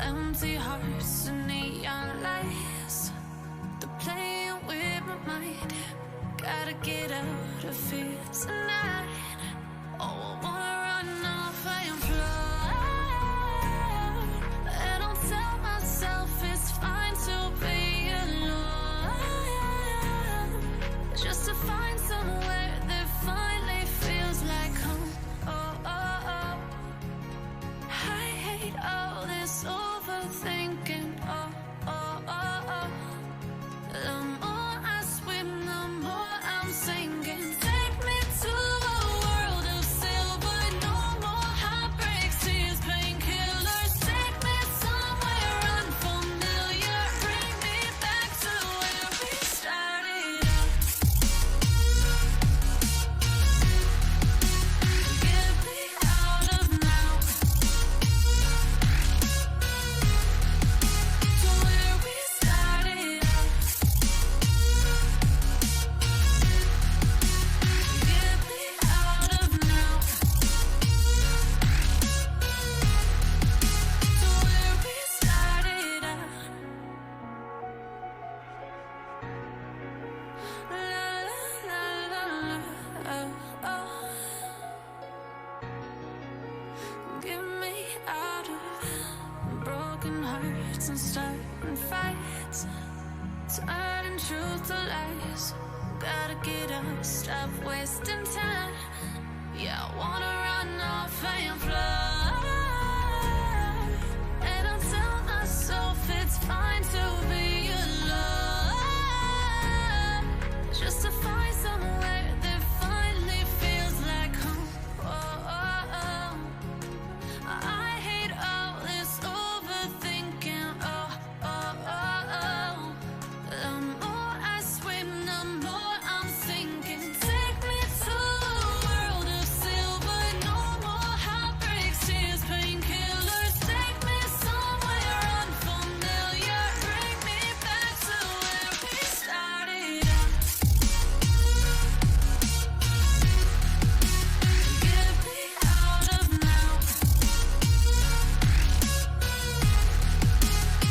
empty hearts and neon lights. They're playing with my mind. Gotta get out of here tonight. Oh, I wanna run off and fly. And I'll tell myself it's fine to be alone, just to find somewhere that finally feels like home. Oh, oh, oh. I hate all this overthinking. Oh, oh, oh, oh. The more I swim, the more I'm sinking. Take me to a world of silver. No more heartbreaks, tears, painkillers. Take me somewhere unfamiliar. Bring me back to where we started out. Get me out of now. To where we started out. Get me out of now. To where we started out. La la la la la. Oh, oh. Get me out of broken hearts and starting fights, turning truth to lies. Gotta get up, stop wasting time. Yeah, I wanna run off and fly. And I'll tell myself it's fine to be alone, just to find somewhere that finally feels like home. Oh, oh, oh. I hate all this overthinking. Oh, oh, oh, oh. The more I swim, the more I'm sinking. Take me to a world of silver. No more heartbreaks, tears, painkillers. Take me somewhere unfamiliar. Bring me back to where we started out. Get me out of now.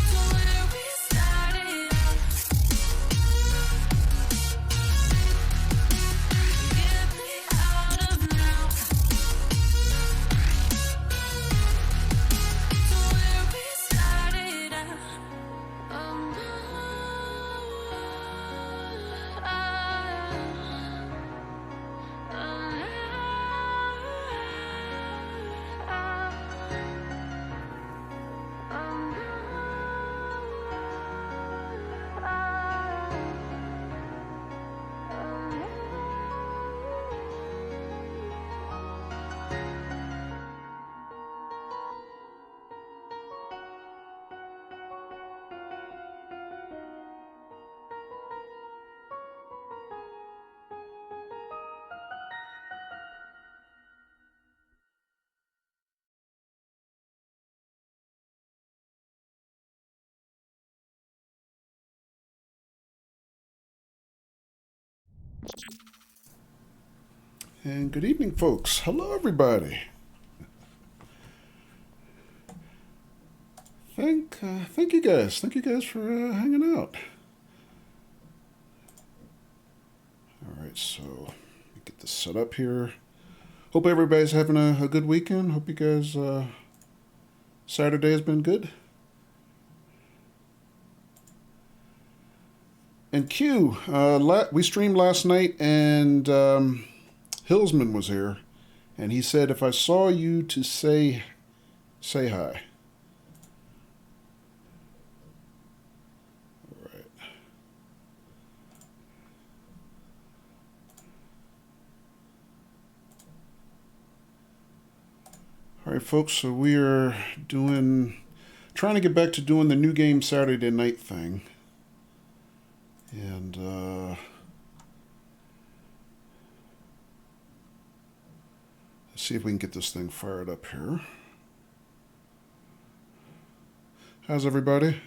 To where we started out. Get me out of now. To where we started out. Oh no. And good evening, folks. Hello, everybody. Thank you guys. Thank you guys for hanging out. All right, so let me get this set up here. Hope everybody's having a good weekend. Hope you guys Saturday has been good. And Q, we streamed last night, and Hillsman was here, and he said if I saw you to say hi. All right. All right, folks. So we are trying to get back to doing the new game Saturday night thing, and let's see if we can get this thing fired up here. How's everybody?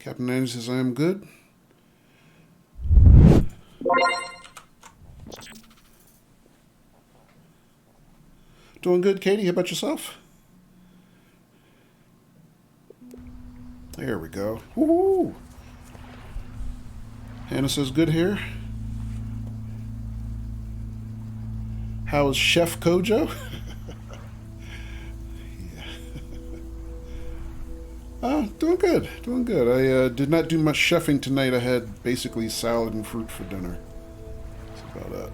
Captain Andy says I am good. Doing good, Katie. How about yourself? There we go. Woohoo! Hannah says good here. How is Chef Kojo? Doing good. Doing good. I did not do much chefing tonight. I had basically salad and fruit for dinner. That's about it.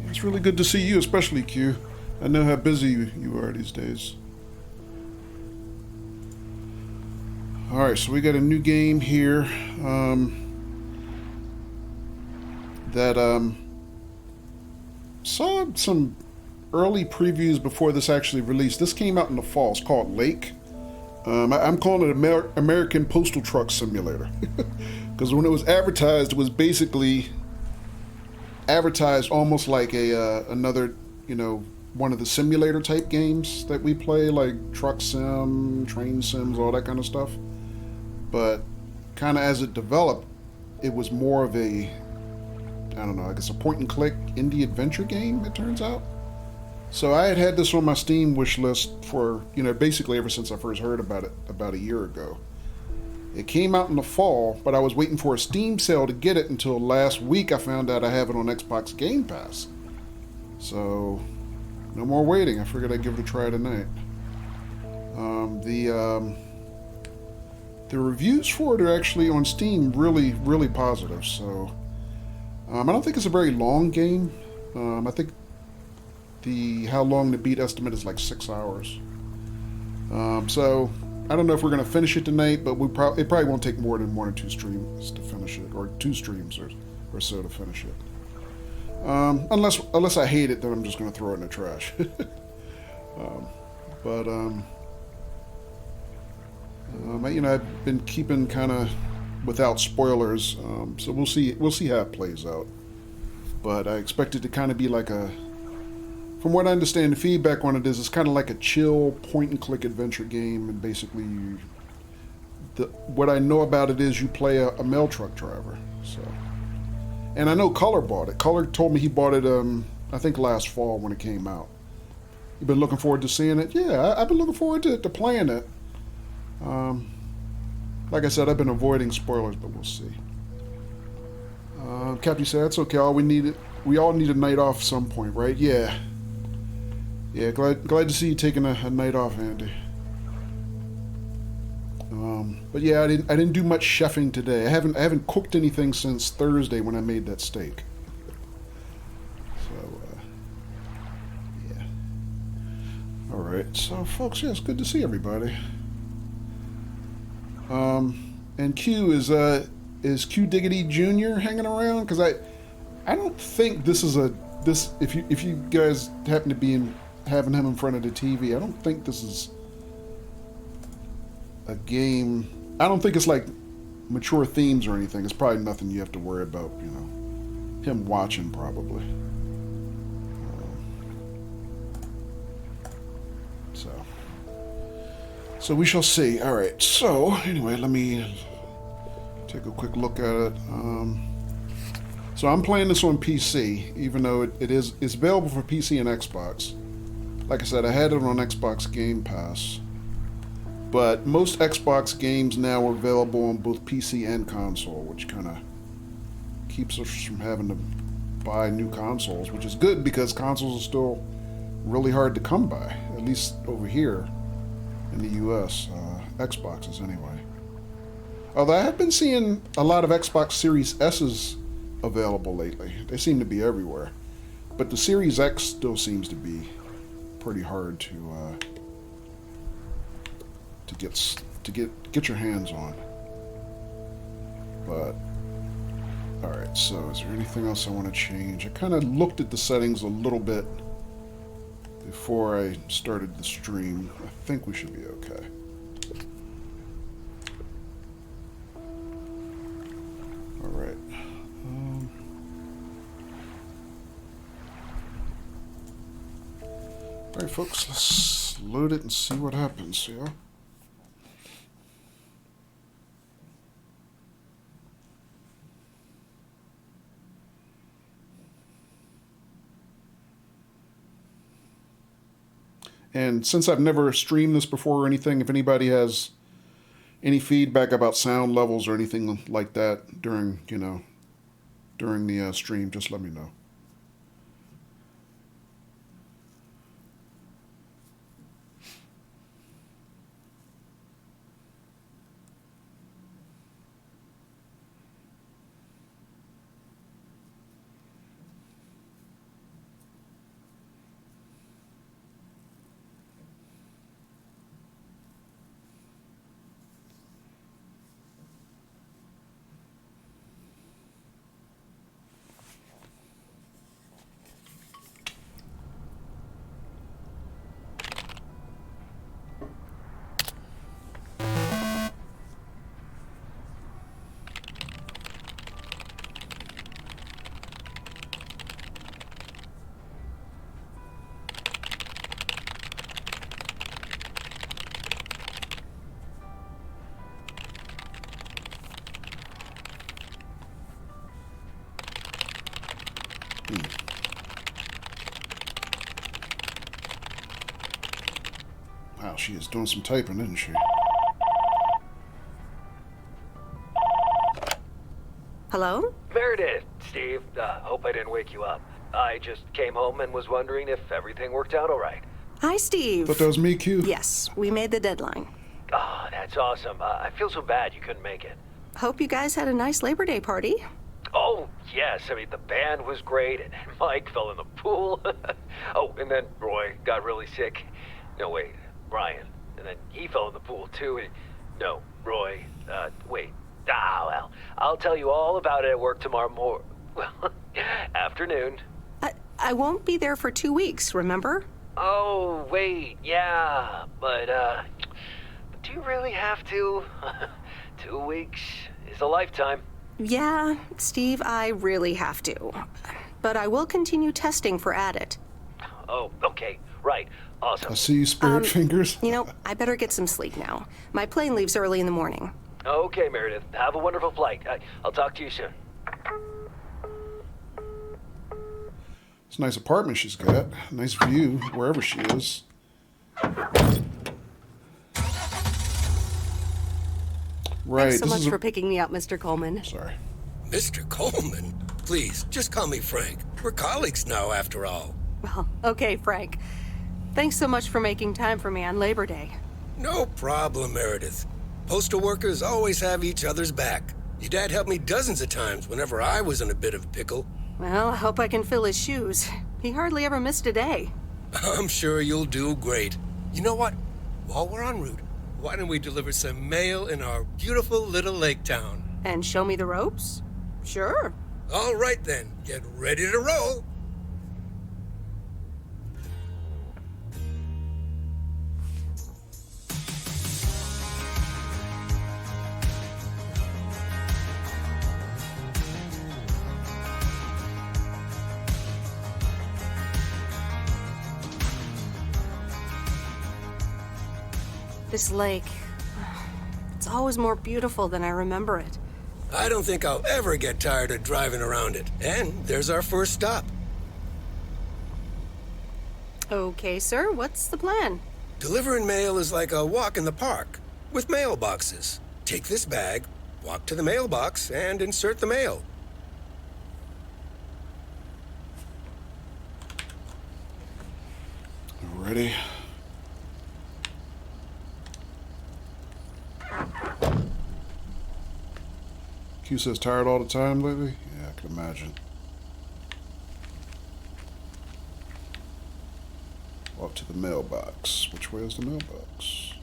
Yeah, it's really good to see you, especially Q. I know how busy you are these days. Alright, so we got a new game here. That saw some early previews before this actually released. This came out in the fall. It's called Lake. I'm calling it American Postal Truck Simulator. Because when it was advertised, it was basically advertised almost like another, one of the simulator type games that we play, like truck sim, train sims, all that kind of stuff. But kind of as it developed, it was more of a, I don't know, I guess a point and click indie adventure game, it turns out. So I had this on my Steam wish list for, basically ever since I first heard about it about a year ago. It came out in the fall, but I was waiting for a Steam sale to get it until last week I found out I have it on Xbox Game Pass. So, no more waiting. I figured I'd give it a try tonight. The reviews for it are actually on Steam really, really positive. So, I don't think it's a very long game. I think the how long to beat estimate is like 6 hours. So I don't know if we're going to finish it tonight, but it probably won't take more than 1 or 2 streams to finish it, or 2 streams or so to finish it. Unless I hate it, then I'm just going to throw it in the trash. I've been keeping kind of without spoilers, so we'll see how it plays out. But I expect it to kind of be like from what I understand, the feedback on it is it's kind of like a chill point-and-click adventure game, and basically, what I know about it is you play a mail truck driver. So, and I know Color bought it. Color told me he bought it, I think last fall when it came out. You've been looking forward to seeing it? Yeah, I've been looking forward to playing it. Like I said, I've been avoiding spoilers, but we'll see. Captain said, that's okay. We all need a night off at some point, right? Yeah. Yeah, glad to see you taking a night off, Andy. But yeah, I didn't do much chefing today. I haven't cooked anything since Thursday when I made that steak. So yeah. All right, so folks, yeah, it's good to see everybody. And Q is Q Diggity Jr. hanging around? Because I don't think this is if you guys happen to be having him in front of the TV, I don't think this is a game. I don't think it's like mature themes or anything. It's probably nothing you have to worry about, him watching probably. So we shall see. All right. So anyway, let me take a quick look at it. So I'm playing this on PC, even though it's available for PC and Xbox. Like I said, I had it on Xbox Game Pass. But most Xbox games now are available on both PC and console, which kind of keeps us from having to buy new consoles, which is good because consoles are still really hard to come by, at least over here in the US, Xboxes anyway. Although I have been seeing a lot of Xbox Series S's available lately. They seem to be everywhere. But the Series X still seems to be pretty hard to get your hands on. But alright, so is there anything else I want to change? I kind of looked at the settings a little bit before I started the stream. I think we should be okay. Alright. Alright folks, Let's load it and see what happens, yeah? And since I've never streamed this before or anything, if anybody has any feedback about sound levels or anything like that during, during the stream, just let me know. Wow, she is doing some typing, isn't she? Hello? Meredith, Steve. Hope I didn't wake you up. I just came home and was wondering if everything worked out all right. Hi, Steve. Thought that was me, Q. Yes, we made the deadline. Oh, that's awesome. I feel so bad you couldn't make it. Hope you guys had a nice Labor Day party. Oh, yes. I mean, the band was great, and Mike fell in the pool. Oh, and then Roy got really sick. No, wait, Brian. And then he fell in the pool, too. No, Roy. Wait. Well, I'll tell you all about it at work tomorrow afternoon. I won't be there for 2 weeks, remember? Oh, wait, yeah, but do you really have to? 2 weeks is a lifetime. Yeah, Steve, I really have to. But I will continue testing for Addit. Oh, okay, right, awesome. I see you, spirit fingers. I better get some sleep now. My plane leaves early in the morning. Okay, Meredith, have a wonderful flight. I'll talk to you soon. It's a nice apartment she's got. Nice view, wherever she is. Right. Thanks so much for picking me up, Mr. Coleman. Sorry. Mr. Coleman? Please, just call me Frank. We're colleagues now, after all. Well, okay, Frank. Thanks so much for making time for me on Labor Day. No problem, Meredith. Postal workers always have each other's back. Your dad helped me dozens of times whenever I was in a bit of a pickle. Well, I hope I can fill his shoes. He hardly ever missed a day. I'm sure you'll do great. You know what? While we're en route, why don't we deliver some mail in our beautiful little lake town? And show me the ropes? Sure. All right then, get ready to roll. This lake, it's always more beautiful than I remember it. I don't think I'll ever get tired of driving around it. And there's our first stop. Okay, sir, what's the plan? Delivering mail is like a walk in the park, with mailboxes. Take this bag, walk to the mailbox, and insert the mail. Ready? Q says tired all the time lately? Yeah, I can imagine. Walk to the mailbox. Which way is the mailbox?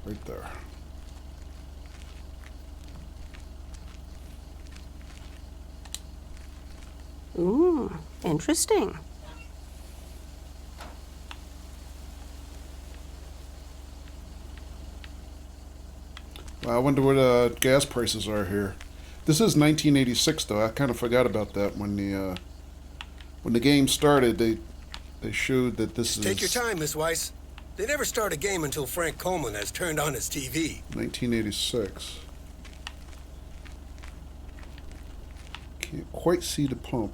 Right there. Ooh, interesting. Well, I wonder what gas prices are here. This is 1986, though. I kind of forgot about that when the game started. They showed that this is. Take your time, Miss Weiss. They never start a game until Frank Coleman has turned on his TV. 1986. Can't quite see the pump.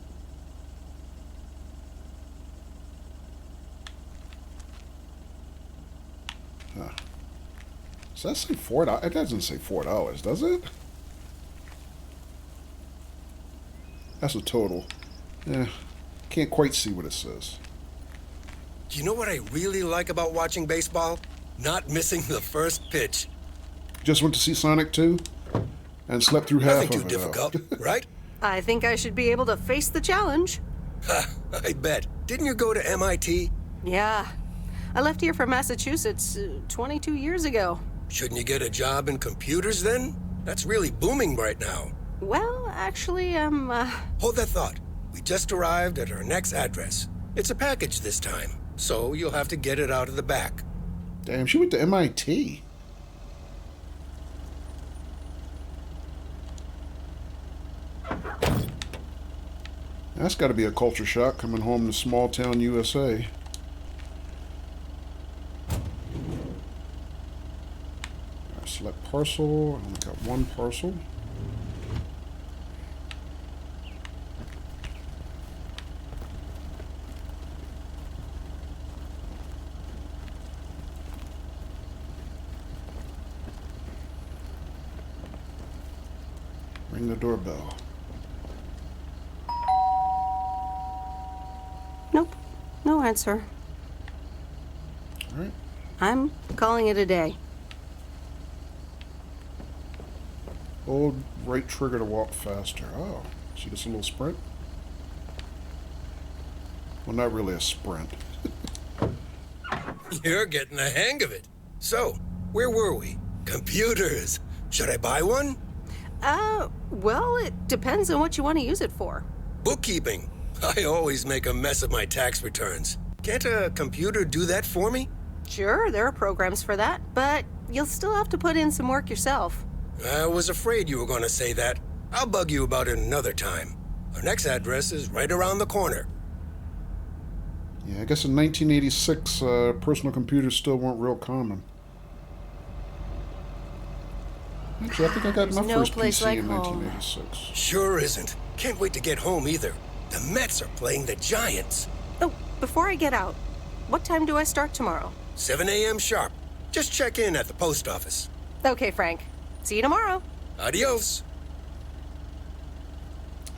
Huh. Does that say $4? It doesn't say $4, does it? That's a total. Can't quite see what it says. You know what I really like about watching baseball? Not missing the first pitch. Just went to see Sonic 2 and slept through half Nothing of too it. difficult, right? I think I should be able to face the challenge. Ha, I bet. Didn't you go to MIT? Yeah. I left here from Massachusetts 22 years ago. Shouldn't you get a job in computers then? That's really booming right now. Well, actually, Hold that thought. We just arrived at our next address. It's a package this time, so you'll have to get it out of the back. Damn, she went to MIT. That's got to be a culture shock coming home to small town USA. Alright, select parcel. I only got one parcel. Ring the doorbell. nope. No answer. Alright. I'm calling it a day. Hold right trigger to walk faster. Oh, see this little sprint? Well, not really a sprint. You're getting the hang of it. So, where were we? Computers. Should I buy one? Well, it depends on what you want to use it for. Bookkeeping. I always make a mess of my tax returns. Can't a computer do that for me? Sure, there are programs for that, but you'll still have to put in some work yourself. I was afraid you were going to say that. I'll bug you about it another time. Our next address is right around the corner. Yeah, I guess in 1986, personal computers still weren't real common. Actually, I think I got my no first place PC like in home. 1986. Sure isn't. Can't wait to get home either. The Mets are playing the Giants. Oh, before I get out, what time do I start tomorrow? 7 a.m. sharp. Just check in at the post office. Okay, Frank. See you tomorrow. Adios.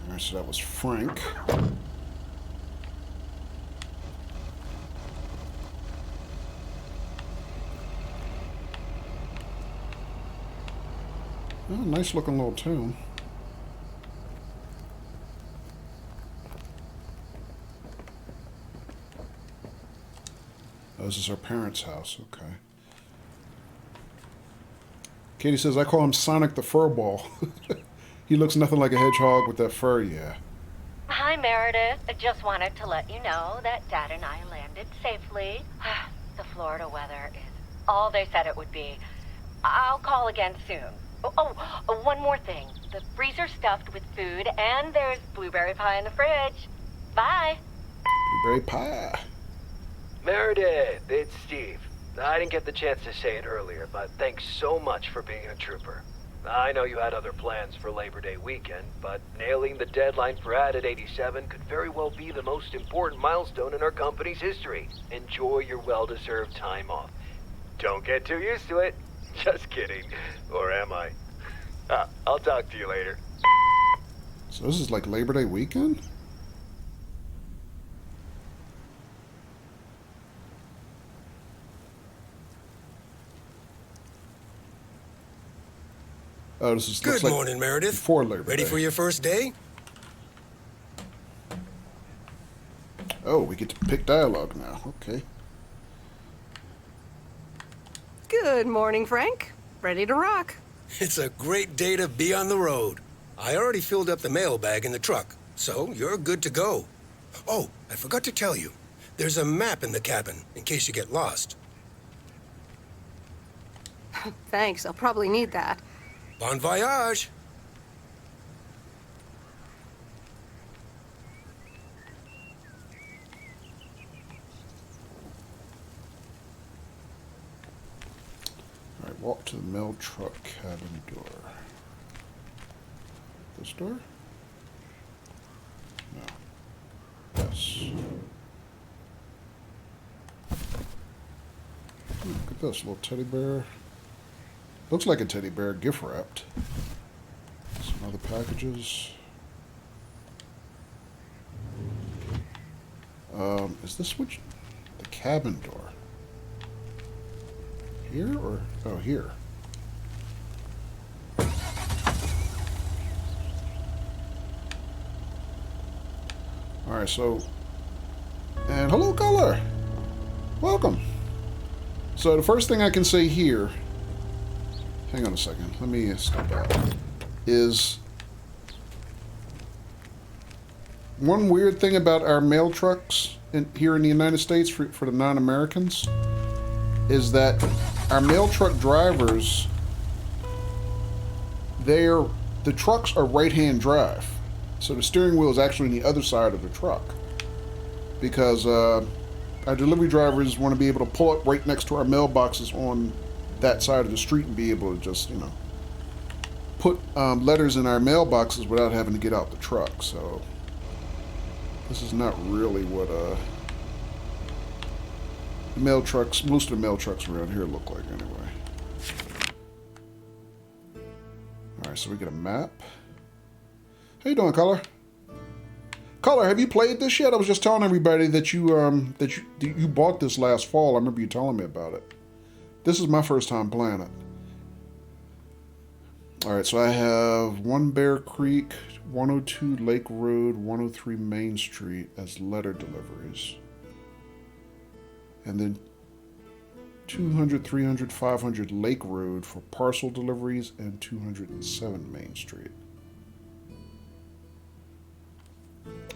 Alright, so that was Frank. Oh, nice looking little town. Oh, this is our parents' house. Okay. Katie says, I call him Sonic the Furball. He looks nothing like a hedgehog with that fur, yeah. Hi, Meredith. I just wanted to let you know that Dad and I landed safely. The Florida weather is all they said it would be. I'll call again soon. One more thing. The freezer's stuffed with food, and there's blueberry pie in the fridge. Bye. Blueberry pie. Meredith, it's Steve. I didn't get the chance to say it earlier, but thanks so much for being a trooper. I know you had other plans for Labor Day weekend, but nailing the deadline for Added 87 could very well be the most important milestone in our company's history. Enjoy your well-deserved time off. Don't get too used to it. Just kidding. Or am I? I'll talk to you later. So this is like Labor Day weekend? Oh, this is Good looks like morning, Meredith. before Labor Ready Day. for your first day? Oh, we get to pick dialogue now. Okay. Good morning, Frank. Ready to rock. It's a great day to be on the road. I already filled up the mailbag in the truck, so you're good to go. Oh, I forgot to tell you. There's a map in the cabin, in case you get lost. Thanks, I'll probably need that. Bon voyage! Walk to the mail truck cabin door. This door? No. Yes. Ooh, look at this little teddy bear. Looks like a teddy bear, gift wrapped. Some other packages. Is this which? The cabin door. Here or? Oh, here. Alright, so. And hello, Color! Welcome! So, the first thing I can say here. Hang on a second. Let me step out. Is. One weird thing about our mail trucks here in the United States for the non-Americans is that our mail truck drivers, the trucks are right-hand drive. So the steering wheel is actually on the other side of the truck. Because our delivery drivers want to be able to pull up right next to our mailboxes on that side of the street and be able to just, you know, put letters in our mailboxes without having to get out the truck. So this is not really what mail trucks, most of the mail trucks around here look like anyway. Alright, so we get a map. How you doing, Color? Color, have you played this yet? I was just telling everybody that you bought this last fall. I remember you telling me about it. This is my first time playing it. Alright, so I have 1 Bear Creek, 102 Lake Road, 103 Main Street as letter deliveries. And then 200, 300, 500 Lake Road for parcel deliveries and 207 Main Street.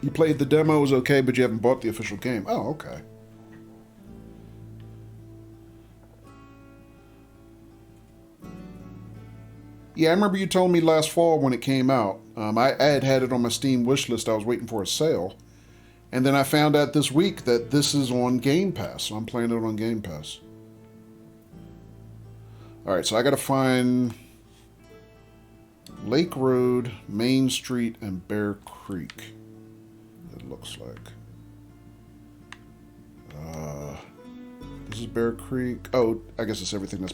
You played the demo, it was okay, but you haven't bought the official game. Oh, okay. Yeah, I remember you told me last fall when it came out. I had it on my Steam wishlist. I was waiting for a sale. And then I found out this week that this is on Game Pass. So I'm playing it on Game Pass. Alright, so I gotta find Lake Road, Main Street, and Bear Creek. It looks like. This is Bear Creek. Oh, I guess it's everything that's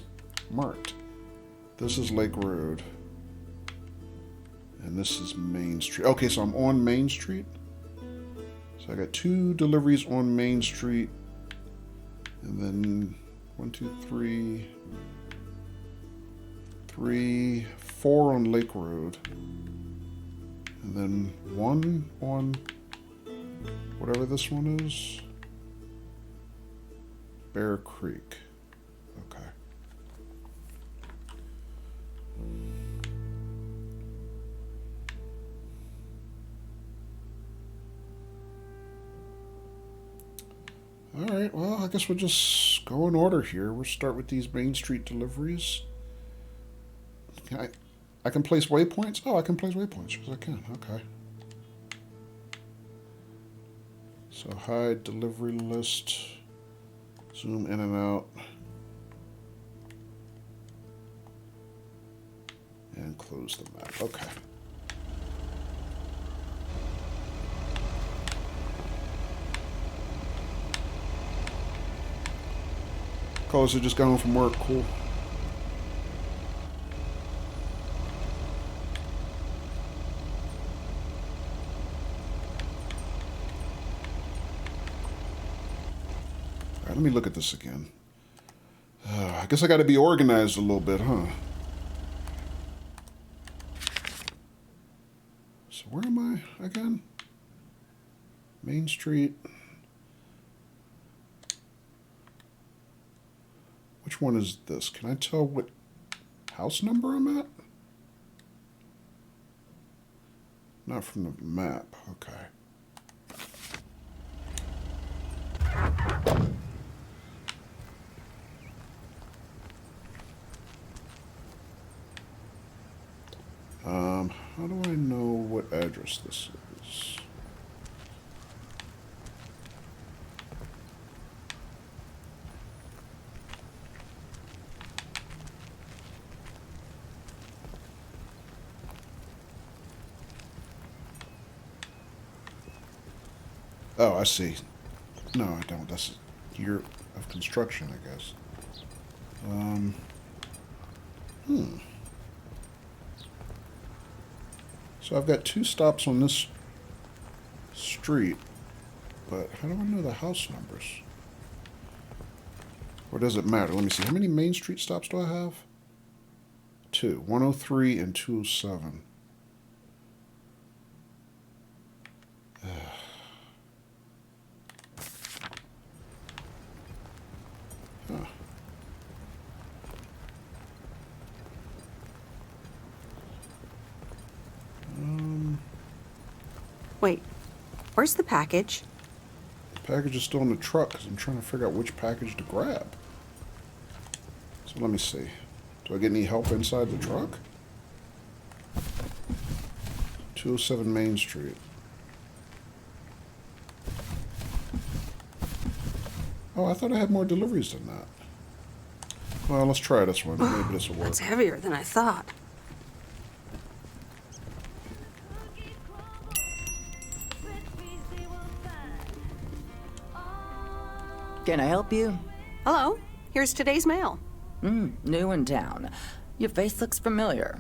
marked. This is Lake Road. And this is Main Street. Okay, so I'm on Main Street. So I got 2 deliveries on Main Street. And then 1, 2, 3, 4 on Lake Road. And then 1 on whatever this one is. Bear Creek. Okay. Alright, well, I guess we'll just go in order here. We'll start with these Main Street deliveries. I can place waypoints? Oh, I can place waypoints. Yes, I can. Okay. So hide delivery list. Zoom in and out. And close the map. Okay. Colors are just got home from work. Cool. Alright, let me look at this again. I guess I got to be organized a little bit, huh? So where am I again? Main Street. Which one is this? Can I tell what house number I'm at? Not from the map. Okay. How do I know what address this is? Oh, I see. No, I don't. That's year of construction, I guess. So I've got 2 stops on this street, but how do I know the house numbers? Or does it matter? Let me see. How many Main Street stops do I have? 2. 103 and 207. Huh. Wait, where's the package? The package is still in the truck because I'm trying to figure out which package to grab. So let me see. Do I get any help inside the truck? 207 Main Street. Oh, I thought I had more deliveries than that. Well, let's try this one. Maybe this will work. That's heavier than I thought. Can I help you? Hello, here's today's mail. New in town. Your face looks familiar.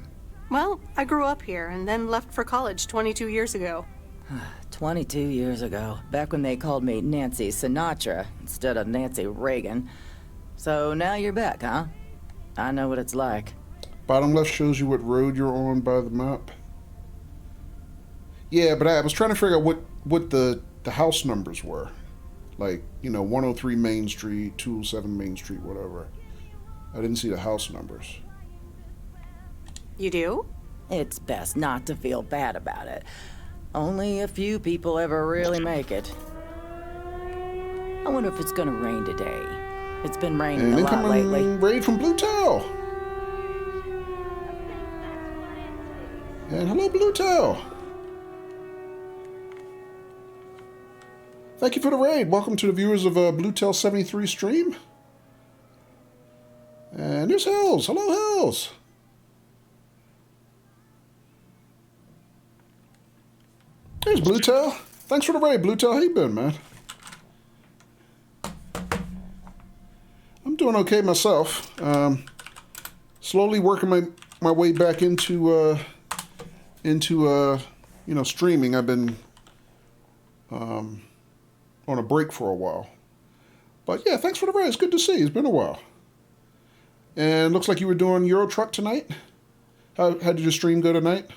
Well, I grew up here and then left for college 22 years ago. 22 years ago, back when they called me Nancy Sinatra instead of Nancy Reagan. So now you're back, huh? I know what it's like. Bottom left shows you what road you're on by the map. Yeah, but I was trying to figure out what the house numbers were. Like, 103 Main Street, 207 Main Street, whatever. I didn't see the house numbers. You do? It's best not to feel bad about it. Only a few people ever really make it. I wonder if it's gonna rain today. It's been raining And a lot lately. raid from Blue Tail. And hello, Blue Tail. Thank you for the raid. Welcome to the viewers of Blue Tail 73 stream. And there's Hills. Hello, Hills. There's Blue Tail. Thanks for the raid, Blue Tail. How you been, man? I'm doing okay myself. Slowly working my way back into streaming. I've been on a break for a while. But yeah, thanks for the raid. It's good to see you. It's been a while. And looks like you were doing Euro Truck tonight. How did your stream go tonight?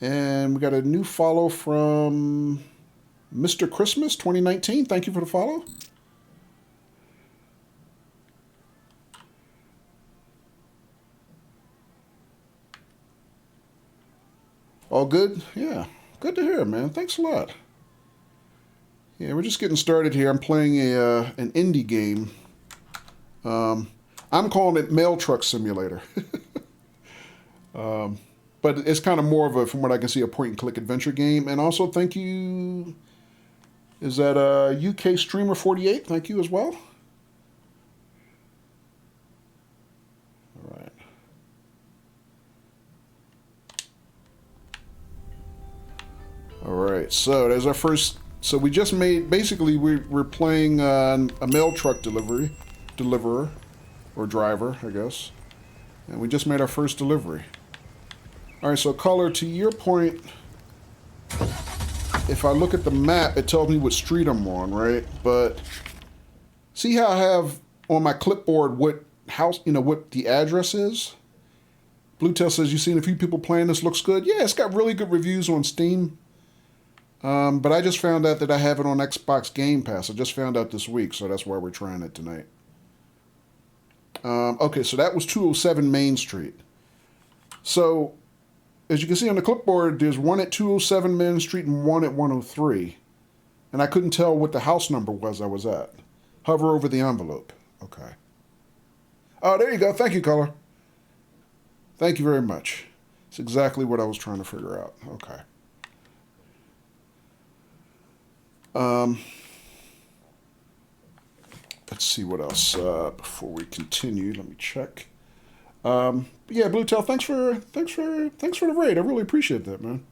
And we got a new follow from Mr. Christmas 2019. Thank you for the follow. All good? Yeah. Good to hear, man. Thanks a lot. Yeah, we're just getting started here. I'm playing an indie game. I'm calling it Mail Truck Simulator. But it's kind of more of a, from what I can see, a point-and-click adventure game. And also, thank you. Is that UK Streamer 48? Thank you as well. All right. All right. So there's our first. So we just made. Basically, we're playing a mail truck deliverer, or driver, I guess. And we just made our first delivery. All right, so caller, to your point, if I look at the map, it tells me what street I'm on, right? But see how I have on my clipboard what house, what the address is? Bluetail says, you've seen a few people playing this, looks good. Yeah, it's got really good reviews on Steam. But I just found out that I have it on Xbox Game Pass. I just found out this week, so that's why we're trying it tonight. Okay, so that was 207 Main Street. So, as you can see on the clipboard, there's one at 207 Main Street and one at 103. And I couldn't tell what the house number was I was at. Hover over the envelope. Okay. Oh, there you go. Thank you, caller. Thank you very much. It's exactly what I was trying to figure out. Okay. Let's see what else before we continue. Let me check. Yeah, Bluetail, thanks for the raid. I really appreciate that, man.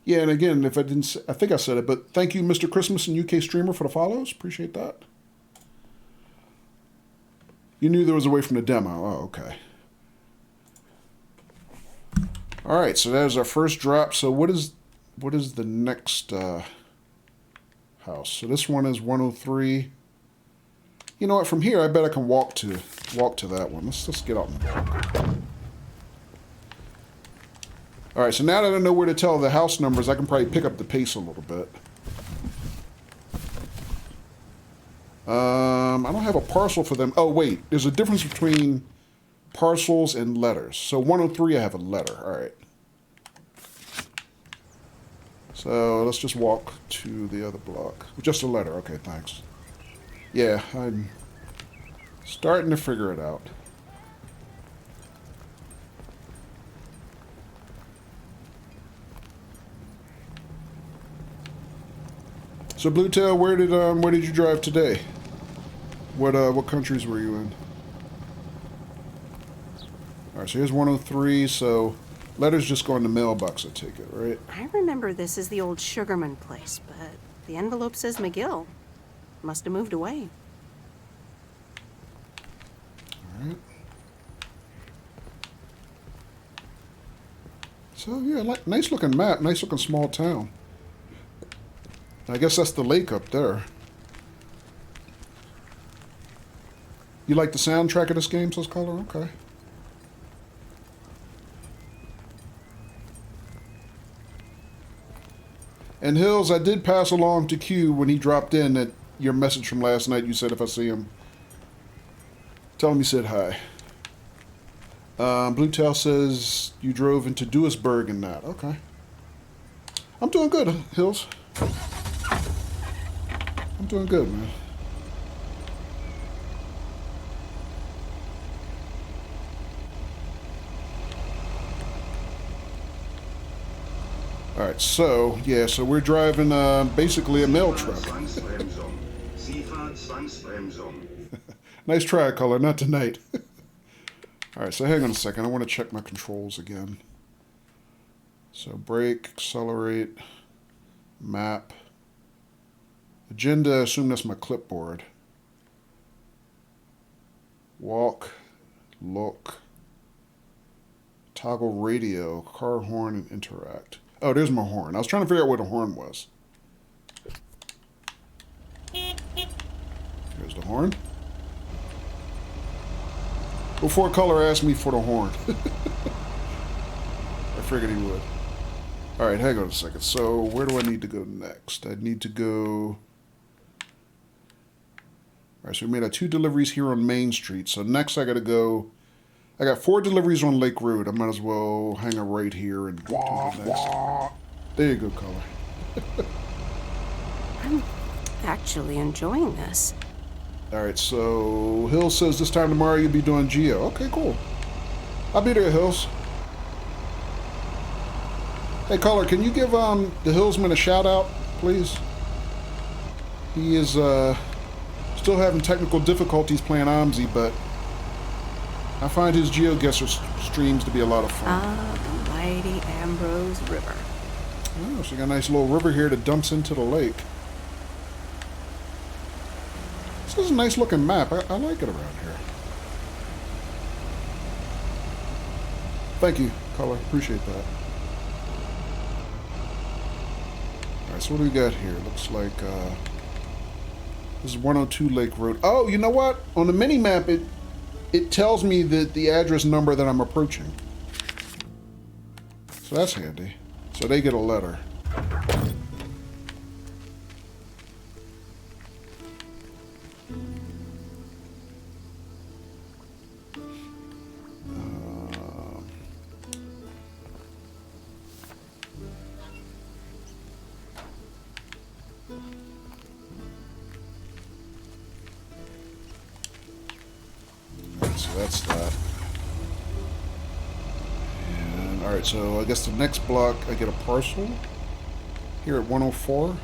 Yeah, and again, if I didn't, I think I said it, but thank you, Mr. Christmas and UK Streamer, for the follows. Appreciate that. You knew there was a way from the demo. Oh, okay. All right, so that is our first drop. So what is the next house? So this one is 103. You know what? From here, I bet I can walk to that one. Let's get out and walk. All right, so now that I know where to tell the house numbers, I can probably pick up the pace a little bit. I don't have a parcel for them. Oh, wait. There's a difference between parcels and letters. So 103, I have a letter. All right. So let's just walk to the other block. Just a letter. Okay, thanks. Yeah, I'm starting to figure it out. So Bluetail, where did you drive today? What countries were you in? All right, so here's 103. So letters just go in the mailbox, I take it, right? I remember this as the old Sugarman place, but the envelope says McGill. Must have moved away. All right. So yeah, nice looking map, nice looking small town. I guess that's the lake up there. You like the soundtrack of this game, says Color? Okay. And Hills, I did pass along to Q when he dropped in that your message from last night. You said if I see him, tell him you said hi. Bluetail says you drove into Duisburg and that. Okay. I'm doing good, Hills. I'm doing good, man. All right, so yeah, so we're driving basically a mail truck. Nice try, Color. Not tonight. All right, so hang on a second. I want to check my controls again. So brake, accelerate, map, agenda. I assume that's my clipboard. Walk, look, toggle radio, car horn, and interact. Oh, there's my horn. I was trying to figure out where the horn was. Here's the horn. Before Color asked me for the horn. I figured he would. Alright, hang on a second. So, where do I need to go next? I need to go... Alright, so we made 2 deliveries here on Main Street. So next I gotta go... I got 4 deliveries on Lake Road. I might as well hang a right here and do the next. There you go, Color. I'm actually enjoying this. Alright, so Hills says this time tomorrow you'll be doing Geo. Okay, cool. I'll be there, Hills. Hey, Color, can you give the Hillsman a shout out, please? He is still having technical difficulties playing OMSI, but I find his GeoGuessr streams to be a lot of fun. The mighty Ambrose River. Oh, so you got a nice little river here that dumps into the lake. This is a nice looking map. I like it around here. Thank you, Color. Appreciate that. Alright, so what do we got here? Looks like this is 102 Lake Road. Oh, you know what? On the mini map, it tells me that the address number that I'm approaching. So that's handy. So they get a letter. So that's that. And alright, so I guess the next block I get a parcel here at 104. Alright.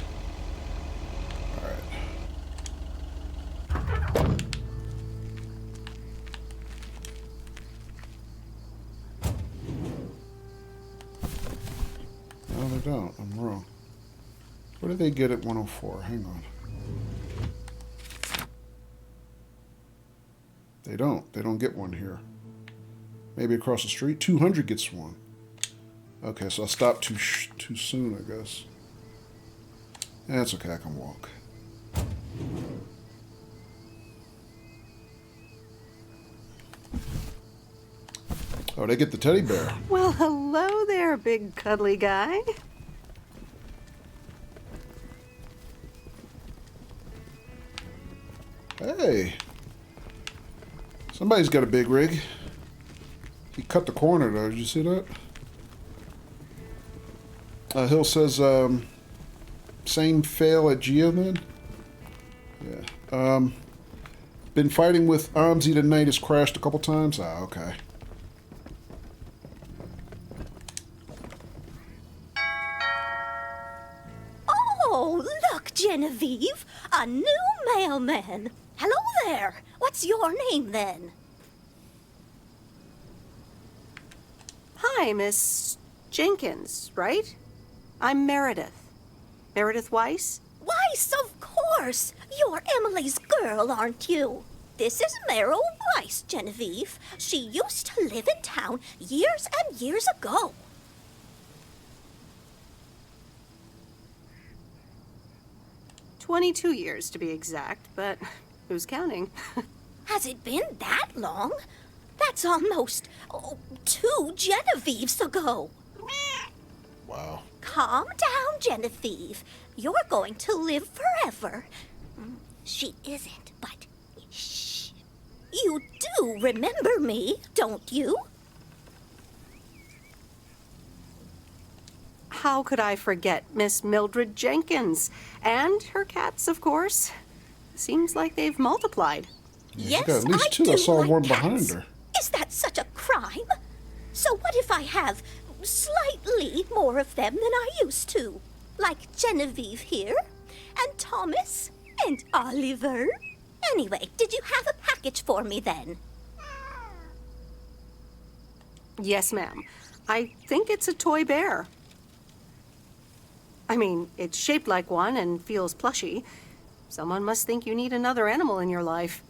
What do they get at 104? Hang on. They don't. They don't get one here. Maybe across the street. 200 gets one. Okay, so I stopped too soon, I guess. That's okay. I can walk. Oh, they get the teddy bear. Well, hello there, big cuddly guy. Hey. Somebody's got a big rig. He cut the corner, though. Did you see that? Hill says, same fail at Geo, then? Yeah. Been fighting with Amzi tonight. Has crashed a couple times. Ah, okay. Oh, look, Genevieve. A new mailman. Hello there. What's your name, then? Hi, Miss Jenkins, right? I'm Meredith. Meredith Weiss? Weiss, of course. You're Emily's girl, aren't you? This is Meryl Weiss, Genevieve. She used to live in town years and years ago. "22 years, to be exact, but who's counting? Has it been that long? That's almost 2 Genevieves ago. Wow. Calm down, Genevieve. You're going to live forever. She isn't, but shh. You do remember me, don't you? How could I forget Miss Mildred Jenkins? And her cats, of course. Seems like they've multiplied. Yeah, she got at least 2. I saw like one cats. behind her. Is that such a crime? So what if I have slightly more of them than I used to? Like Genevieve here, and Thomas, and Oliver. Anyway, did you have a package for me then? Yes, ma'am. I think it's a toy bear. I mean, it's shaped like one and feels plushy. Someone must think you need another animal in your life.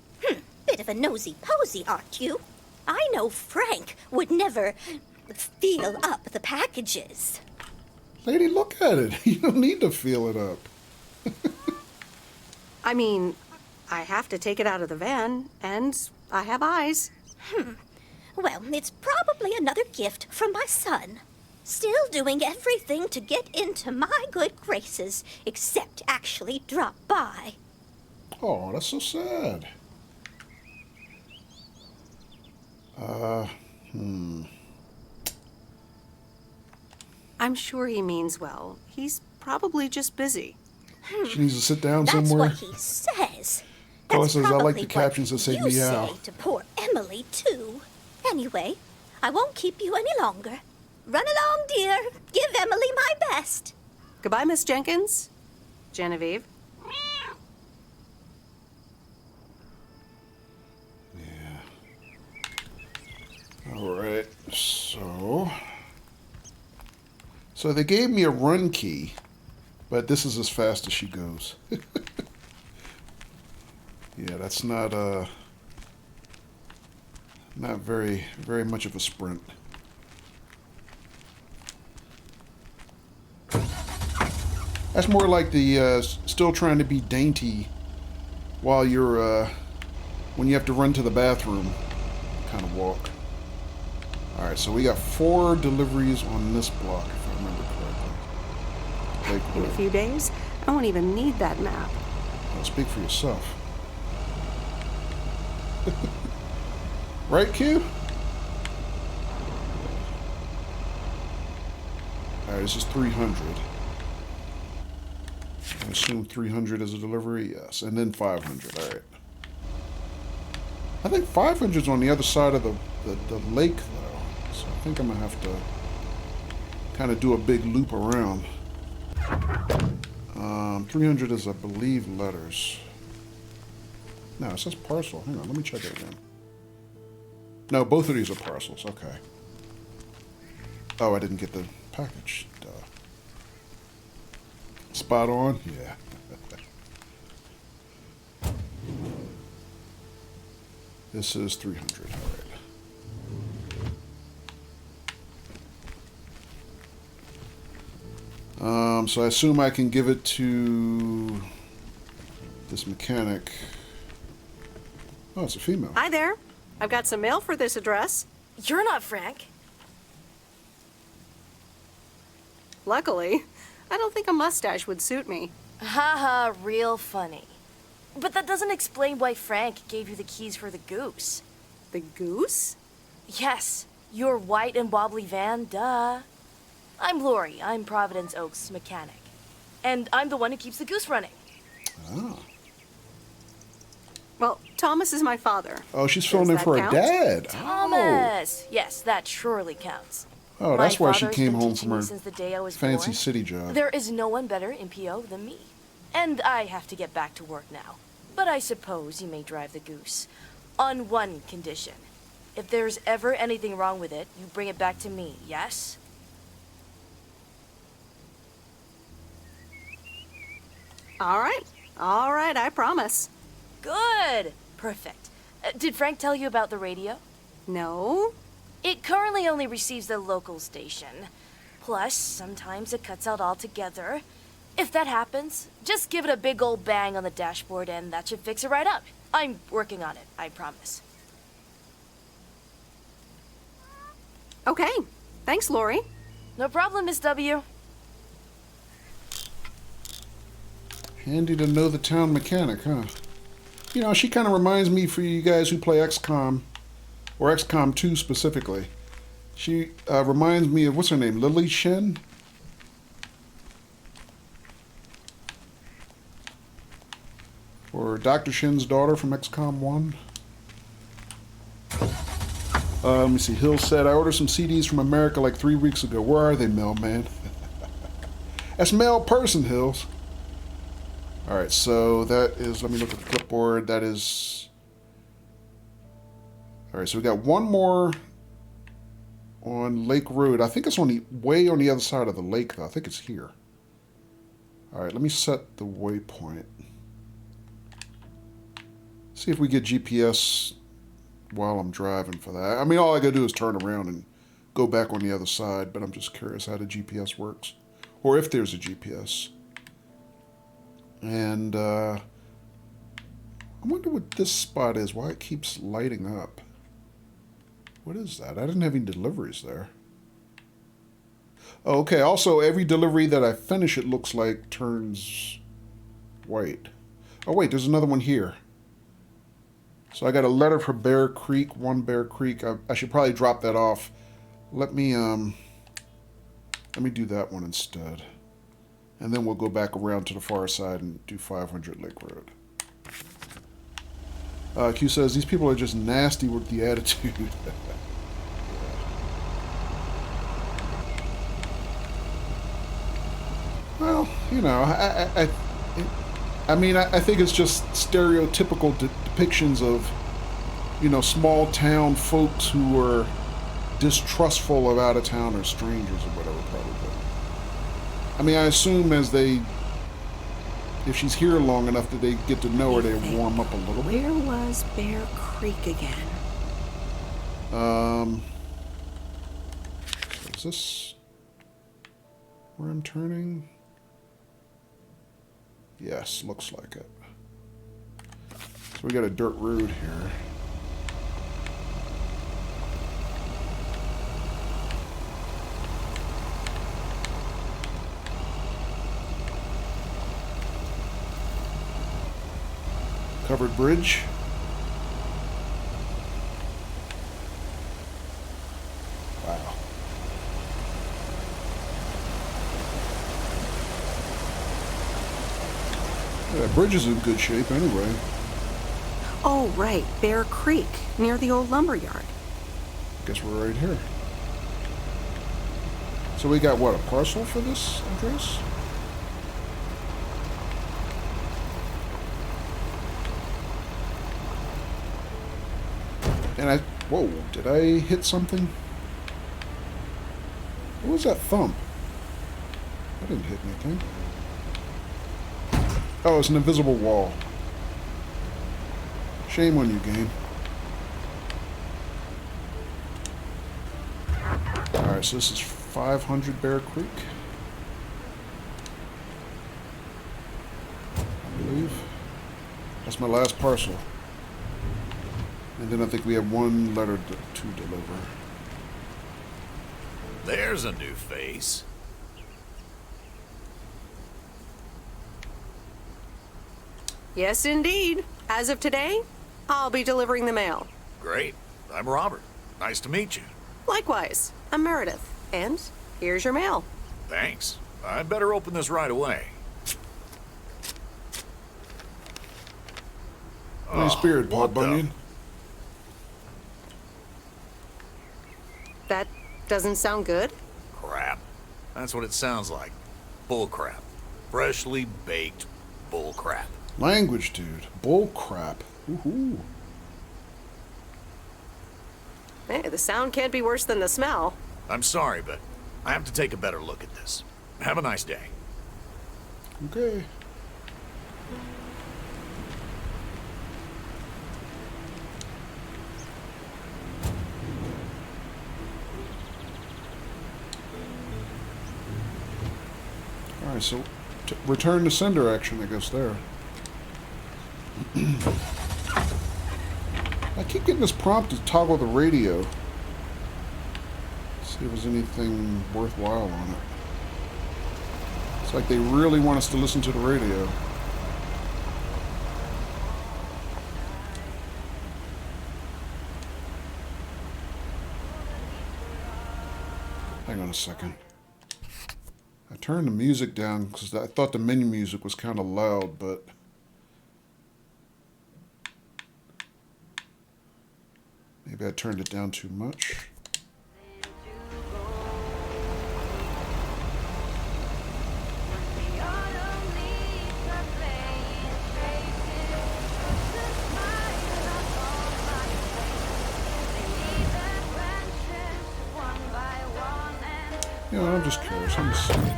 Bit of a nosy-posy, aren't you? I know Frank would never feel up the packages. Lady, look at it. You don't need to feel it up. I mean, I have to take it out of the van, and I have eyes. Well, it's probably another gift from my son. Still doing everything to get into my good graces, except actually drop by. Oh, that's so sad. I'm sure he means well. He's probably just busy. She needs to sit down That's somewhere. what he says. Paula That's says, I like probably the captions that what say you meow. say to poor Emily, too. Anyway, I won't keep you any longer. Run along, dear. Give Emily my best. Goodbye, Miss Jenkins. Genevieve. Alright, so they gave me a run key, but this is as fast as she goes. Yeah, that's not very much of a sprint. That's more like the still trying to be dainty while you're when you have to run to the bathroom kind of walk. Alright, so we got 4 deliveries on this block, if I remember correctly. In a few days, I won't even need that map. Well, speak for yourself. Right, Q? Alright, this is 300. I assume 300 is a delivery? Yes. And then 500, alright. I think 500 is on the other side of the lake, though. So I think I'm going to have to kind of do a big loop around. 300 is, I believe, letters. No, it says parcel. Hang on, let me check it again. No, both of these are parcels. Okay. Oh, I didn't get the package. Duh. It's spot on? Yeah. This is 300. All right. So I assume I can give it to this mechanic. Oh, it's a female. Hi there. I've got some mail for this address. You're not Frank. Luckily, I don't think a mustache would suit me. Haha, real funny. But that doesn't explain why Frank gave you the keys for the goose. The goose? Yes, your white and wobbly van, duh. I'm Lori. I'm Providence Oaks' mechanic. And I'm the one who keeps the goose running. Ah. Well, Thomas is my father. Oh, she's filling in Does for that her count? dad. Thomas! Yes, that surely counts. Oh, that's My why she father's came been home teaching from me her since the day I was fancy born. city job. There is no one better in PO than me. And I have to get back to work now. But I suppose you may drive the goose. On one condition. If there's ever anything wrong with it, you bring it back to me, yes? All right, I promise. Good! Perfect. Did Frank tell you about the radio? No? It currently only receives the local station. Plus, sometimes it cuts out altogether. If that happens, just give it a big old bang on the dashboard and that should fix it right up. I'm working on it, I promise. Okay. Thanks, Lori. No problem, Miss W. Handy to know the town mechanic, huh? You know, she kind of reminds me, for you guys who play XCOM, or XCOM 2 specifically. She reminds me of, what's her name, Lily Shen? Or Dr. Shen's daughter from XCOM 1. Let me see. Hill said, I ordered some CDs from America like 3 weeks ago. Where are they, mailman? That's mail person, Hills. Alright, so that is, let me look at the clipboard. That is... Alright, so we got one more on Lake Road. I think it's on the way on the other side of the lake, though. I think it's here. Alright, let me set the waypoint. See if we get GPS while I'm driving for that. I mean, all I gotta do is turn around and go back on the other side, but I'm just curious how the GPS works. Or if there's a GPS. And, I wonder what this spot is, why it keeps lighting up. What is that? I didn't have any deliveries there. Oh, okay, also, every delivery that I finish, it looks like, turns white. Oh, wait, there's another one here. So I got a letter for Bear Creek, 1 Bear Creek. I should probably drop that off. Let me do that one instead. And then we'll go back around to the far side and do 500 Lake Road. Q says, these people are just nasty with the attitude. Well, you know, I mean, I think it's just stereotypical depictions of, you know, small town folks who are distrustful of out-of-towners, strangers, or whatever, probably. I mean, I assume if she's here long enough that they get to know her, they warm up a little bit. Where was Bear Creek again? Is this where I'm turning? Yes, looks like it. So we got a dirt road here. Covered bridge. Wow. Yeah, that bridge is in good shape anyway. Oh, right. Bear Creek, near the old lumber yard. Guess we're right here. So we got, what, a parcel for this address? And whoa, did I hit something? What was that thump? I didn't hit anything. Oh, it's an invisible wall. Shame on you, game. Alright, so this is 500 Bear Creek. I believe. That's my last parcel. And then I think we have one letter to deliver. There's a new face. Yes, indeed. As of today, I'll be delivering the mail. Great. I'm Robert. Nice to meet you. Likewise, I'm Meredith. And here's your mail. Thanks. I'd better open this right away. Nice beard, Paul what the- Bunyan. That doesn't sound good. Crap. That's what it sounds like. Bull crap. Freshly baked bull crap. Language, dude. Bull crap. Woohoo. Hey, the sound can't be worse than the smell. I'm sorry, but I have to take a better look at this. Have a nice day. Okay. Alright, so return to sender action, I guess, there. I keep getting this prompt to toggle the radio. See if there's anything worthwhile on it. It's like they really want us to listen to the radio. Hang on a second. I turned the music down because I thought the menu music was kind of loud, but maybe I turned it down too much. You know, I'm just curious. I'm just saying.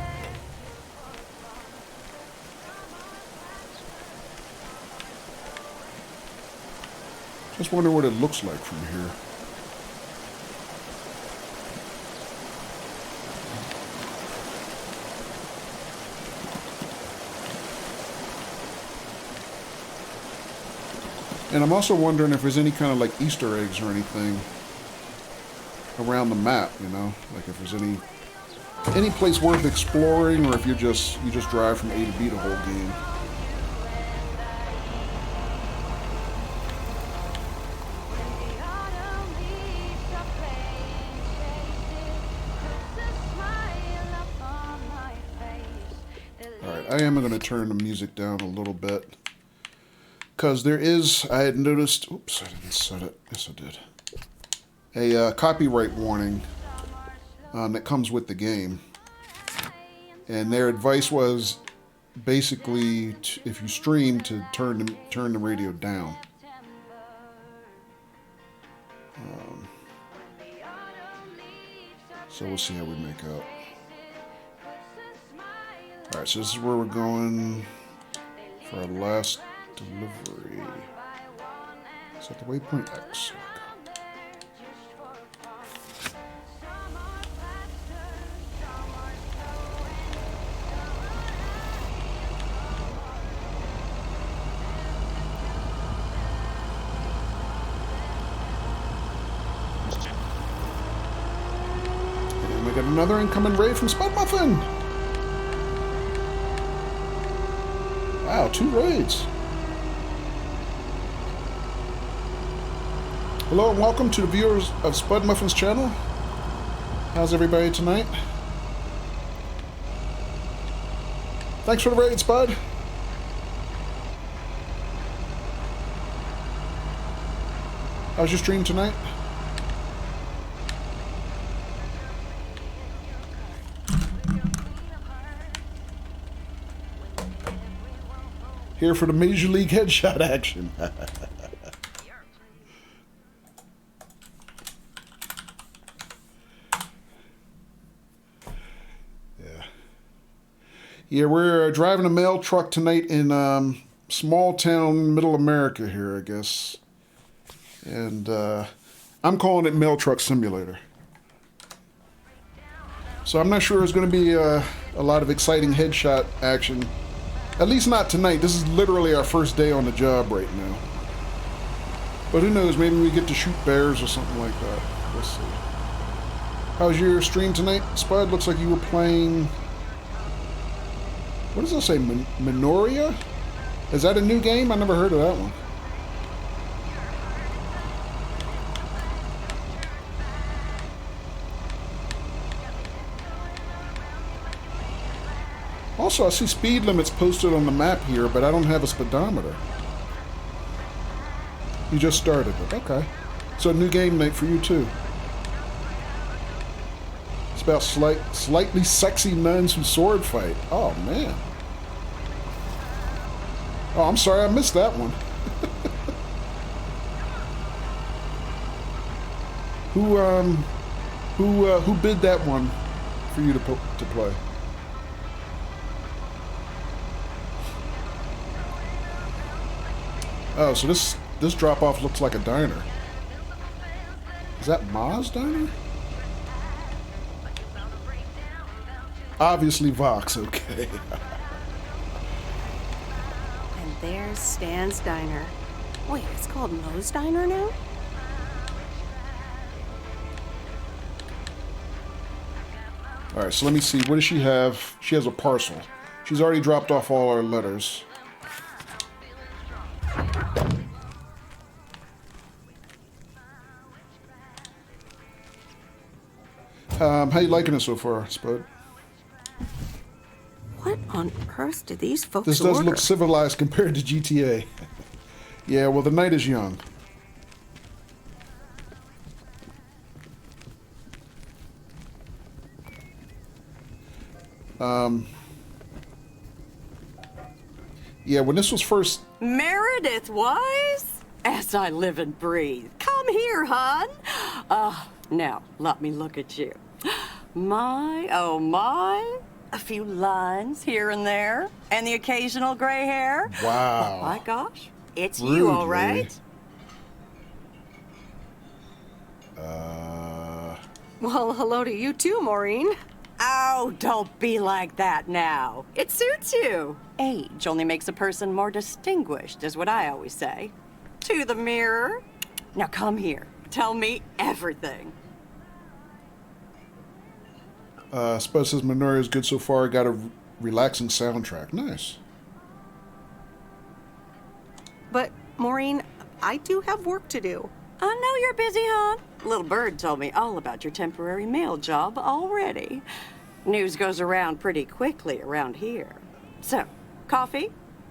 Just wonder what it looks like from here. And I'm also wondering if there's any kind of like Easter eggs or anything around the map, you know? Like if there's any place worth exploring, or if you just drive from A to B the whole game. Alright, I am going to turn the music down a little bit. Because there is, I had noticed, oops, I didn't set it. Yes, I did. A copyright warning that comes with the game. And their advice was basically, if you stream, to turn the radio down. So we'll see how we make out. Alright, so this is where we're going for our last delivery. Is that the waypoint X? And we got another incoming raid from Spud Muffin. Wow, 2 raids. Hello and welcome to the viewers of Spud Muffin's channel. How's everybody tonight? Thanks for the raid, Spud. How's your stream tonight? Here for the Major League headshot action. Yeah, we're driving a mail truck tonight in small town middle America here, I guess. And I'm calling it Mail Truck Simulator. So I'm not sure there's going to be a lot of exciting headshot action. At least not tonight. This is literally our first day on the job right now. But who knows, maybe we get to shoot bears or something like that. Let's see. How's your stream tonight, Spud? Looks like you were playing... What does that say? Minoria? Is that a new game? I never heard of that one. Also, I see speed limits posted on the map here, but I don't have a speedometer. You just started it. Okay. So, new game night for you, too. It's about slightly sexy nuns who sword fight. Oh, man. Oh, I'm sorry, I missed that one. Who bid that one for you to play? Oh, so this drop-off looks like a diner. Is that Ma's diner? Obviously Vox, okay. And there's Stan's Diner. Wait, it's called Mo's Diner now? Alright, so let me see. What does she have? She has a parcel. She's already dropped off all our letters. How you liking it so far, Spud? What on earth did these folks This does order? look civilized compared to GTA. Yeah, well, the night is young. Yeah, when this was first... Meredith Wise? As I live and breathe. Come here, hon. Now, let me look at you. My, oh my. A few lines here and there, and the occasional gray hair. Wow. Oh my gosh. It's Rude, you, all right? Well, hello to you too, Maureen. Oh, don't be like that now. It suits you. Age only makes a person more distinguished, is what I always say. To the mirror. Now come here. Tell me everything. Spud says Minoria is good so far. Got a relaxing soundtrack. Nice. But, Maureen, I do have work to do. I know you're busy, hon. Little Bird told me all about your temporary mail job already. News goes around pretty quickly around here. So, coffee?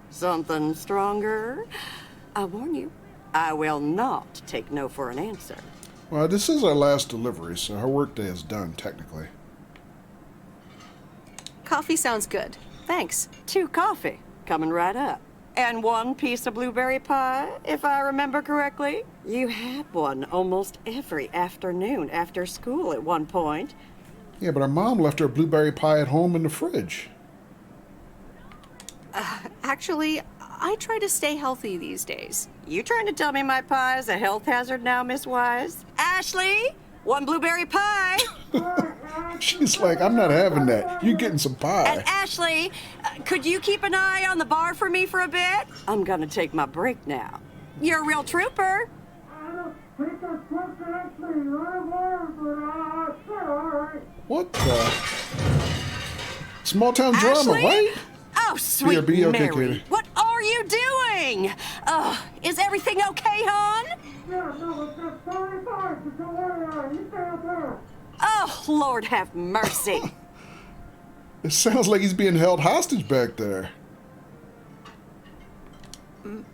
Something stronger? I warn you, I will not take no for an answer. Well, this is our last delivery, so her workday is done, technically. Coffee sounds good. Thanks. 2 coffee, coming right up. And 1 piece of blueberry pie, if I remember correctly. You had one almost every afternoon after school at one point. Yeah, but our mom left her blueberry pie at home in the fridge. Actually, I try to stay healthy these days. You trying to tell me my pie is a health hazard now, Miss Wise? Ashley, 1 blueberry pie. She's like, I'm not having that. You're getting some pie. And Ashley, could you keep an eye on the bar for me for a bit? I'm gonna take my break now. You're a real trooper. What the? Small town drama, Ashley? right? Oh, sweet BRB, okay, Mary. Katie. What are you doing? Is everything okay, hon? Oh, Lord have mercy. It sounds like he's being held hostage back there.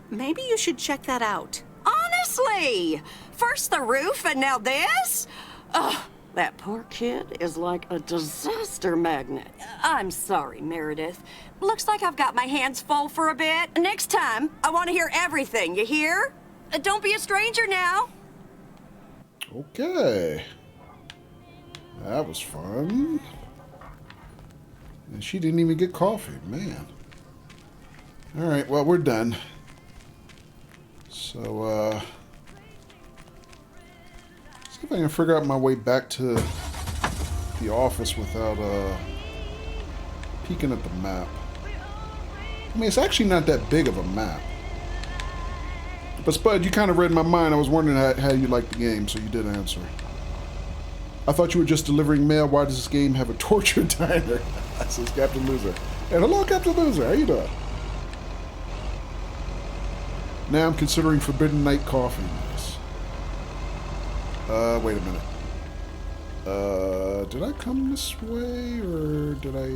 Maybe you should check that out. Honestly, first the roof and now this? Ugh, that poor kid is like a disaster magnet. I'm sorry, Meredith. Looks like I've got my hands full for a bit. Next time, I want to hear everything, you hear? Don't be a stranger now. Okay. That was fun. And she didn't even get coffee, man. Alright, well, we're done. So, see if I can figure out my way back to the office without, peeking at the map. I mean, it's actually not that big of a map. But Spud, you kind of read my mind. I was wondering how you liked the game, so you did answer. I thought you were just delivering mail. Why does this game have a torture diner? Says Captain Loser. And hello, Captain Loser. How you doing? Now I'm considering Forbidden Night coffee. Nice. Wait a minute. Did I come this way, or did I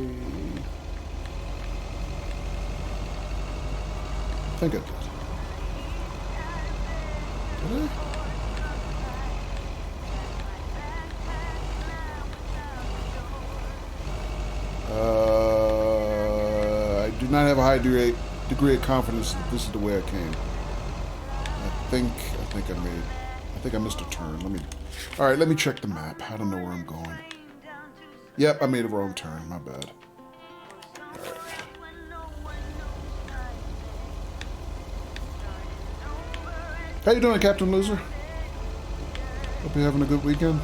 think I did. Did I? I do not have a high degree of confidence that this is the way I came. I think I missed a turn. Alright, let me check the map. I don't know where I'm going. Yep, I made a wrong turn. My bad. Alright. How you doing, Captain Loser? Hope you're having a good weekend.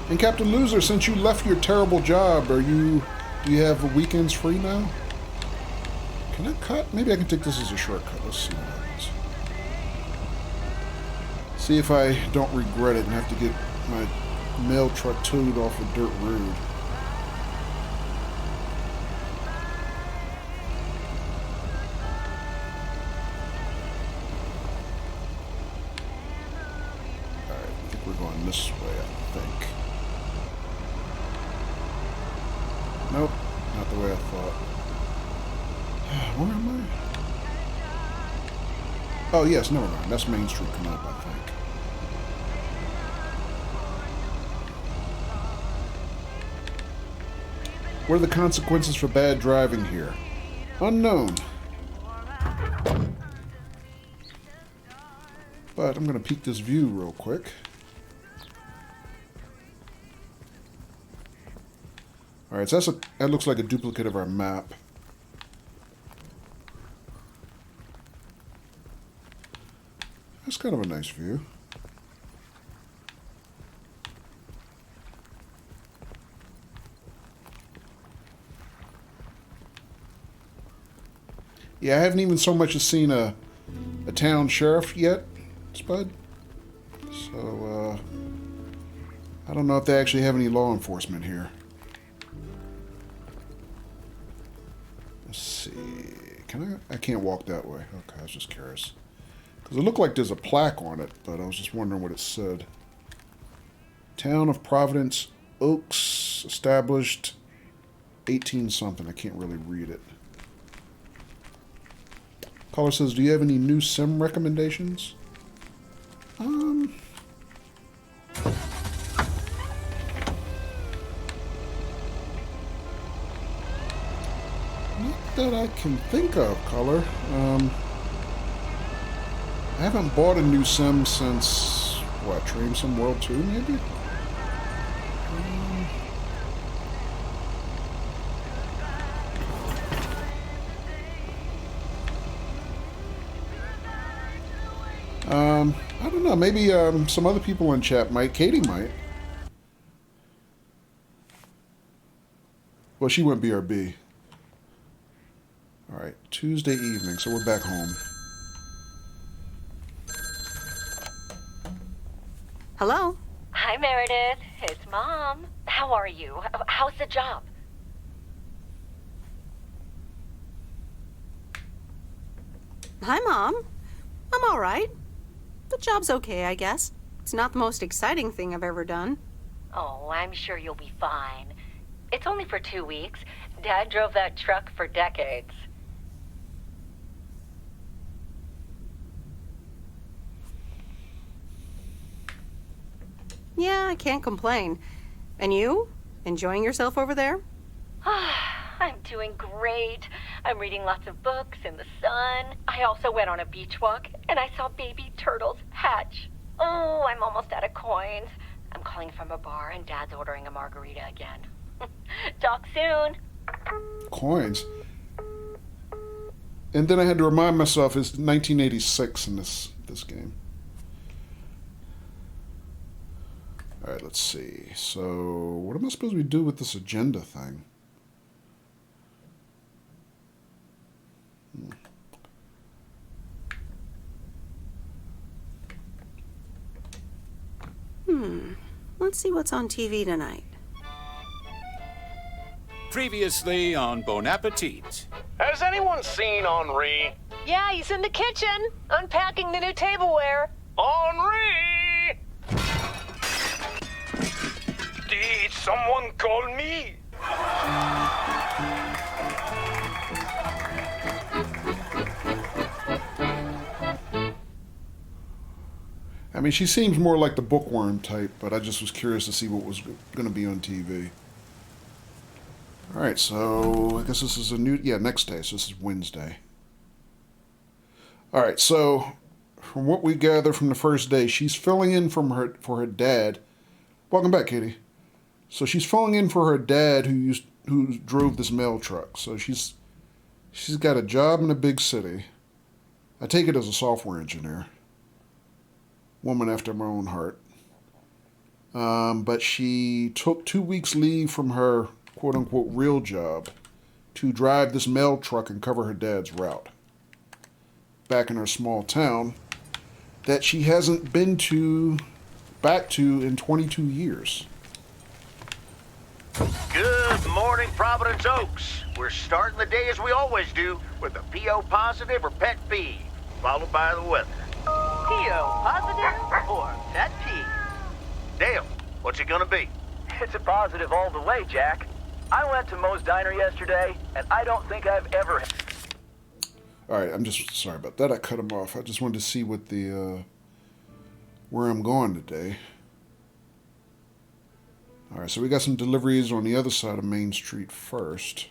And Captain Loser, since you left your terrible job, do you have weekends free now? Can I cut? Maybe I can take this as a shortcut. Let's see what happens. See if I don't regret it and have to get my mail truck towed off a dirt road. Alright, I think we're going this way, I think. Nope, not the way I thought. Where am I? Oh, yes, never mind. That's Main Street coming up, I think. What are the consequences for bad driving here? Unknown. But I'm going to peek this view real quick. Alright, so that looks like a duplicate of our map. That's kind of a nice view. Yeah, I haven't even so much as seen a town sheriff yet, Spud. So, I don't know if they actually have any law enforcement here. Let's see. I can't walk that way. Okay, I was just curious. Because it looked like there's a plaque on it, but I was just wondering what it said. Town of Providence, Oaks, established 18-something. I can't really read it. Caller says, do you have any new sim recommendations? Not that I can think of, Caller. I haven't bought a new sim since, what, Dream Sim World 2, maybe? I don't know. Maybe some other people in chat might. Katie might. Well, she went BRB. All right, Tuesday evening, so we're back home. Hello? Hi, Meredith. It's Mom. How are you? How's the job? Hi, Mom. I'm all right. The job's okay, I guess. It's not the most exciting thing I've ever done. Oh, I'm sure you'll be fine. It's only for 2 weeks. Dad drove that truck for decades. Yeah, I can't complain. And you? Enjoying yourself over there? I'm doing great. I'm reading lots of books in the sun. I also went on a beach walk, and I saw baby turtles hatch. Oh, I'm almost out of coins. I'm calling from a bar and Dad's ordering a margarita again. Talk soon. Coins. And then I had to remind myself it's 1986 in this game. All right, let's see. So, what am I supposed to do with this agenda thing? Let's see what's on TV tonight. Previously on Bon Appetit. Has anyone seen Henri? Yeah, he's in the kitchen, unpacking the new tableware. Henri! Did someone call me? I mean, she seems more like the bookworm type, but I just was curious to see what was going to be on TV. All right, so I guess this is next day, so this is Wednesday. All right, so from what we gather from the first day, she's filling in for her dad. Welcome back, Katie. So she's filling in for her dad who drove this mail truck. So she's got a job in a big city. I take it as a software engineer. Woman after my own heart. But she took 2 weeks leave from her quote-unquote real job to drive this mail truck and cover her dad's route. Back in her small town that she hasn't been back to in 22 years. Good morning, Providence Oaks. We're starting the day as we always do with a PO positive or pet peeve, followed by the weather. PO positive or pet peeve? Dale, what's it gonna be? It's a positive all the way, Jack. I went to Moe's Diner yesterday, and I don't think I've ever... Alright, I'm just sorry about that. I cut him off. I just wanted to see what where I'm going today. Alright, so we got some deliveries on the other side of Main Street first.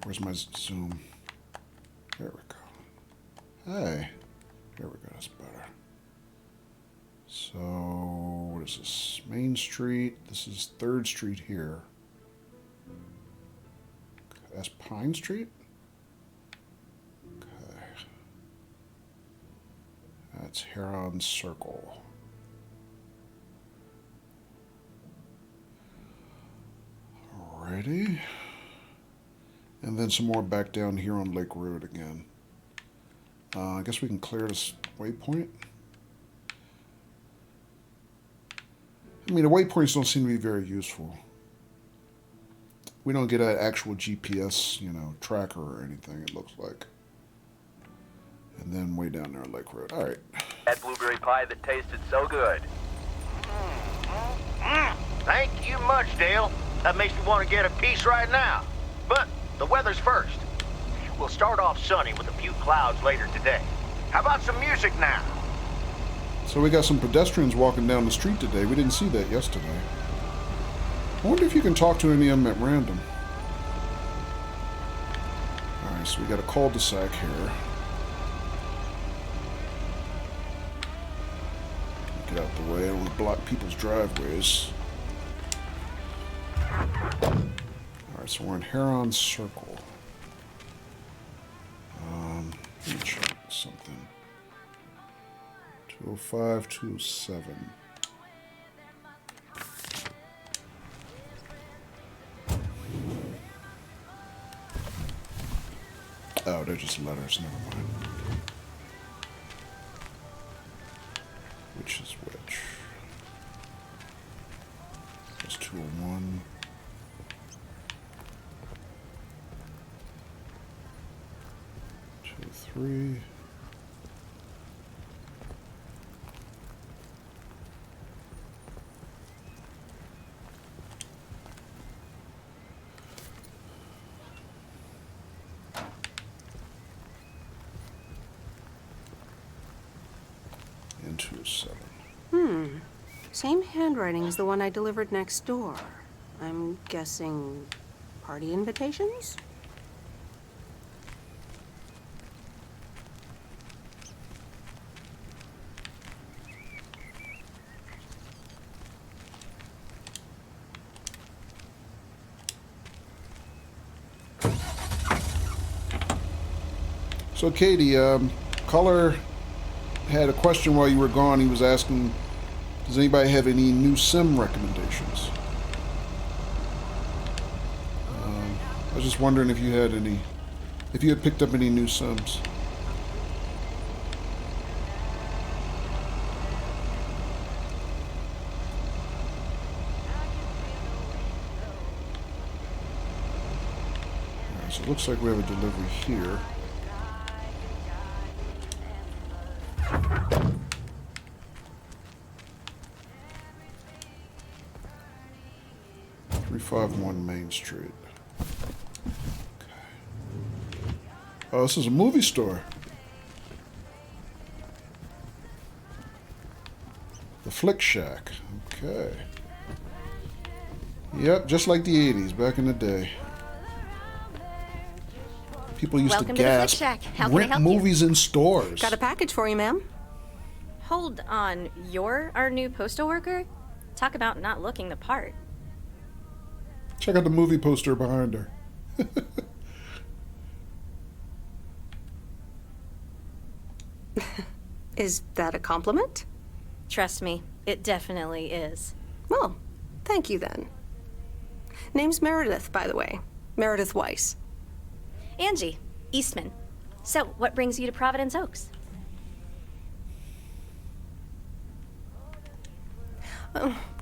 Where's my zoom? There we go. Hey. There we go, that's better. So, what is this? Main Street. This is 3rd Street here. That's Pine Street? Okay. That's Heron Circle. Alrighty. And then some more back down here on Lake Road again. I guess we can clear this waypoint. I mean, the waypoints don't seem to be very useful. We don't get an actual GPS, tracker or anything, it looks like. And then way down there on Lake Road. All right. That blueberry pie that tasted so good. Thank you much, Dale. That makes me want to get a piece right now. But the weather's first. We'll start off sunny with a few clouds later today. How about some music now? So we got some pedestrians walking down the street today. We didn't see that yesterday. I wonder if you can talk to any of them at random. Alright, so we got a cul-de-sac here. Get out the way. I don't want to block people's driveways. Alright, so we're in Heron Circle. Let me check something. 205, 207. Oh, they're just letters, never mind. Which is which? That's 201. 203. And 207. Same handwriting as the one I delivered next door. I'm guessing party invitations? So, Katie, caller had a question while you were gone. He was asking, does anybody have any new sim recommendations? I was just wondering if you had any, if you had picked up any new sims. Alright, so it looks like we have a delivery here. .351 Main Street. Oh, this is a movie store. The Flick Shack. Okay. Yep, just like the 80s, back in the day. People used Welcome to gasp, to the Flick Shack. How can I rent help you? movies in stores. Got a package for you, ma'am. Hold on, you're our new postal worker? Talk about not looking the part. Check out the movie poster behind her. Is that a compliment? Trust me, it definitely is. Well, thank you then. Name's Meredith, by the way. Meredith Weiss. Angie, Eastman. So, what brings you to Providence Oaks?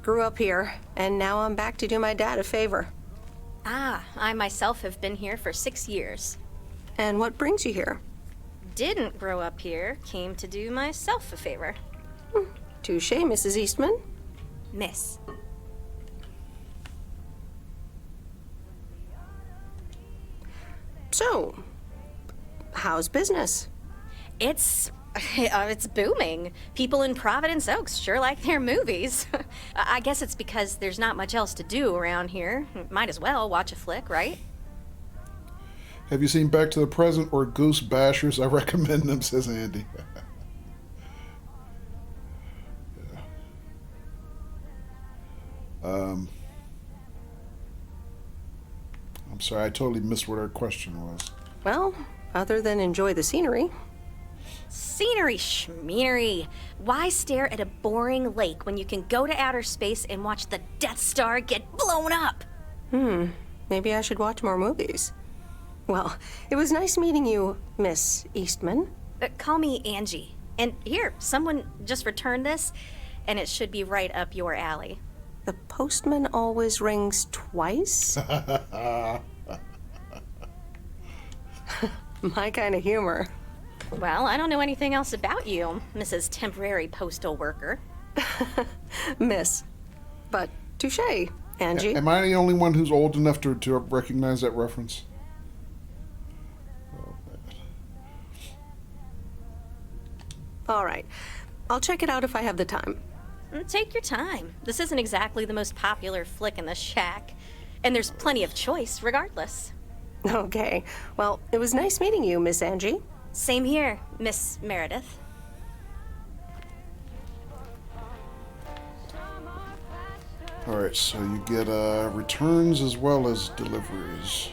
Grew up here, and now I'm back to do my dad a favor. Ah, I myself have been here for 6 years. And what brings you here? Didn't grow up here, came to do myself a favor. Touche, Mrs. Eastman. Miss. So, how's business? It's booming. People in Providence Oaks sure like their movies. I guess it's because there's not much else to do around here. Might as well watch a flick, right? Have you seen Back to the Present or Ghost Bashers? I recommend them, says Andy. I'm sorry, I totally missed what our question was. Well, other than enjoy the scenery. Scenery schmeary. Why stare at a boring lake when you can go to outer space and watch the Death Star get blown up? Maybe I should watch more movies. Well, it was nice meeting you, Miss Eastman. Call me Angie. And here, someone just returned this, and it should be right up your alley. The postman always rings twice? My kind of humor. Well, I don't know anything else about you, Mrs. Temporary Postal Worker. Miss. But touche, Angie. Am I the only one who's old enough to recognize that reference? Oh, man. All right. I'll check it out if I have the time. Take your time. This isn't exactly the most popular flick in the shack, and there's plenty of choice regardless. Okay. Well, it was nice meeting you, Miss Angie. Same here, Miss Meredith. All right, so you get returns as well as deliveries.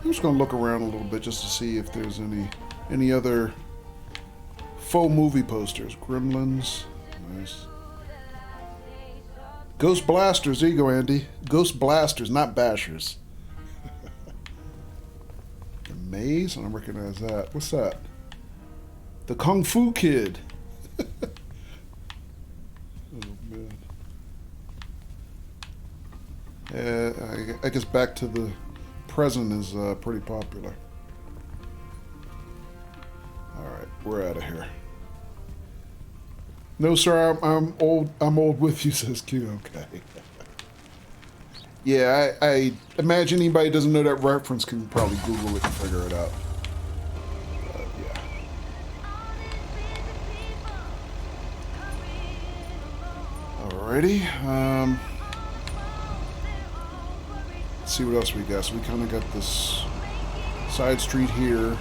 I'm just gonna look around a little bit just to see if there's any other faux movie posters. Gremlins, nice. Ghost Blasters, there you go, Andy. Ghost Blasters, not Bashers. The Maze, I don't recognize that. What's that? The Kung Fu Kid. Oh, man. I guess Back to the Present is pretty popular. Alright, we're out of here. No, sir, I'm old. I'm old with you, says Q. Okay. Yeah, I imagine anybody who doesn't know that reference can probably Google it and figure it out. Yeah. Alrighty. Let's see what else we got. So we kind of got this side street here.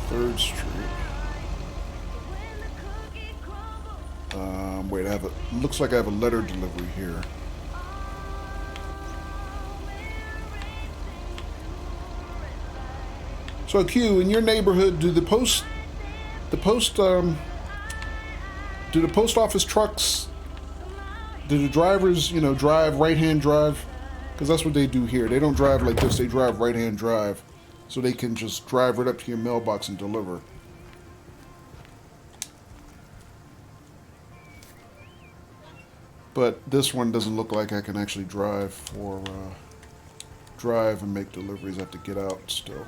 3rd Street. Wait, looks like I have a letter delivery here. So Q, in your neighborhood, do the post office trucks, do the drivers, drive right-hand drive? Because that's what they do here. They don't drive like this. They drive right-hand drive, so they can just drive right up to your mailbox and deliver. But this one doesn't look like I can actually drive and make deliveries. I have to get out still.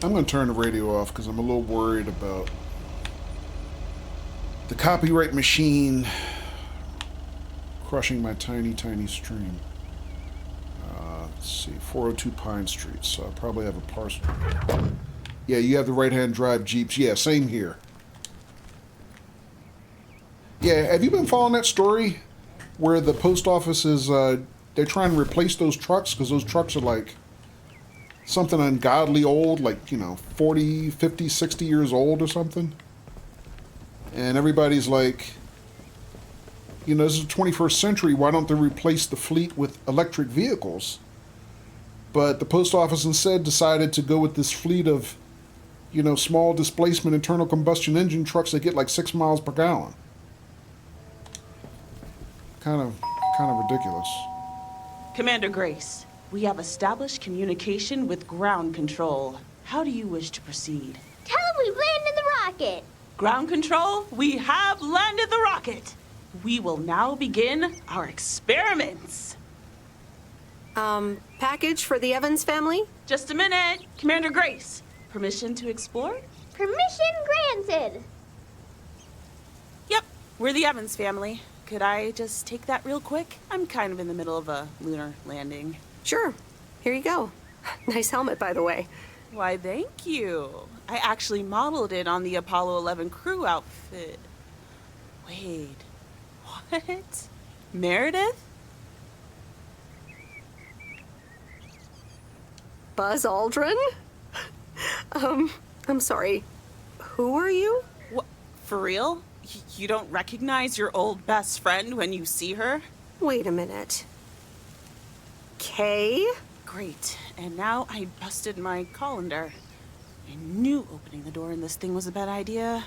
I'm going to turn the radio off because I'm a little worried about the copyright machine crushing my tiny, tiny stream. Let's see, 402 Pine Street, so I probably have a parcel. Yeah, you have the right-hand drive Jeeps. Yeah, same here. Yeah, have you been following that story where the post office is, they're trying to replace those trucks because those trucks are like something ungodly old, like, 40, 50, 60 years old or something. And everybody's like, this is the 21st century, why don't they replace the fleet with electric vehicles? But the post office instead decided to go with this fleet of, small displacement internal combustion engine trucks that get like 6 miles per gallon. Kind of ridiculous. Commander Grace, we have established communication with ground control. How do you wish to proceed? Tell them we've landed the rocket. Ground control, we have landed the rocket. We will now begin our experiments. Package for the Evans family? Just a minute. Commander Grace, permission to explore? Permission granted. Yep, we're the Evans family. Could I just take that real quick? I'm kind of in the middle of a lunar landing. Sure. Here you go. Nice helmet, by the way. Why, thank you. I actually modeled it on the Apollo 11 crew outfit. Wait, what? Meredith? Buzz Aldrin? I'm sorry. Who are you? What? For real? You don't recognize your old best friend when you see her? Wait a minute. Kay? Great. And now I busted my colander. I knew opening the door in this thing was a bad idea.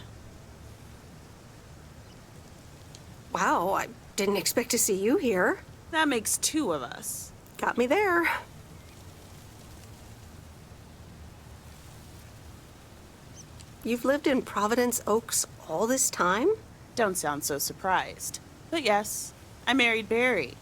Wow, I didn't expect to see you here. That makes 2 of us. Got me there. You've lived in Providence Oaks all this time? Don't sound so surprised. But yes, I married Barry.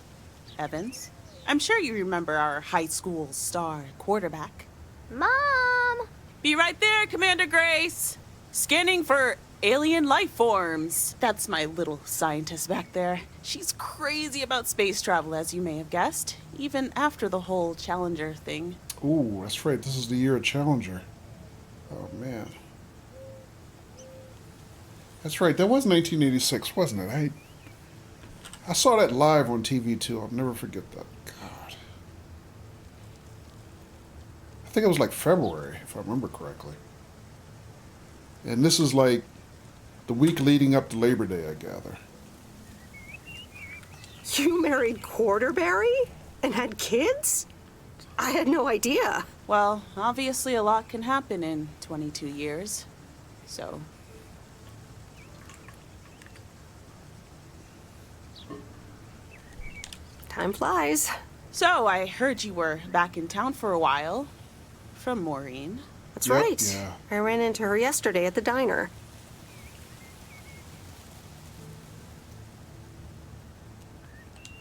Evans. I'm sure you remember our high school star quarterback. Mom! Be right there, Commander Grace! Scanning for alien life forms. That's my little scientist back there. She's crazy about space travel, as you may have guessed, even after the whole Challenger thing. Ooh, that's right. This is the year of Challenger. Oh, man. That's right. That was 1986, wasn't it? I saw that live on TV, too. I'll never forget that. God. I think it was like February, if I remember correctly. And this is like the week leading up to Labor Day, I gather. You married Quarterberry? And had kids? I had no idea. Well, obviously a lot can happen in 22 years. So... Time flies. So, I heard you were back in town for a while. From Maureen. That's right. Yeah. I ran into her yesterday at the diner.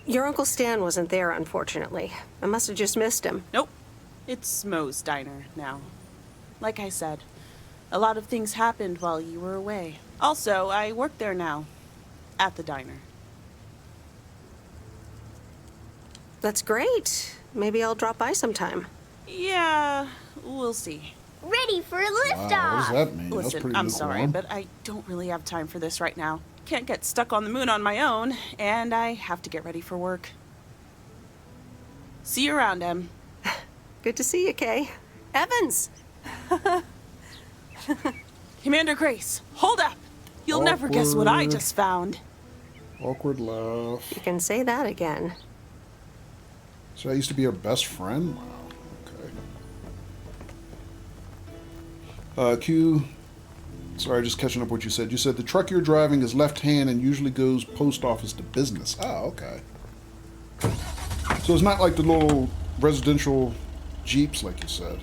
Your Uncle Stan wasn't there, unfortunately. I must have just missed him. Nope. It's Moe's diner now. Like I said, a lot of things happened while you were away. Also, I work there now. At the diner. That's great. Maybe I'll drop by sometime. Yeah, we'll see. Ready for a liftoff. Wow, what does that mean? Listen, I'm sorry, but I don't really have time for this right now. Can't get stuck on the moon on my own, and I have to get ready for work. See you around, Em. Good to see you, Kay. Evans! Commander Grace, hold up. You'll never guess what I Awkward. just found. Awkward laugh. You can say that again. So I used to be her best friend? Wow. Okay. Q. Sorry, just catching up what you said. You said the truck you're driving is left hand and usually goes post office to business. Oh, okay. So it's not like the little residential Jeeps like you said.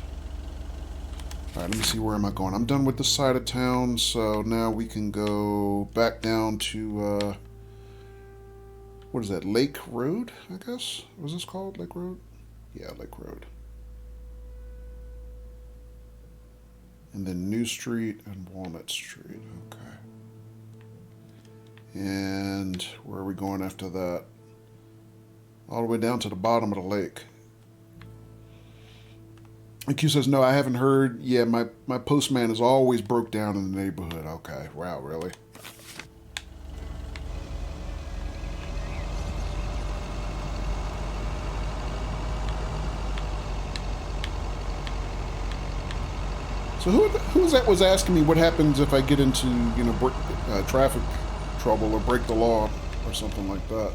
Alright, let me see, where am I going? I'm done with this side of town, so now we can go back down to, what is that, Lake Road, I guess? Was this called Lake Road? Yeah, Lake Road. And then New Street and Walnut Street, okay. And where are we going after that? All the way down to the bottom of the lake. And Q says, no, I haven't heard. Yeah, my postman is always broke down in the neighborhood. Okay, wow, really? So who was that was asking me what happens if I get into, you know, traffic trouble or break the law or something like that?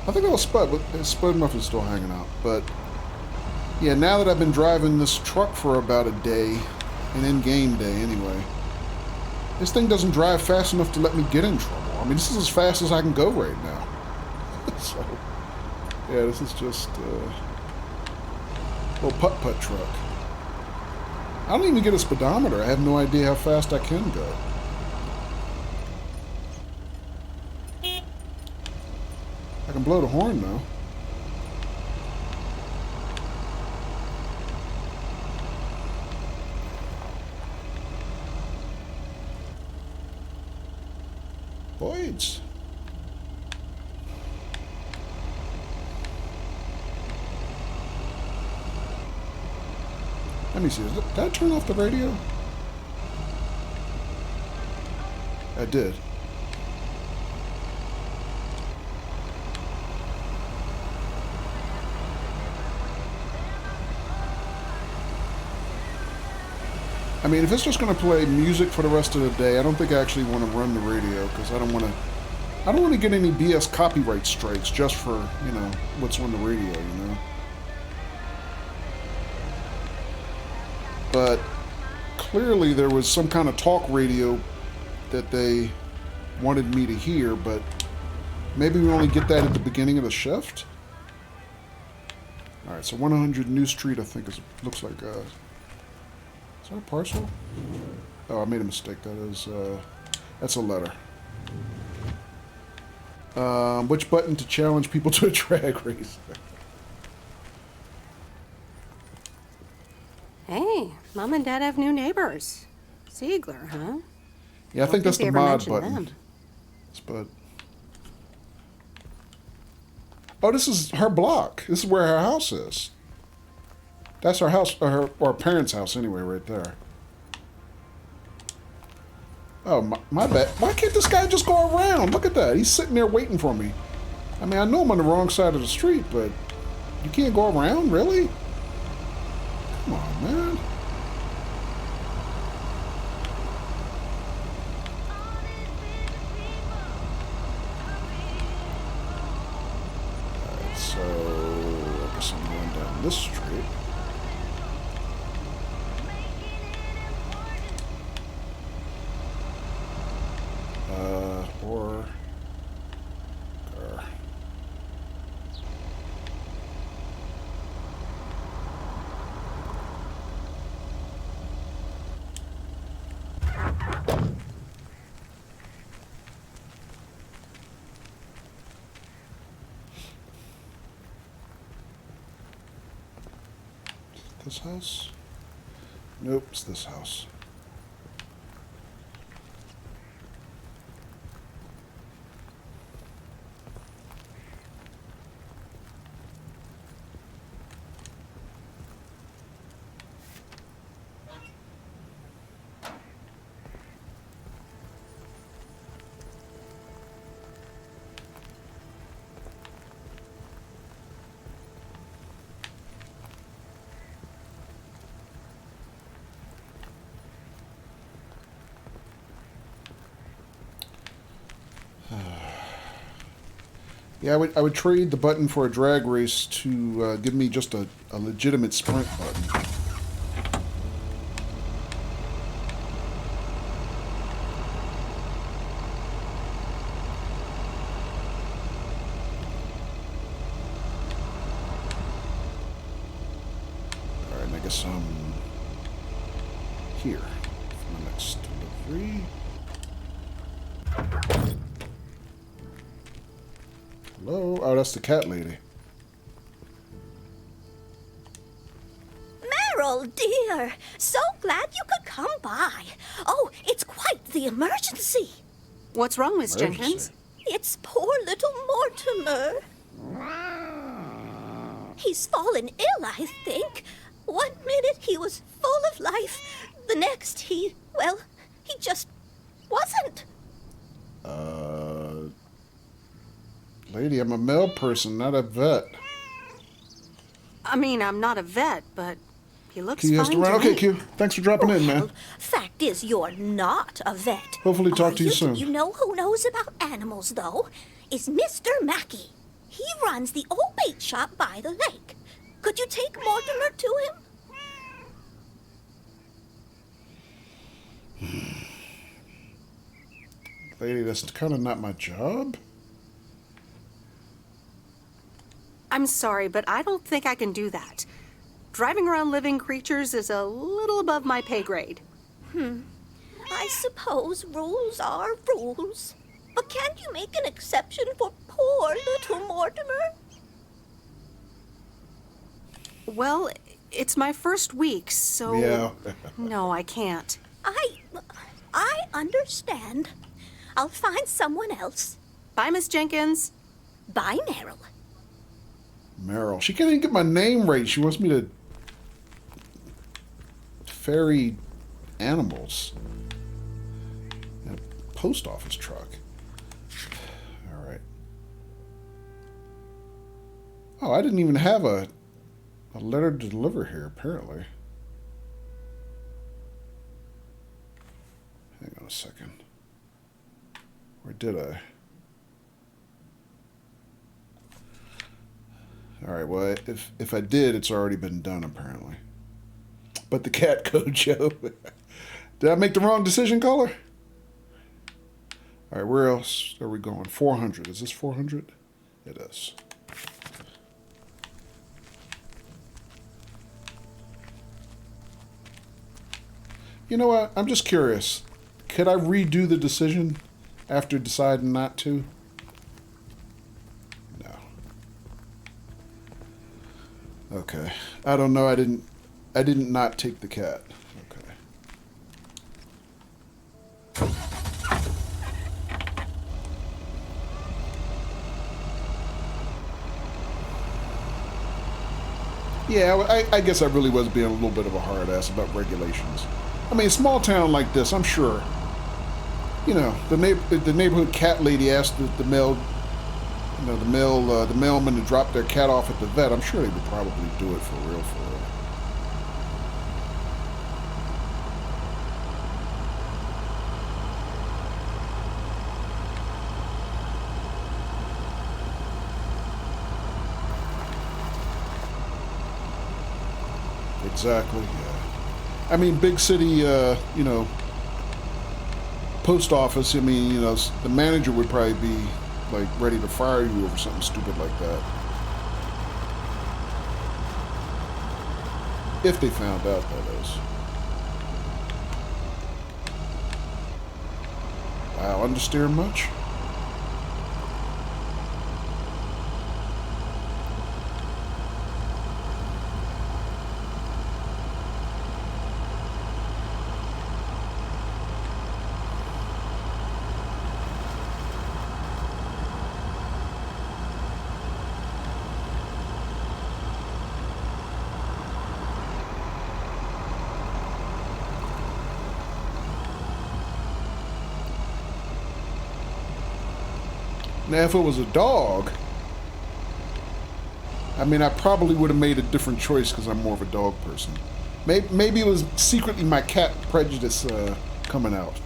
I think it was Spud, but Spud Muffin's still hanging out. But yeah, now that I've been driving this truck for about a day, an in-game day anyway, this thing doesn't drive fast enough to let me get in trouble. I mean, this is as fast as I can go right now. So yeah, this is just a little putt-putt truck. I don't even get a speedometer. I have no idea how fast I can go. I can blow the horn though. Boyd's. Let me see. Did I turn off the radio? I did. I mean, if it's just going to play music for the rest of the day, I don't think I actually want to run the radio because I don't want to get any BS copyright strikes just for, you know, what's on the radio, you know. But clearly there was some kind of talk radio that they wanted me to hear, but maybe we only get that at the beginning of the shift. All right, so 100 New Street, I think looks like is that a parcel? Oh, I made a mistake. That's a letter. Which button to challenge people to a drag race? Hey, Mom and Dad have new neighbors. Ziegler, huh? Yeah, I think that's the mod button. But oh, this is her block. This is where her house is. That's her house, or her parents' house anyway, right there. Oh, my bad. Why can't this guy just go around? Look at that. He's sitting there waiting for me. I mean, I know I'm on the wrong side of the street, but you can't go around? Really? Come on, man. Alright, so I guess I'm going down this street. Or car. This house? Nope, it's this house. Yeah, I would trade the button for a drag race to give me just a legitimate sprint button. Alright, I guess I'm here for my next delivery. Hello? Oh, that's the cat lady. Meryl, dear, so glad you could come by. Oh, it's quite the emergency. What's wrong, Miss Jenkins? It's poor little Mortimer. He's fallen ill, I think. 1 minute he was full of life. The next he just wasn't. Lady, I'm a male person, not a vet. I mean, I'm not a vet, but he looks Q has fine to run. to Okay, me. Q. Thanks for dropping in, man. Fact is, you're not a vet. Hopefully talk to you soon. You know who knows about animals, though? Is Mr. Mackey. He runs the old bait shop by the lake. Could you take Mortimer to him? Lady, that's kind of not my job. I'm sorry, but I don't think I can do that. Driving around living creatures is a little above my pay grade. I suppose rules are rules. But can't you make an exception for poor little Mortimer? Well, it's my first week, so... Yeah. No, I can't. I understand. I'll find someone else. Bye, Miss Jenkins. Bye, Meryl. Meryl. She can't even get my name right. She wants me to ferry animals in a post office truck. All right. Oh, I didn't even have a letter to deliver here, apparently. Hang on a second. Or did I? Alright, well, if I did, it's already been done, apparently. But the cat code, Joe. Did I make the wrong decision, caller? Alright, where else are we going? 400. Is this 400? It is. You know what? I'm just curious. Could I redo the decision after deciding not to? No. Okay. I don't know. I didn't not take the cat. Okay. Yeah, I guess I really was being a little bit of a hard ass about regulations. I mean, a small town like this, I'm sure, you know, the neighborhood cat lady asked the mailman to drop their cat off at the vet. I'm sure they would probably do it for real, for real. Exactly, yeah. I mean, big city, you know, post office, I mean, you know, the manager would probably be, like, ready to fire you over something stupid like that. If they found out, that is. Wow, understeer much? Now, if it was a dog, I mean, I probably would have made a different choice because I'm more of a dog person. Maybe it was secretly my cat prejudice coming out.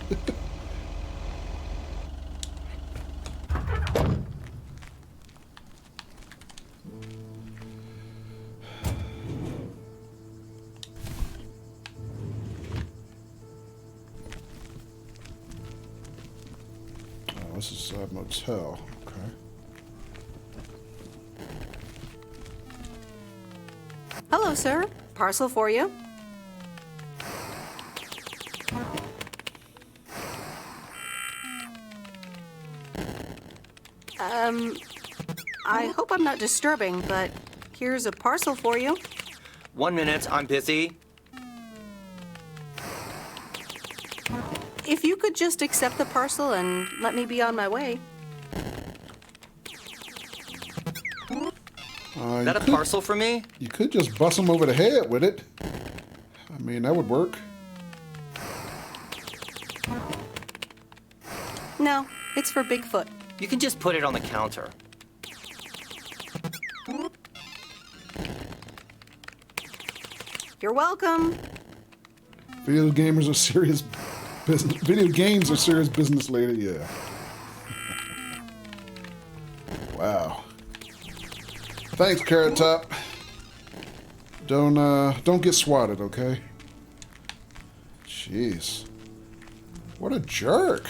this is a motel. Okay. Hello, sir. Parcel for you. I hope I'm not disturbing, but here's a parcel for you. 1 minute, I'm busy. If you could just accept the parcel and let me be on my way. Is that a parcel for me? You could just bust him over the head with it. I mean, that would work. No, it's for Bigfoot. You can just put it on the counter. You're welcome. Video gamers are serious business. Video games are serious business later. Yeah. Wow. Thanks, Carrot Top. Don't get swatted, okay? Jeez. What a jerk.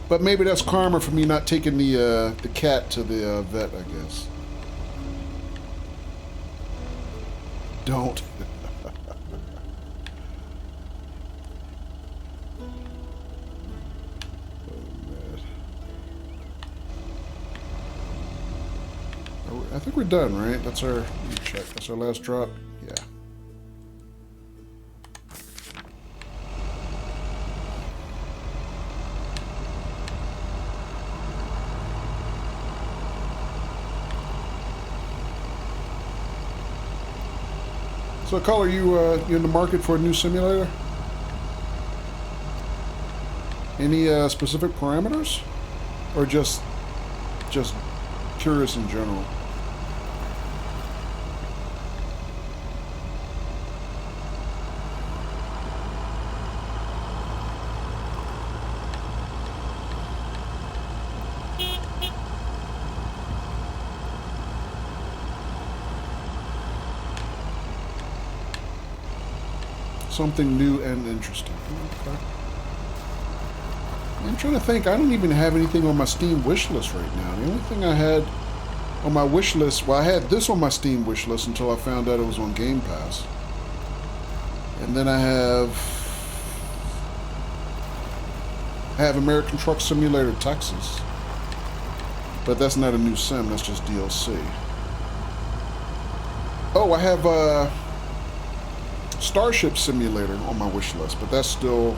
But maybe that's karma for me not taking the cat to the vet, I guess. Don't. I think we're done, right? That's our, let me check. That's our last drop. Yeah. So, Cole, are you in the market for a new simulator? Any specific parameters, or just curious in general? Something new and interesting. Okay. I'm trying to think. I don't even have anything on my Steam wish list right now. The only thing I had on my wish list, well, I had this on my Steam wish list until I found out it was on Game Pass. And then I have American Truck Simulator Texas. But that's not a new sim, that's just DLC. Oh, I have Starship Simulator on my wish list, but that's still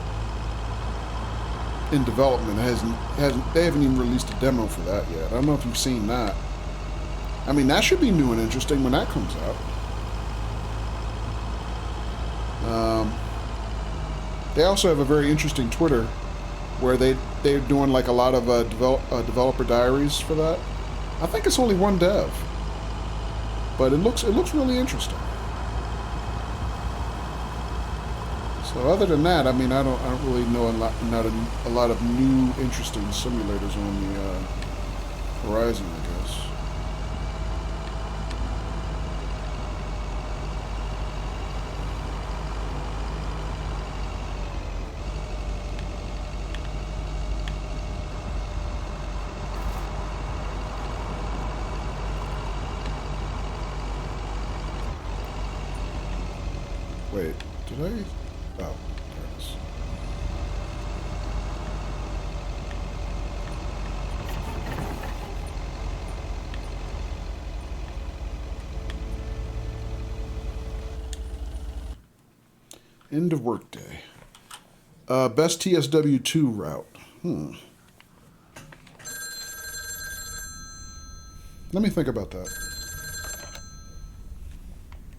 in development. They haven't even released a demo for that yet. I don't know if you've seen that. I mean, that should be new and interesting when that comes out. They also have a very interesting Twitter where they're doing like a lot of developer diaries for that. I think it's only one dev, but it looks really interesting. So other than that, I mean, I don't really know a lot of new interesting simulators on the horizon, I guess. Wait, did I? Oh, there it is. End of workday. Best TSW2 route. Let me think about that.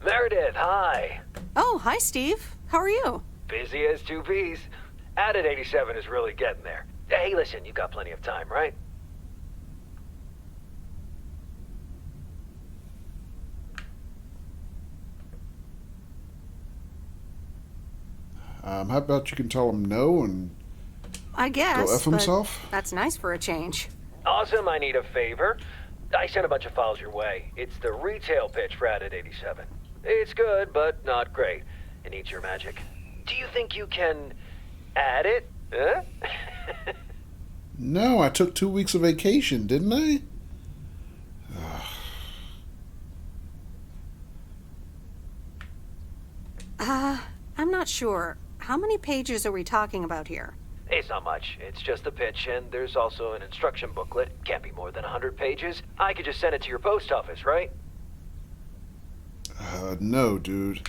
Meredith, hi. Oh, hi, Steve. How are you? Busy as two peas. Added 87 is really getting there. Hey, listen, you got plenty of time, right? How about you can tell him no and I guess. go F himself? But that's nice for a change. Awesome, I need a favor. I sent a bunch of files your way. It's the retail pitch for Added 87. It's good, but not great. and needs your magic. Do you think you can add it? Huh? No, I took 2 weeks of vacation, didn't I? I'm not sure. How many pages are we talking about here? It's not much. It's just a pitch, and there's also an instruction booklet. Can't be more than 100 pages. I could just send it to your post office, right? No, dude.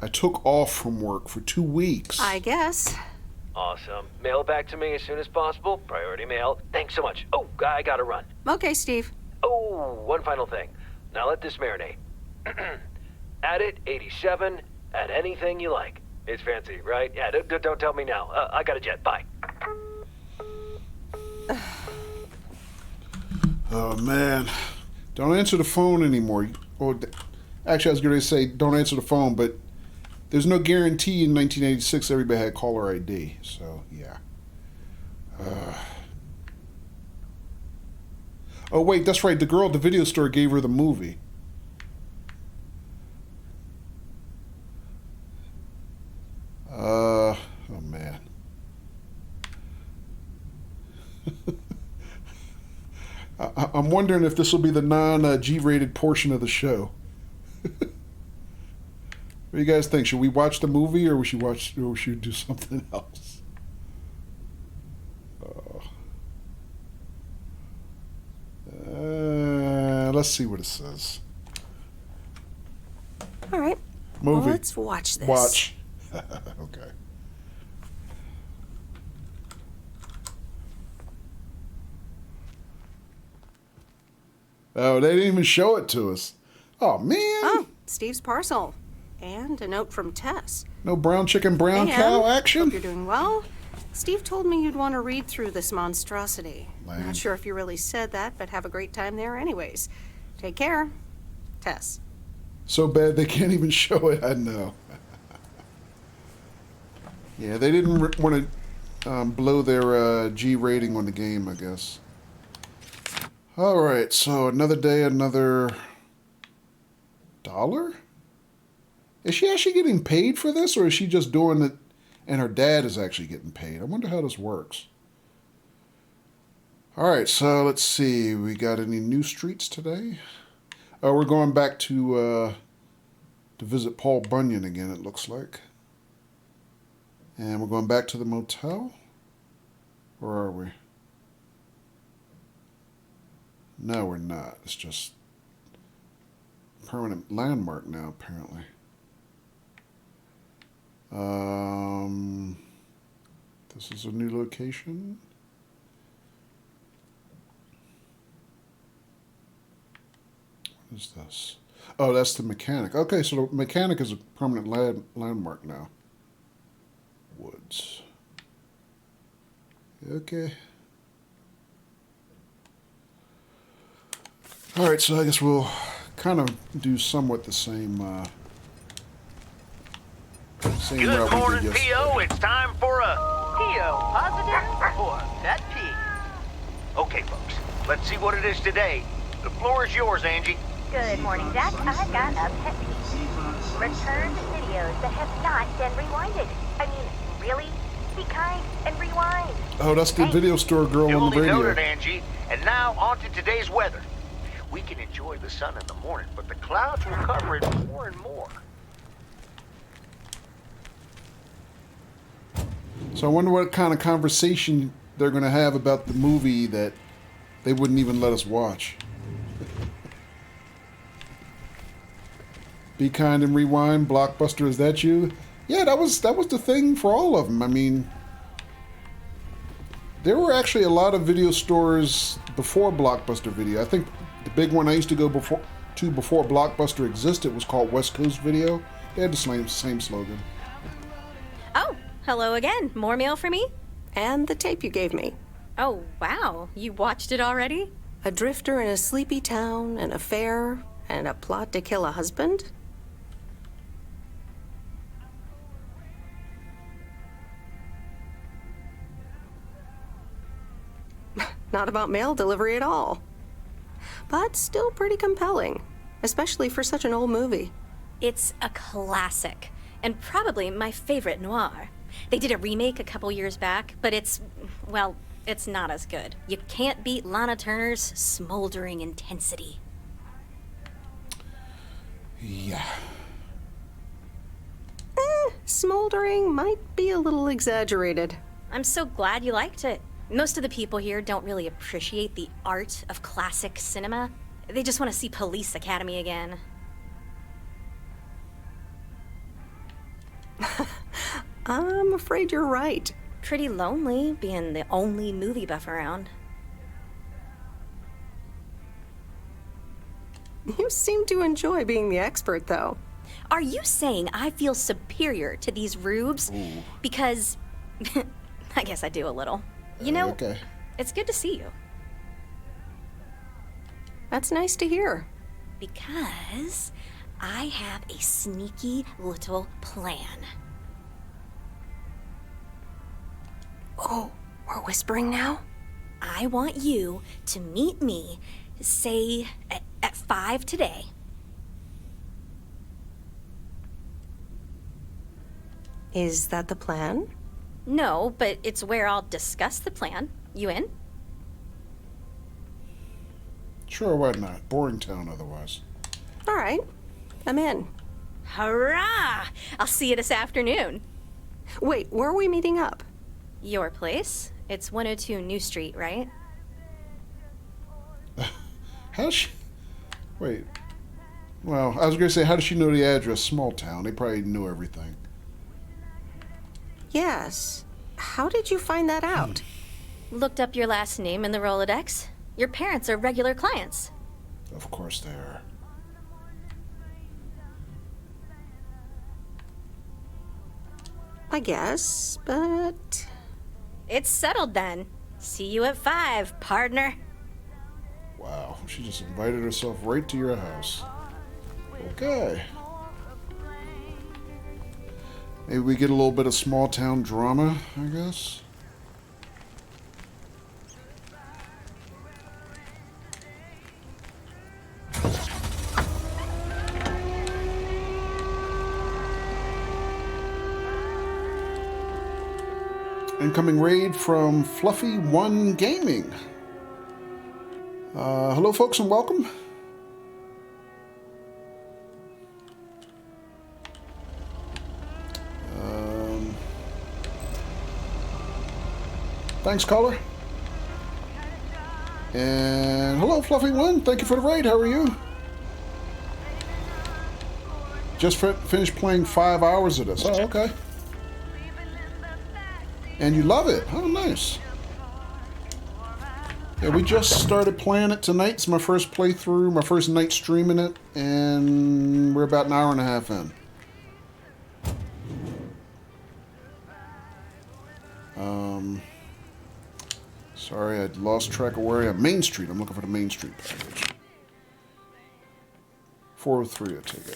I took off from work for 2 weeks. I guess. Awesome. Mail it back to me as soon as possible. Priority mail. Thanks so much. Oh, I gotta run. Okay, Steve. Oh, one final thing. Now let this marinate. Add it 87. Add anything you like. It's fancy, right? Yeah, don't tell me now. I got a jet. Bye. Oh, man. Don't answer the phone anymore. Well, actually, I was going to say don't answer the phone, but there's no guarantee in 1986 everybody had caller ID. So, yeah. Oh, wait, that's right. The girl at the video store gave her the movie. Oh, man. I'm wondering if this will be the non-G-rated portion of the show. What do you guys think? Should we watch the movie, or should we do something else? Let's see what it says. All right. Movie. Well, let's watch this. Watch. Okay. Oh, they didn't even show it to us. Oh, man. Oh, Steve's parcel. And a note from Tess. No brown chicken, brown Hey, cow Ann. action? Hope you're doing well. Steve told me you'd want to read through this monstrosity. Man. Not sure if you really said that, but have a great time there anyways. Take care. Tess. So bad they can't even show it, I know. Yeah, they didn't want to blow their G rating on the game, I guess. Alright, so another day, another $1? Is she actually getting paid for this, or is she just doing it and her dad is actually getting paid? I wonder how this works. Alright, so let's see. We got any new streets today? Oh, we're going back to visit Paul Bunyan again, it looks like. And we're going back to the motel? Where are we? No, we're not. It's just permanent landmark now, apparently. This is a new location. What is this? Oh, that's the mechanic. Okay, so the mechanic is a permanent landmark now. Woods. Okay. Alright, so I guess we'll kind of do somewhat the same Good route we morning, did yesterday. P.O. It's time for a P.O. positive or pet peeve. Okay, folks, let's see what it is today. The floor is yours, Angie. Good morning, Jack. I've got a pet peeve. Returned videos that have not been rewinded. I mean, really? Be kind and rewind. Oh, that's the video store girl on the Duly radio. noted, Angie. And now on to today's weather. We can enjoy the sun in the morning, but the clouds will cover it more and more. So I wonder what kind of conversation they're going to have about the movie that they wouldn't even let us watch. Be kind and rewind. Blockbuster, is that you? Yeah, that was the thing for all of them. I mean, there were actually a lot of video stores before Blockbuster Video. I think the big one I used to go before Blockbuster existed was called West Coast Video. They had the same slogan. Oh, hello again. More mail for me? And the tape you gave me. Oh, wow. You watched it already? A drifter in a sleepy town, an affair, and a plot to kill a husband? Not about mail delivery at all. But still pretty compelling, especially for such an old movie. It's a classic. and probably my favorite noir. They did a remake a couple years back, but it's not as good. You can't beat Lana Turner's smoldering intensity. Yeah. Smoldering might be a little exaggerated. I'm so glad you liked it. Most of the people here don't really appreciate the art of classic cinema. They just want to see Police Academy again. I'm afraid you're right. Pretty lonely being the only movie buff around. You seem to enjoy being the expert, though. Are you saying I feel superior to these rubes? Ooh. Because I guess I do a little. You know, Okay. it's good to see you. That's nice to hear. Because I have a sneaky little plan. Oh, we're whispering now? I want you to meet me, say, at 5 today. Is that the plan? No, but it's where I'll discuss the plan. You in? Sure, why not? Boring town otherwise. All right, I'm in. Hurrah! I'll see you this afternoon. Wait, where are we meeting up? Your place? It's 102 New Street, right? How does she... Wait. Well, I was going to say, how does she know the address? Small town. They probably knew everything. Yes. How did you find that out? Looked up your last name in the Rolodex. Your parents are regular clients. Of course they are. I guess, but... It's settled then. See you at 5, partner. Wow, she just invited herself right to your house. Okay. Maybe we get a little bit of small town drama, I guess. Incoming raid from Fluffy1 Gaming. Hello, folks, and welcome. Thanks, caller. And hello, Fluffy1. Thank you for the raid. How are you? Just finished playing 5 hours of this. Oh, okay. And you love it. Oh, nice. Yeah, we just started playing it tonight. It's my first playthrough, my first night streaming it, and we're about an hour and a half in. Sorry, I lost track of where I am. Main Street. I'm looking for the Main Street package. 403, I take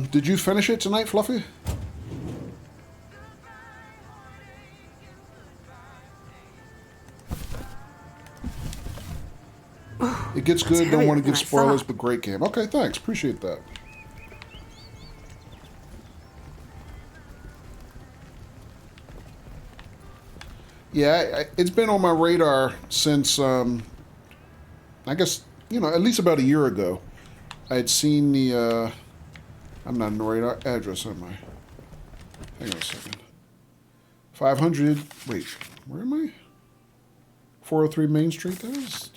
it. Did you finish it tonight, Fluffy? It gets good. Don't want to give spoilers, but great game. Okay, thanks. Appreciate that. Yeah, it's been on my radar since, I guess, you know, at least about a year ago. I had seen the, I'm not in the right address, am I? Hang on a second. 500, wait, where am I? 403 Main Street, that is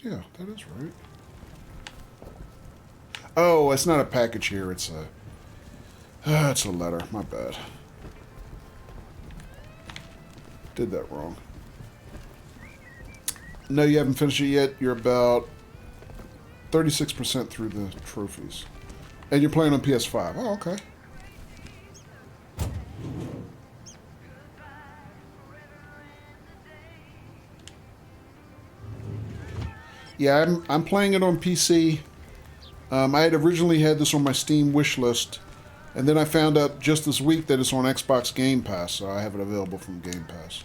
right. Oh, it's not a package here, it's a letter, my bad. Did that wrong. No, you haven't finished it yet. You're about 36% through the trophies. And you're playing on PS5. Oh, okay. Yeah, I'm playing it on PC. I had originally had this on my Steam wish list, and then I found out just this week that it's on Xbox Game Pass, so I have it available from Game Pass.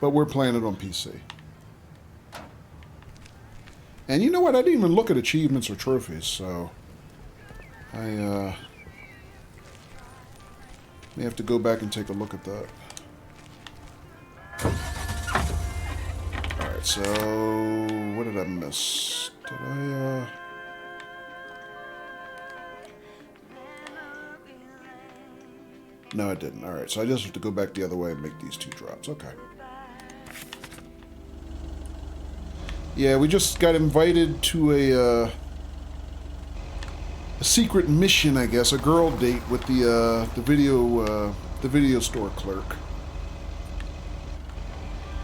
But we're playing it on PC. And you know what? I didn't even look at achievements or trophies, so I May have to go back and take a look at that. Alright, so what did I miss? Did I No, I didn't. Alright, so I just have to go back the other way and make these 2 drops. Okay. Yeah, we just got invited to a secret mission, I guess, a girl date with the video store clerk.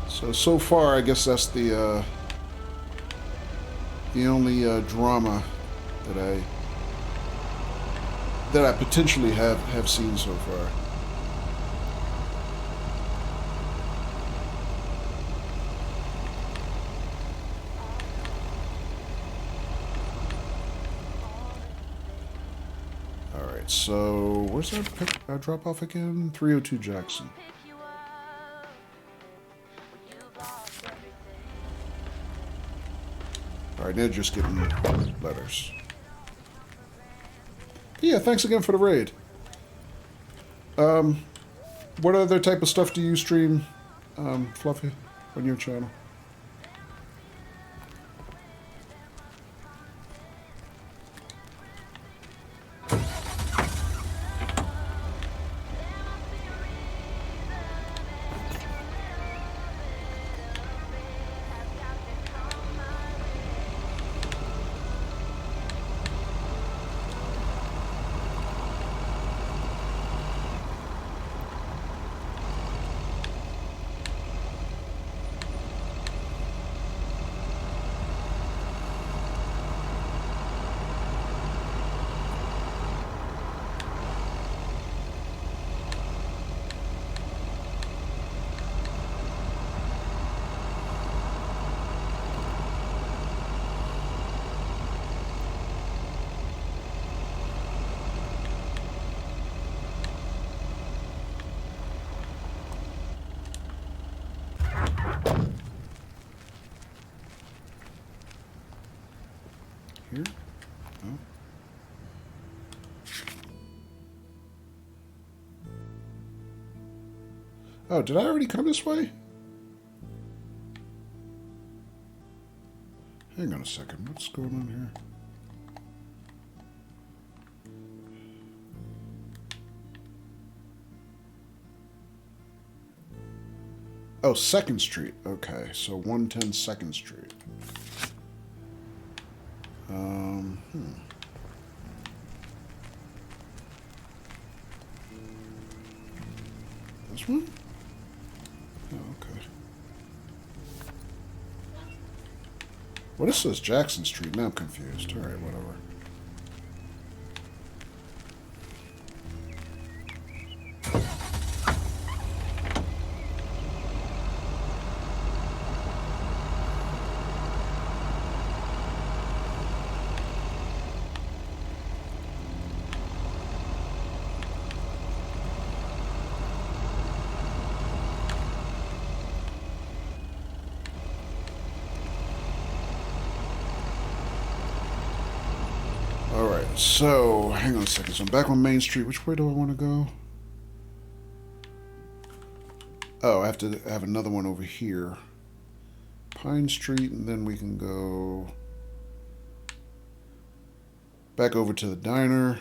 So far, I guess that's the only drama that I potentially have seen so far. Alright, so where's that drop off again? 302 Jackson. Alright, now just getting letters. Yeah, thanks again for the raid. What other type of stuff do you stream, Fluffy, on your channel? Here? No. Oh, did I already come this way? Hang on a second. What's going on here? Oh, 2nd Street. Okay, so 110 2nd Street. This one? Oh, okay. Well, this says Jackson Street. Now I'm confused. All right, whatever. So, hang on a second. So I'm back on Main Street. Which way do I want to go? Oh, I have to have another one over here. Pine Street, and then we can go back over to the diner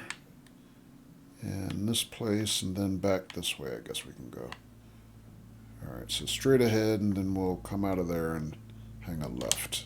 and this place, and then back this way, I guess we can go. Alright, so straight ahead, and then we'll come out of there and hang a left.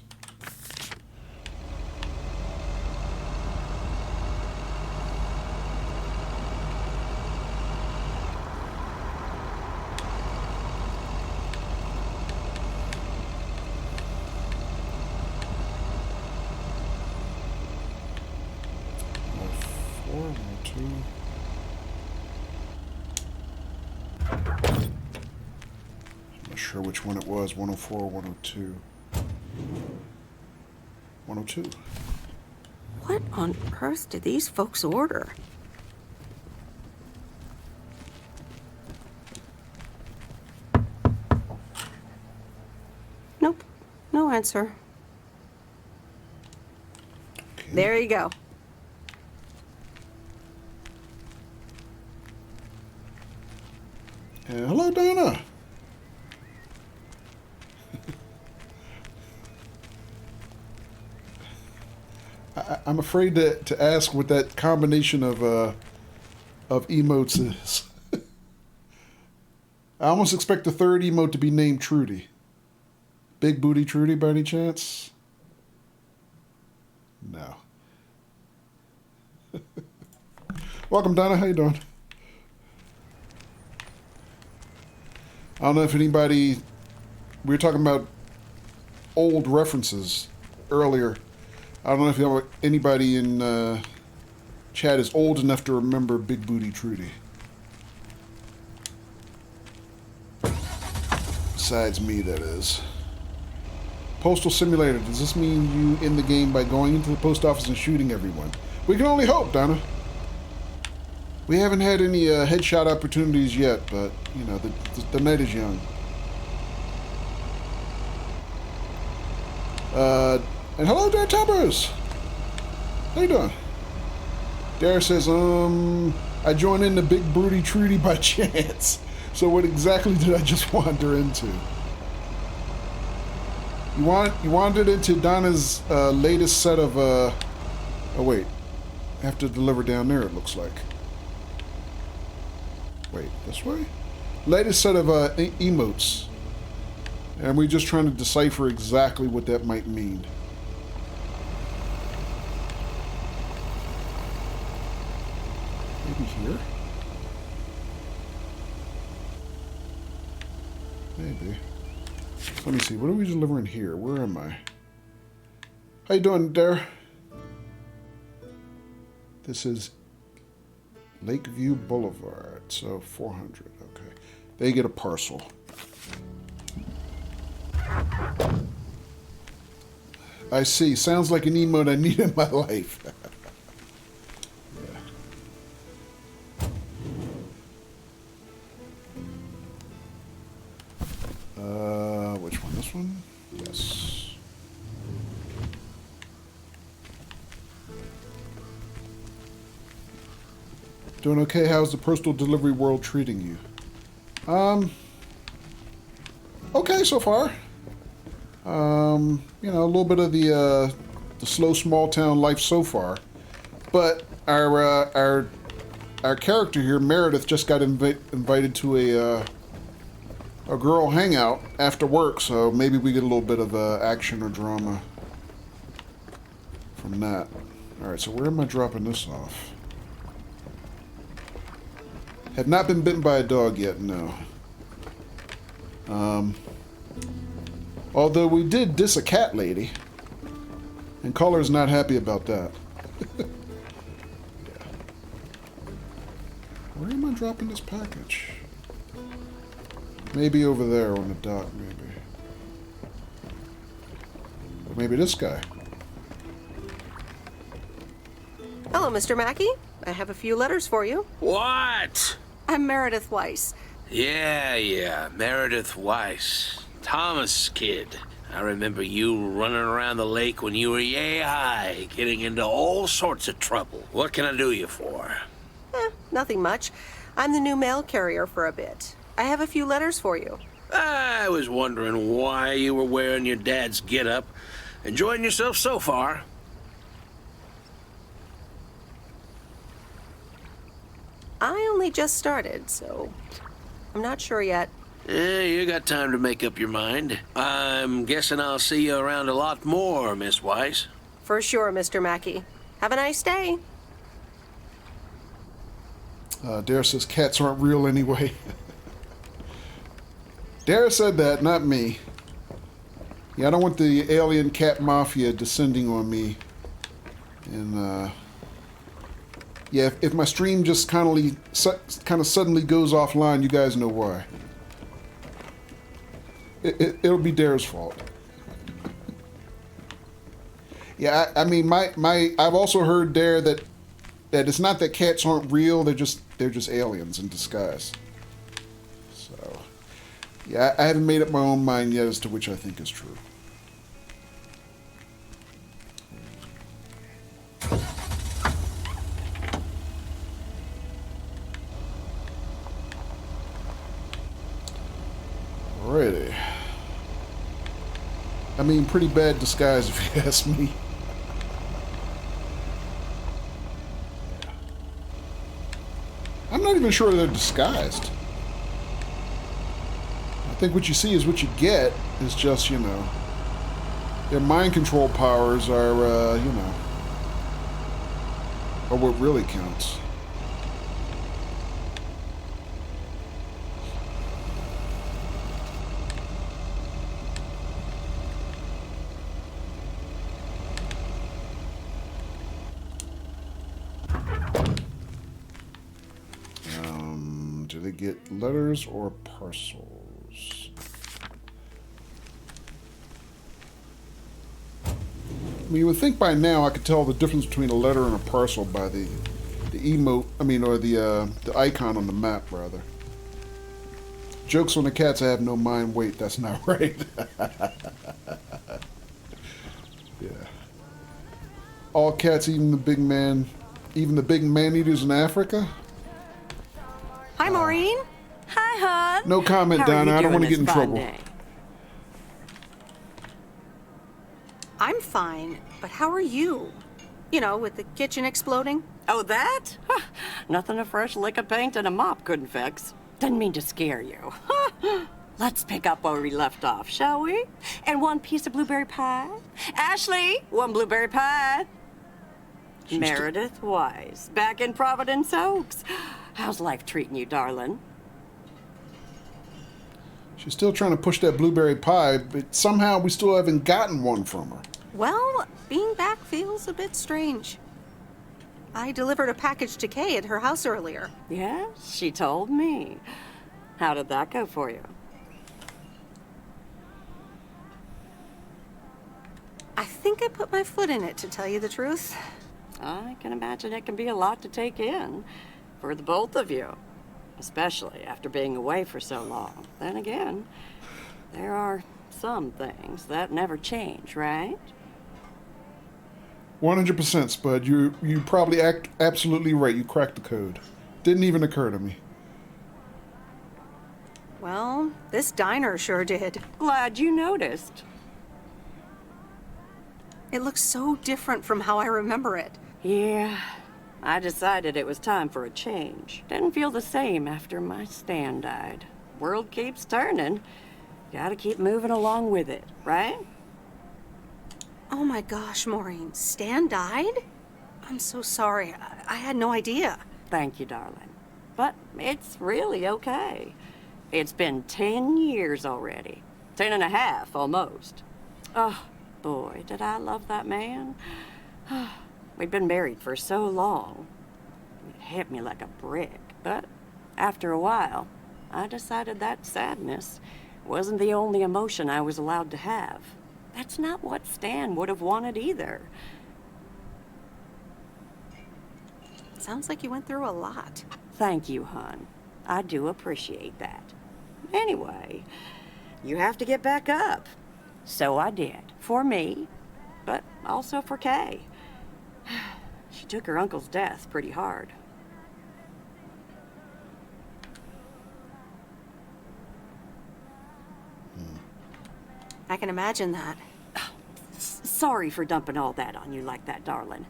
Sure which one it was, 104 or 102. 102. What on earth did these folks order? Nope, no answer. Okay. There you go. And hello, Donna. I'm afraid to ask what that combination of emotes is. I almost expect the third emote to be named Trudy. Big Booty Trudy by any chance? No. Welcome, Donna. How you doing? I don't know if anybody... We were talking about old references earlier. I don't know if anybody in chat is old enough to remember Big Booty Trudy. Besides me, that is. Postal Simulator. Does this mean you end the game by going into the post office and shooting everyone? We can only hope, Donna. We haven't had any headshot opportunities yet, but, you know, the night is young. And hello, Dare Tubbers! How you doing? Dare says, I joined into Big Booty Trudy by chance. So what exactly did I just wander into? You wandered into Donna's latest set of, oh wait. I have to deliver down there, it looks like. Wait, this way? Latest set of emotes. And we're just trying to decipher exactly what that might mean. Maybe here? Maybe. Let me see. What are we delivering here? Where am I? How you doing, Dare? This is Lakeview Boulevard. So 400. Okay. They get a parcel. I see. Sounds like an emote I need in my life. Which one? This one? Yes. Doing okay? How's the postal delivery world treating you? Okay so far. You know, a little bit of the slow small town life so far, but our character here, Meredith, just got invited to a girl hangout after work, so maybe we get a little bit of action or drama from that. All right, so where am I dropping this off? Have not been bitten by a dog yet, no. Although we did diss a cat lady, and Collar's not happy about that. Yeah. Where am I dropping this package? Maybe over there on the dock, maybe. Or maybe this guy. Hello, Mr. Mackey. I have a few letters for you. What? I'm Meredith Weiss. Yeah, Meredith Weiss. Thomas' kid. I remember you running around the lake when you were yay high, getting into all sorts of trouble. What can I do you for? Nothing much. I'm the new mail carrier for a bit. I have a few letters for you. I was wondering why you were wearing your dad's getup. Enjoying yourself so far? I only just started, so I'm not sure yet. You got time to make up your mind. I'm guessing I'll see you around a lot more, Miss Weiss. For sure, Mr. Mackey. Have a nice day. Dare says cats aren't real anyway. Dare said that, not me. Yeah, I don't want the alien cat mafia descending on me. And, yeah, if my stream just kind of suddenly goes offline, you guys know why. It'll be Dare's fault. Yeah, I mean, I've also heard Dare that it's not that cats aren't real; they're just aliens in disguise. So, yeah, I haven't made up my own mind yet as to which I think is true. I mean, pretty bad disguise if you ask me. I'm not even sure they're disguised. I think what you see is what you get. It's just, you know, their mind control powers are, you know, are what really counts. Do they get letters or parcels? I mean, you would think by now I could tell the difference between a letter and a parcel by the emote, I mean, or the icon on the map, rather. Jokes on the cats, I have no mind. Wait, that's not right. Yeah. All cats, even the big man eaters in Africa? Hi, Maureen. Hi, hon. No comment, How are Donna. you I don't want to doing get in this fine trouble. day? I'm fine, but how are you? You know, with the kitchen exploding? Oh, that? Huh. Nothing a fresh lick of paint and a mop couldn't fix. Didn't mean to scare you. Let's pick up where we left off, shall we? And one piece of blueberry pie. Ashley, one blueberry pie. Meredith Wise, back in Providence Oaks. How's life treating you, darling? She's still trying to push that blueberry pie, but somehow we still haven't gotten one from her. Well, being back feels a bit strange. I delivered a package to Kay at her house earlier. Yes, she told me. How did that go for you? I think I put my foot in it, to tell you the truth. I can imagine it can be a lot to take in for the both of you, especially after being away for so long. Then again, there are some things that never change, right? 100%, Spud. You probably absolutely right. You cracked the code. Didn't even occur to me. Well, this diner sure did. Glad you noticed. It looks so different from how I remember it. Yeah, I decided it was time for a change. Didn't feel the same after my Stan died. World keeps turning. Gotta keep moving along with it, right? Oh my gosh, Maureen, Stan died? I'm so sorry. I had no idea. Thank you, darling. But it's really okay. It's been 10 years already. 10 and a half, almost. Oh, boy, did I love that man. We'd been married for so long. It hit me like a brick. But after a while, I decided that sadness wasn't the only emotion I was allowed to have. That's not what Stan would have wanted either. Sounds like you went through a lot. Thank you, hon. I do appreciate that. Anyway, you have to get back up. So I did. For me, but also for Kay. She took her uncle's death pretty hard. I can imagine that. Sorry for dumping all that on you like that, darling.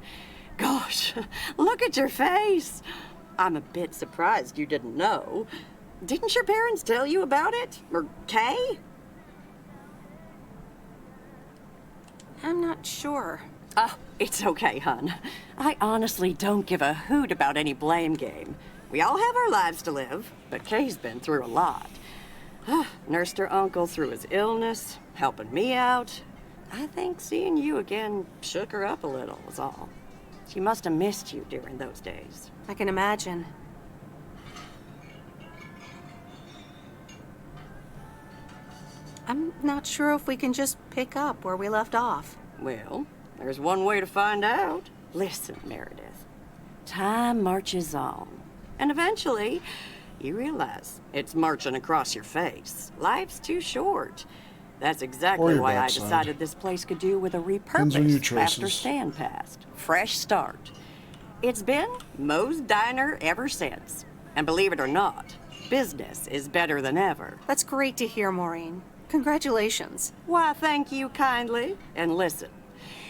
Gosh, look at your face. I'm a bit surprised you didn't know. Didn't your parents tell you about it? Or Kay? I'm not sure. Oh, it's okay, hon. I honestly don't give a hoot about any blame game. We all have our lives to live, but Kay's been through a lot. Nursed her uncle through his illness, helping me out. I think seeing you again shook her up a little, is all. She must have missed you during those days. I can imagine. I'm not sure if we can just pick up where we left off. Well, there's one way to find out. Listen, Meredith. Time marches on. And eventually, you realize it's marching across your face. Life's too short. That's exactly why I decided this place could do with a repurpose after Stan passed. Fresh start. It's been Moe's Diner ever since. And believe it or not, business is better than ever. That's great to hear, Maureen. Congratulations. Why, thank you kindly. And listen,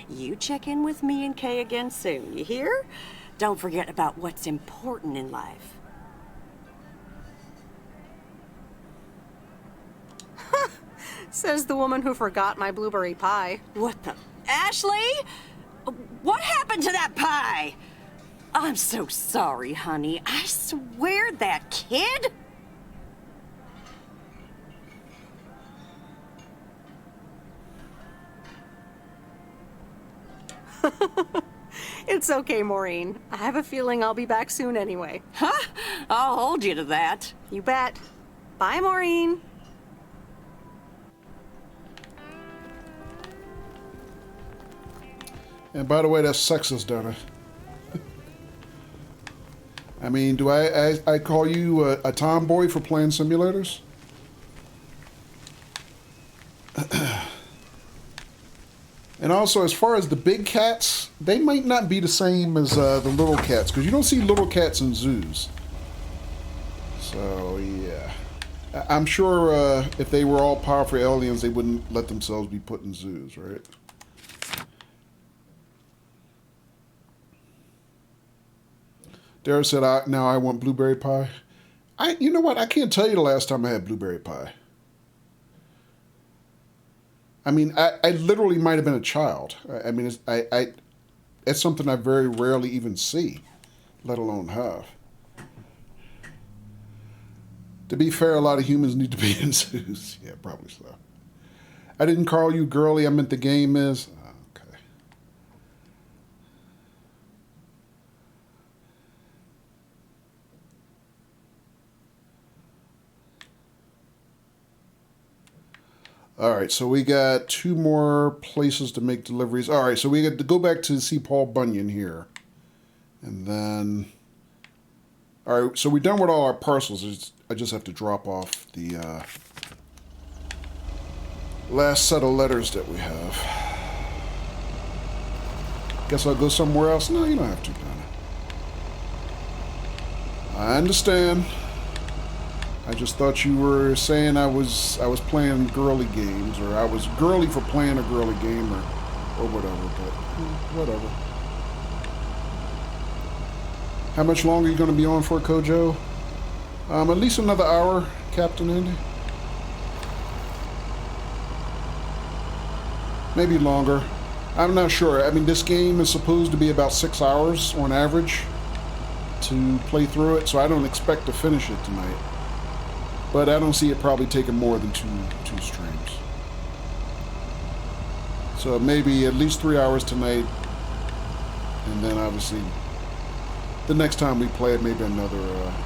you check in with me and Kay again soon, you hear? Don't forget about what's important in life. Says the woman who forgot my blueberry pie. What the? Ashley? What happened to that pie? I'm so sorry, honey. I swear that kid... It's okay, Maureen. I have a feeling I'll be back soon anyway. Huh? I'll hold you to that. You bet. Bye, Maureen. And by the way, that's sexist, Donna. I mean, do I call you a tomboy for playing simulators? And also, as far as the big cats, they might not be the same as the little cats, because you don't see little cats in zoos. So, yeah. I'm sure if they were all powerful aliens, they wouldn't let themselves be put in zoos, right? Dara said, now I want blueberry pie. You know what? I can't tell you the last time I had blueberry pie. I mean, I literally might have been a child. I mean, it's something I very rarely even see, let alone have. To be fair, a lot of humans need to be in zoos. Yeah, probably so. I didn't call you girly. I meant the game is. Okay. All right, so we got 2 more places to make deliveries. All right, so we got to go back to see Paul Bunyan here. And then... All right, so we're done with all our parcels. I just have to drop off the last set of letters that we have. Guess I'll go somewhere else? No, you don't have to, Donna. I understand. I just thought you were saying I was playing girly games, or I was girly for playing a girly game, or whatever, but whatever. How much longer are you going to be on for, Kojo? At least another hour, Captain Andy. Maybe longer. I'm not sure. I mean, this game is supposed to be about 6 hours on average to play through it, so I don't expect to finish it tonight. But I don't see it probably taking more than two streams. So maybe at least 3 hours tonight, and then obviously the next time we play it, maybe another 3 hours.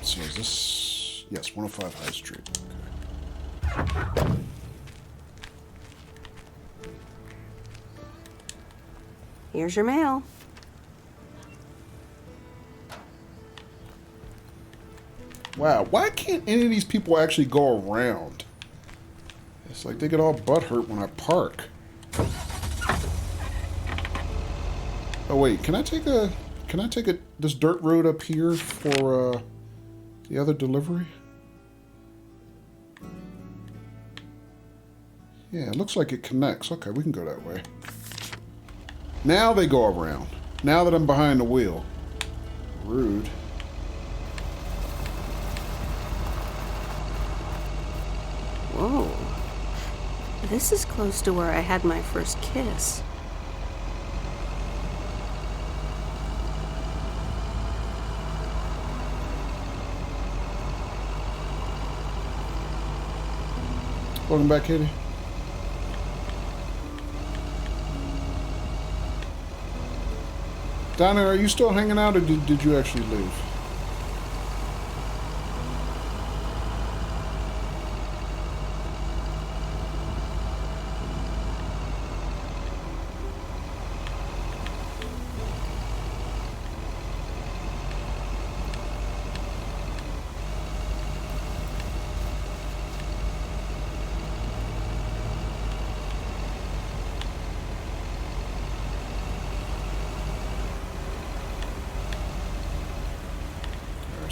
So is this... Yes, 105 High Street. Okay. Here's your mail. Wow, why can't any of these people actually go around? It's like they get all butthurt when I park. Oh wait, can I take this dirt road up here for the other delivery? Yeah, it looks like it connects. Okay, we can go that way. Now they go around. Now that I'm behind the wheel. Rude. Whoa. This is close to where I had my first kiss. Welcome back, Katie. Donna, are you still hanging out, or did you actually leave?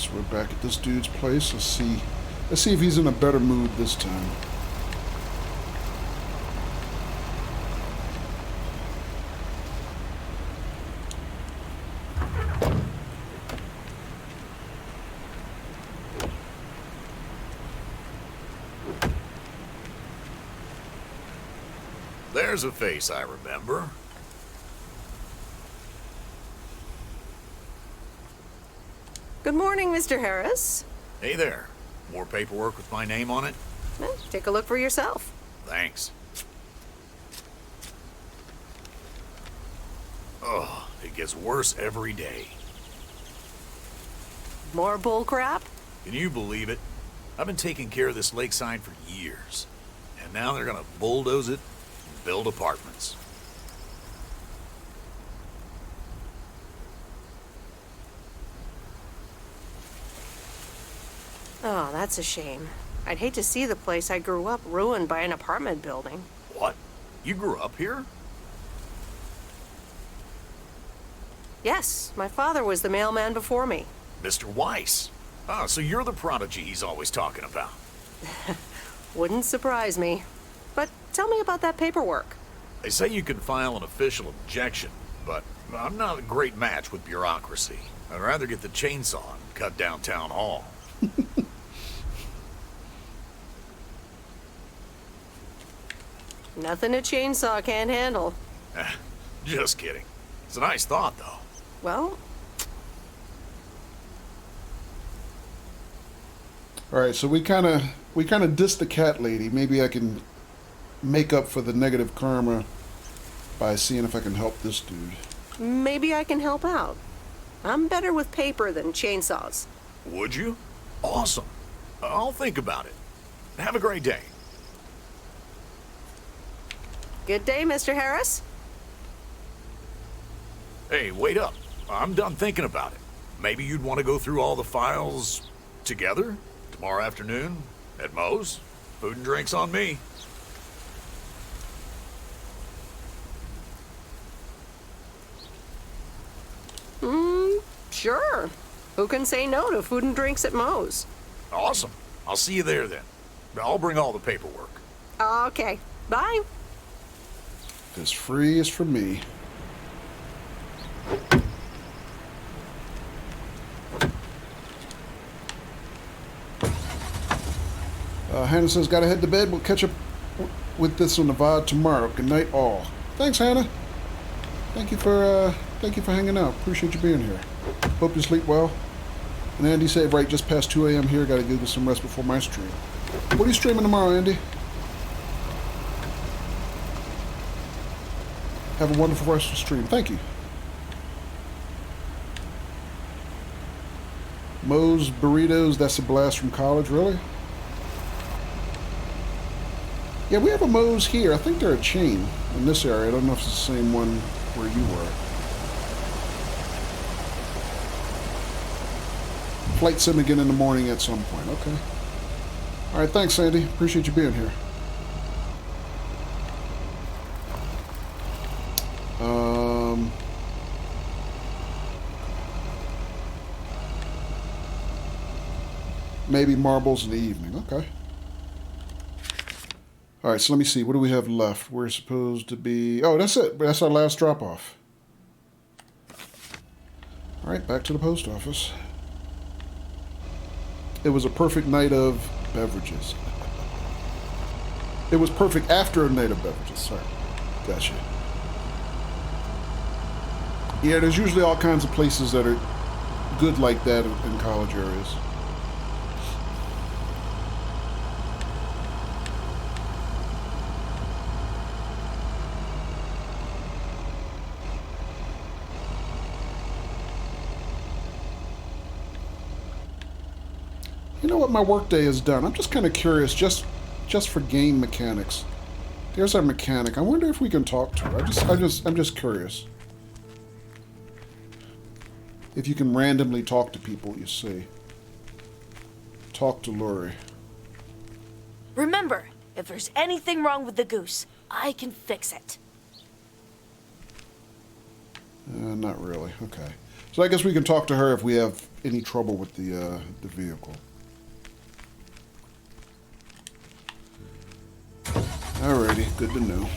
So we're back at this dude's place. Let's see if he's in a better mood this time. There's a face I remember. Good morning, Mr. Harris. Hey there. More paperwork with my name on it? Well, take a look for yourself. Thanks. Oh, it gets worse every day. More bull crap? Can you believe it? I've been taking care of this lakeside for years. And now they're gonna bulldoze it and build apartments. Oh, that's a shame. I'd hate to see the place I grew up ruined by an apartment building. What? You grew up here? Yes, my father was the mailman before me. Mr. Weiss. Ah, so you're the prodigy he's always talking about. Wouldn't surprise me. But tell me about that paperwork. They say you can file an official objection, but I'm not a great match with bureaucracy. I'd rather get the chainsaw and cut down town hall. Nothing a chainsaw can't handle. Just kidding. It's a nice thought, though. Well... Alright, so we kind of dissed the cat lady. Maybe I can make up for the negative karma by seeing if I can help this dude. Maybe I can help out. I'm better with paper than chainsaws. Would you? Awesome. I'll think about it. Have a great day. Good day, Mr. Harris. Hey, wait up. I'm done thinking about it. Maybe you'd want to go through all the files together? Tomorrow afternoon? At Moe's? Food and drinks on me. Sure. Who can say no to food and drinks at Moe's? Awesome. I'll see you there then. I'll bring all the paperwork. Okay. Bye. As free as for me. Hannah says, gotta head to bed. We'll catch up with this on the VOD tomorrow. Good night, all. Thanks, Hannah. Thank you for hanging out. Appreciate you being here. Hope you sleep well. And Andy said, right, just past 2 a.m. here. Gotta get some rest before my stream. What are you streaming tomorrow, Andy? Have a wonderful rest of the stream. Thank you. Moe's Burritos, that's a blast from college, really? Yeah, we have a Moe's here. I think they're a chain in this area. I don't know if it's the same one where you were. Flight sim again in the morning at some point. Okay. All right, thanks, Sandy. Appreciate you being here. Maybe marbles in the evening. Okay. All right, so let me see. What do we have left? We're supposed to be... Oh, that's it. That's our last drop-off. All right, back to the post office. It was a perfect night of beverages. It was perfect after a night of beverages. Sorry. Gotcha. Yeah, there's usually all kinds of places that are good like that in college areas. You know what my workday has done? I'm just kind of curious, just for game mechanics. There's our mechanic. I wonder if we can talk to her. I'm just curious. If you can randomly talk to people you see. Talk to Lori. Remember, if there's anything wrong with the goose, I can fix it. Not really. Okay. So I guess we can talk to her if we have any trouble with the vehicle. Alrighty, good to know.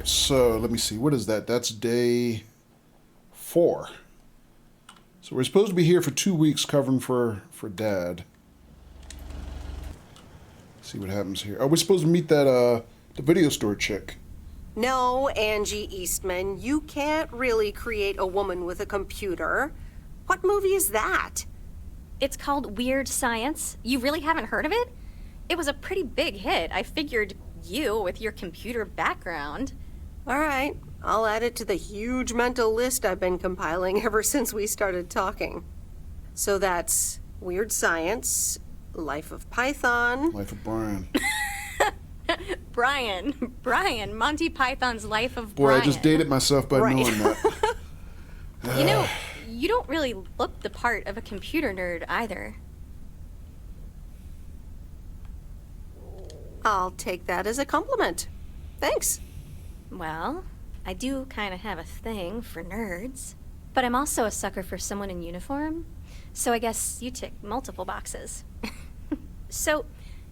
So let me see. What is that? That's day 4. So we're supposed to be here for 2 weeks covering for Dad. See what happens here. Oh, we're supposed to meet that the video store chick. No, Angie Eastman, you can't really create a woman with a computer. What movie is that? It's called Weird Science. You really haven't heard of it? It was a pretty big hit. I figured you, with your computer background. All right, I'll add it to the huge mental list I've been compiling ever since we started talking. So that's Weird Science, Life of Python. Life of Brian. Brian, Monty Python's Life of Boy, Brian. I just dated myself by knowing that. You know, you don't really look the part of a computer nerd either. I'll take that as a compliment. Thanks. Well, I do kind of have a thing for nerds. But I'm also a sucker for someone in uniform, so I guess you tick multiple boxes. So,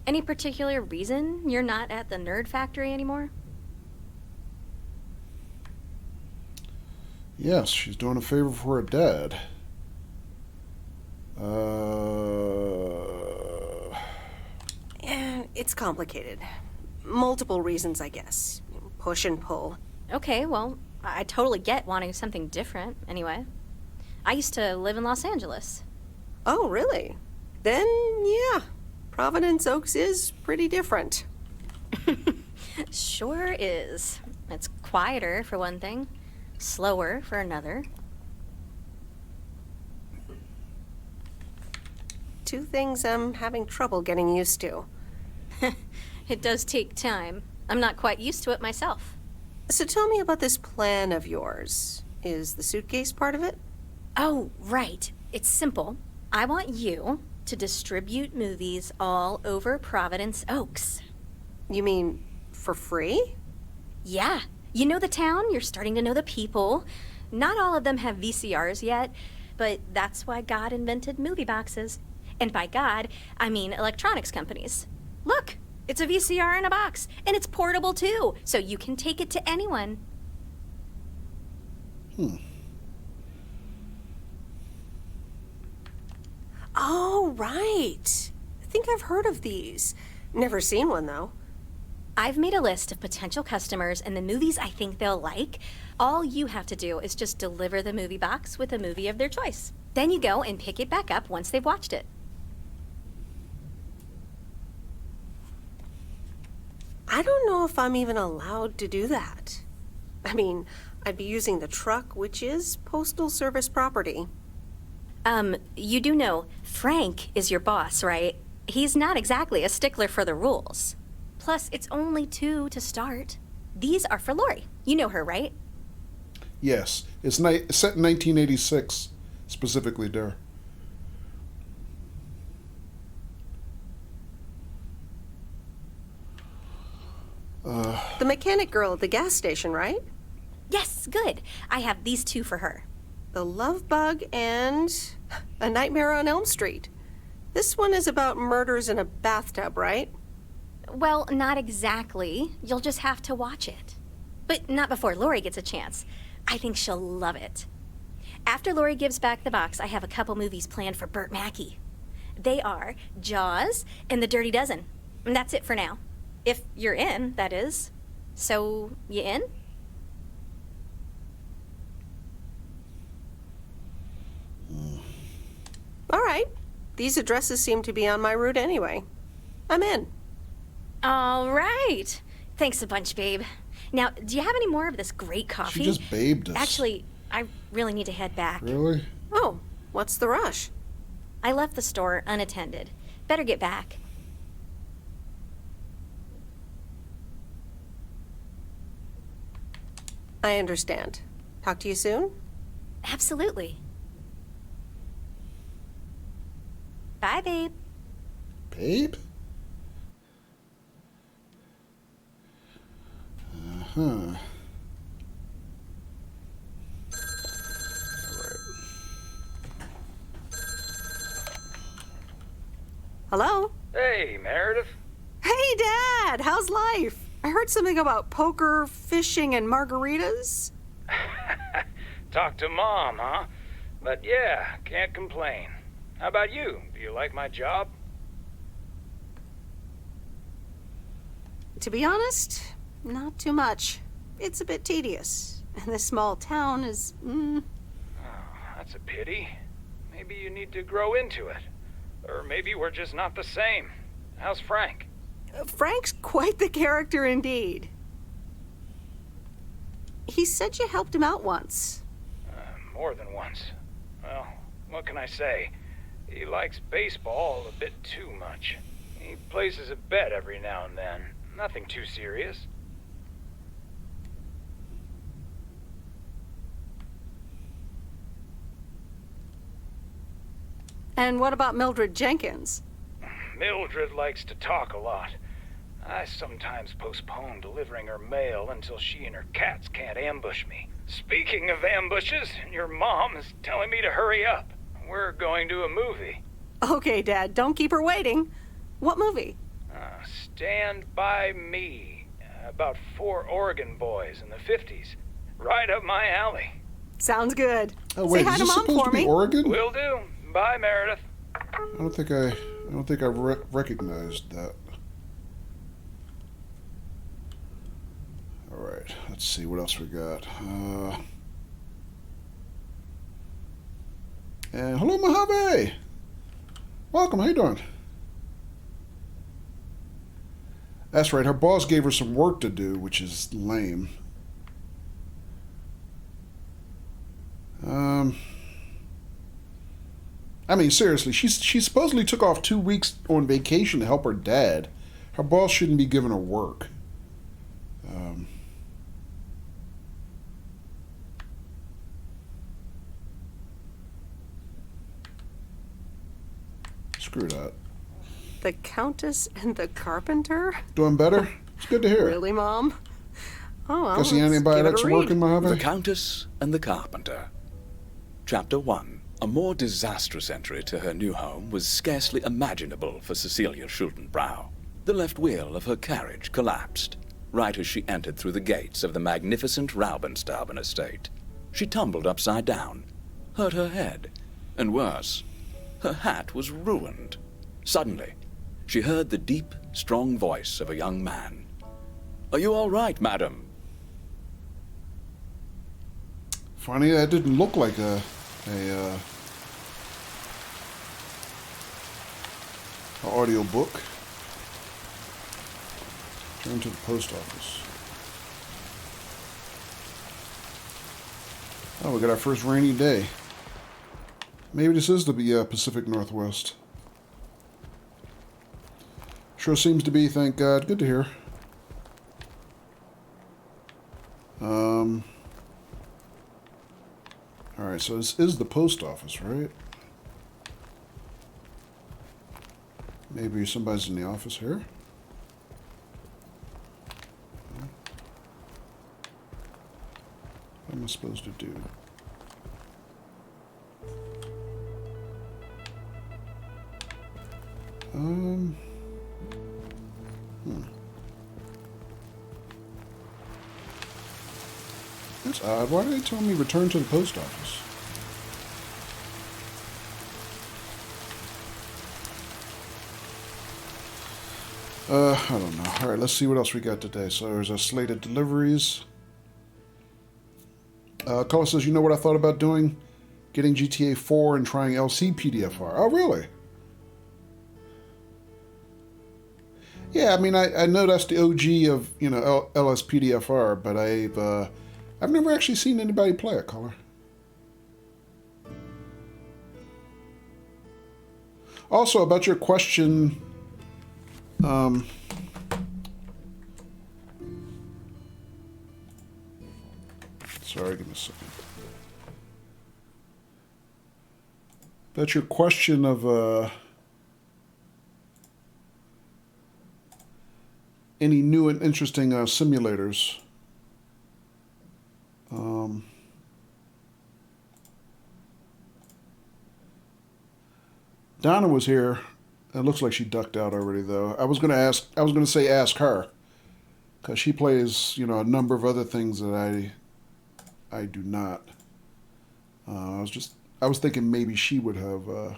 any particular reason you're not at the Nerd Factory anymore? Yes, she's doing a favor for her dad. It's complicated. Multiple reasons, I guess. Push and pull. Okay, well, I totally get wanting something different, anyway. I used to live in Los Angeles. Oh, really? Then, yeah. Providence Oaks is pretty different. Sure is. It's quieter, for one thing. Slower, for another. 2 things I'm having trouble getting used to. It does take time. I'm not quite used to it myself. So tell me about this plan of yours. Is the suitcase part of it? Oh, right. It's simple. I want you to distribute movies all over Providence Oaks. You mean for free? Yeah. You know the town, you're starting to know the people. Not all of them have VCRs yet, but that's why God invented movie boxes. And by God, I mean electronics companies. Look, it's a VCR in a box, and it's portable too, so you can take it to anyone. Oh, right. I think I've heard of these. Never seen one, though. I've made a list of potential customers and the movies I think they'll like. All you have to do is just deliver the movie box with a movie of their choice. Then you go and pick it back up once they've watched it. I don't know if I'm even allowed to do that. I mean, I'd be using the truck, which is Postal Service property. You do know Frank is your boss, right? He's not exactly a stickler for the rules. Plus, it's only 2 to start. These are for Lori. You know her, right? Yes. It's set in 1986, specifically there. The mechanic girl at the gas station, right? Yes, good. I have these 2 for her. The Love Bug and A Nightmare on Elm Street. This one is about murders in a bathtub, right? Well, not exactly. You'll just have to watch it. But not before Lori gets a chance. I think she'll love it. After Lori gives back the box, I have a couple movies planned for Burt Mackey. They are Jaws and The Dirty Dozen. And that's it for now. If you're in, that is. So, you in? All right. These addresses seem to be on my route anyway. I'm in. All right. Thanks a bunch, babe. Now, do you have any more of this great coffee? She just babed us. Actually, I really need to head back. Really? Oh, what's the rush? I left the store unattended. Better get back. I understand. Talk to you soon? Absolutely. Bye, babe. Babe? Uh-huh. Hello? Hey, Meredith. Hey, Dad! How's life? I heard something about poker, fishing, and margaritas. Talk to Mom, huh? But yeah, can't complain. How about you? Do you like my job? To be honest, not too much. It's a bit tedious. And this small town is, Oh, that's a pity. Maybe you need to grow into it. Or maybe we're just not the same. How's Frank? Frank's quite the character indeed. He said you helped him out once. More than once. Well, what can I say? He likes baseball a bit too much. He places a bet every now and then. Nothing too serious. And what about Mildred Jenkins? Mildred likes to talk a lot. I sometimes postpone delivering her mail until she and her cats can't ambush me. Speaking of ambushes, your mom is telling me to hurry up. We're going to a movie. Okay, Dad, don't keep her waiting. What movie? Stand By Me. About 4 Oregon boys in the 50s. Right up my alley. Sounds good. Oh wait, Say hi is to this Mom supposed for to be me. Oregon? Will do. Bye, Meredith. I don't think I recognized that. All right, let's see what else we got. And hello, Mojave. Welcome. How you doing? That's right. Her boss gave her some work to do, which is lame. I mean, seriously, she supposedly took off 2 weeks on vacation to help her dad. Her boss shouldn't be giving her work. Screw that. The Countess and the Carpenter? Doing better? It's good to hear. Really, Mom? Oh, well, Guess the let's anybody give it that's a read. working, Mojave? The Countess and the Carpenter. Chapter 1. A more disastrous entry to her new home was scarcely imaginable for Cecilia Schultenbrow. The left wheel of her carriage collapsed, right as she entered through the gates of the magnificent Raubenstaben estate. She tumbled upside down, hurt her head, and worse, her hat was ruined. Suddenly, she heard the deep, strong voice of a young man. "Are you all right, madam?" Funny, that didn't look like a audio book. Turn to the post office. Oh, we got our first rainy day. Maybe this is the Pacific Northwest. Sure seems to be, thank God. Good to hear. Alright, so this is the post office, right? Maybe somebody's in the office here. What am I supposed to do? That's odd. Why did they tell me return to the post office? I don't know. Alright, let's see what else we got today. So there's a slated deliveries. Color says, you know what I thought about doing? Getting GTA 4 and trying LC PDFR. Oh, really? Yeah, I mean, I know that's the OG of, you know, LSPDFR, but I've never actually seen anybody play it, Color. Also, about your question, sorry, give me a second. About your question of any new and interesting simulators. Donna was here. It looks like she ducked out already, though. I was gonna say ask her, because she plays, you know, a number of other things that I do not. I was thinking maybe she would have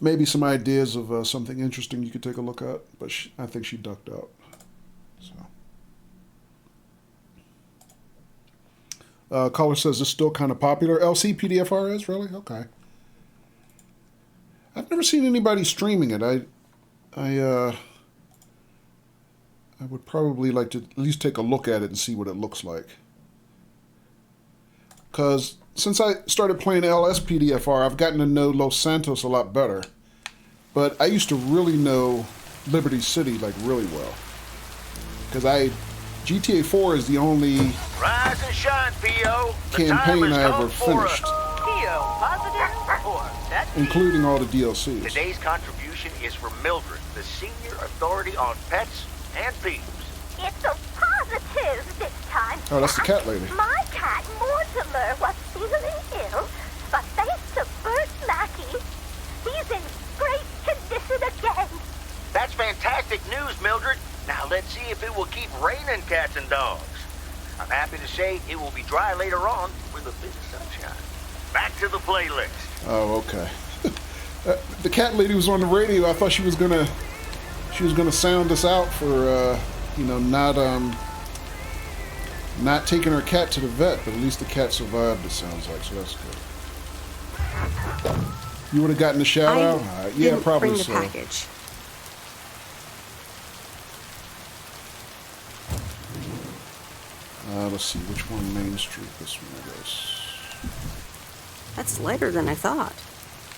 maybe some ideas of something interesting you could take a look at, but I think she ducked out. So. Caller says it's still kind of popular. LC PDFR is really okay. I've never seen anybody streaming it. I would probably like to at least take a look at it and see what it looks like. Because since I started playing LSPDFR, I've gotten to know Los Santos a lot better. But I used to really know Liberty City like really well. Because GTA 4 is the only Rise and shine, P.O. campaign I ever finished. P.O. positive report. Including all the DLCs. Today's contribution is from Mildred, the senior authority on pets and peeves. It's a positive this time. Oh, that's the cat lady. My cat, Mortimer, was feeling ill, but thanks to Bert Mackey, he's in great condition again. That's fantastic news, Mildred. Now let's see if it will keep raining cats and dogs. I'm happy to say it will be dry later on with a bit of sunshine. Back to the playlist. Oh, okay. The cat lady was on the radio. I thought she was gonna sound us out for you know, not taking her cat to the vet, but at least the cat survived, it sounds like, so that's good. You would have gotten a shout out? Yeah, probably bring the so. package. Let's see, which one Main Street? This one, I guess. That's lighter than I thought.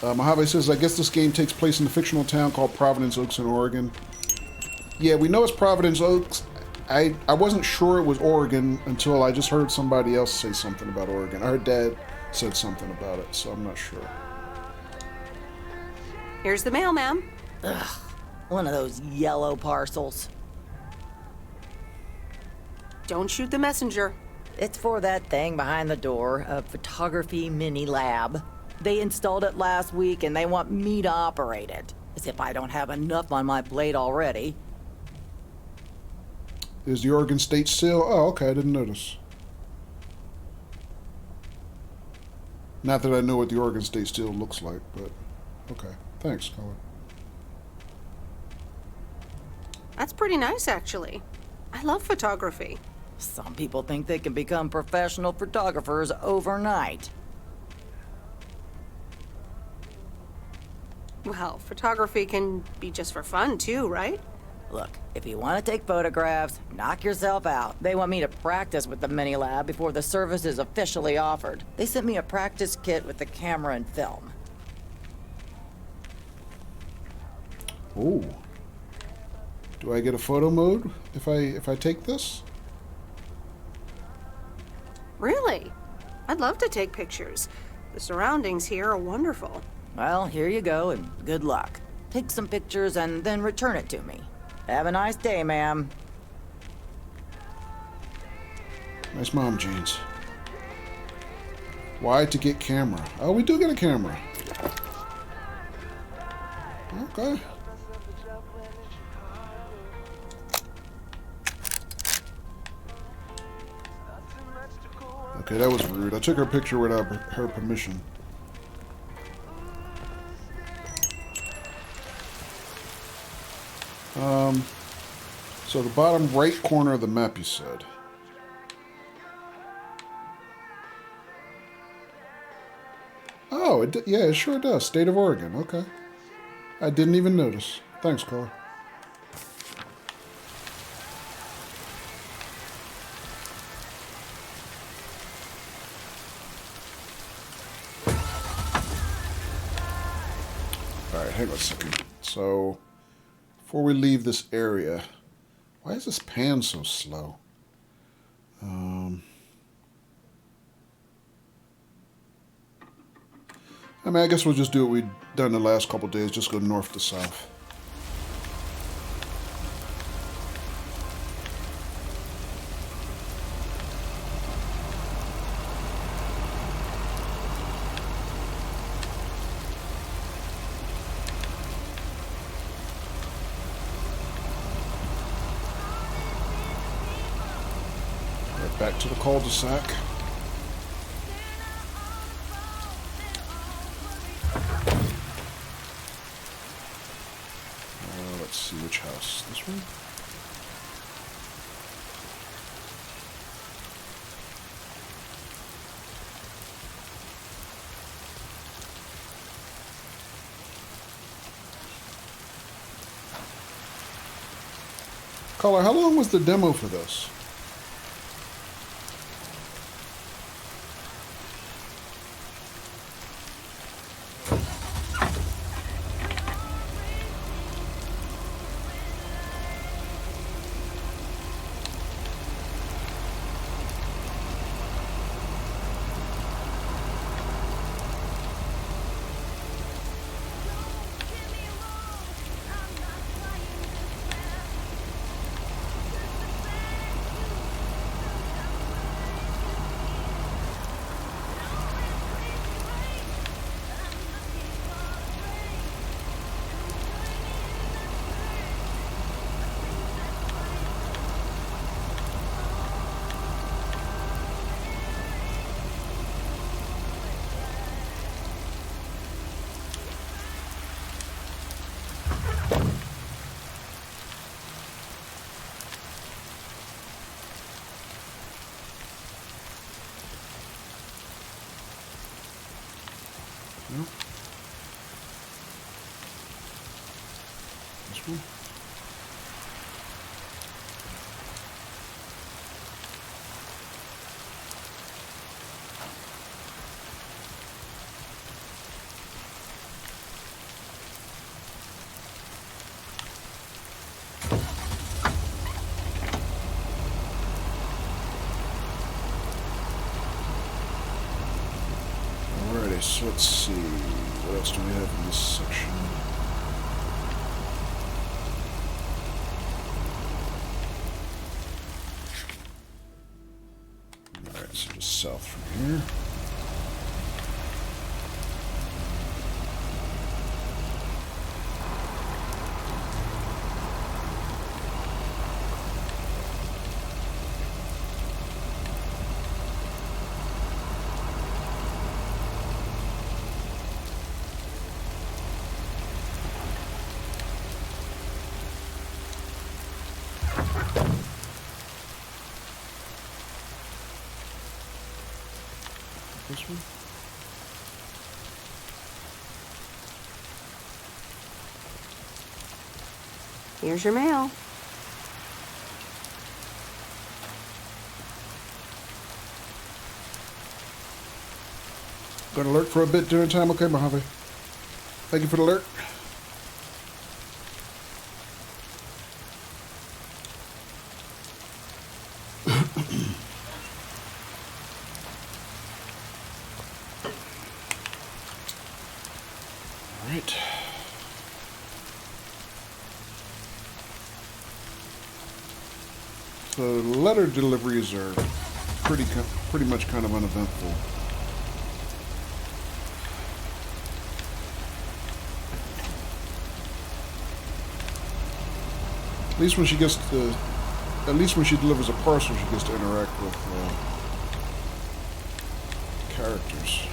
Mojave says, I guess this game takes place in a fictional town called Providence Oaks in Oregon. Yeah, we know it's Providence Oaks. I wasn't sure it was Oregon until I just heard somebody else say something about Oregon. Her dad said something about it, so I'm not sure. Here's the mail, ma'am. Ugh, one of those yellow parcels. Don't shoot the messenger. It's for that thing behind the door, a photography mini lab. They installed it last week and they want me to operate it. As if I don't have enough on my plate already. Is the Oregon State seal? Oh, okay, I didn't notice. Not that I know what the Oregon State seal looks like, but okay. Thanks, Colin. That's pretty nice, actually. I love photography. Some people think they can become professional photographers overnight. Well, photography can be just for fun, too, right? Look, if you want to take photographs, knock yourself out. They want me to practice with the mini lab before the service is officially offered. They sent me a practice kit with the camera and film. Oh. Do I get a photo mode if I take this? Really? I'd love to take pictures. The surroundings here are wonderful. Well, here you go, and good luck. Take some pictures and then return it to me. Have a nice day, ma'am. Nice mom jeans. Why to get camera? Oh, we do get a camera. Okay. Okay, that was rude. I took her picture without her permission. So the bottom right corner of the map, you said. Oh, yeah, it sure does. State of Oregon. Okay. I didn't even notice. Thanks, caller. Alright, hang on a second. So, before we leave this area, why is this pan so slow? I mean, I guess we'll just do what we've done the last couple days, just go north to south. Right back to the cul-de-sac. Let's see which house. This one? Caller, how long was the demo for this? No. This one? Alrighty, so let's see. What else do we have in this section? Alright, so just south from here. This one? Here's your mail. Gonna lurk for a bit during time? Okay, Mojave. Thank you for the alert. Alright. So letter deliveries are pretty much kind of uneventful. At least when she gets to, at least when she delivers a parcel, she gets to interact with characters.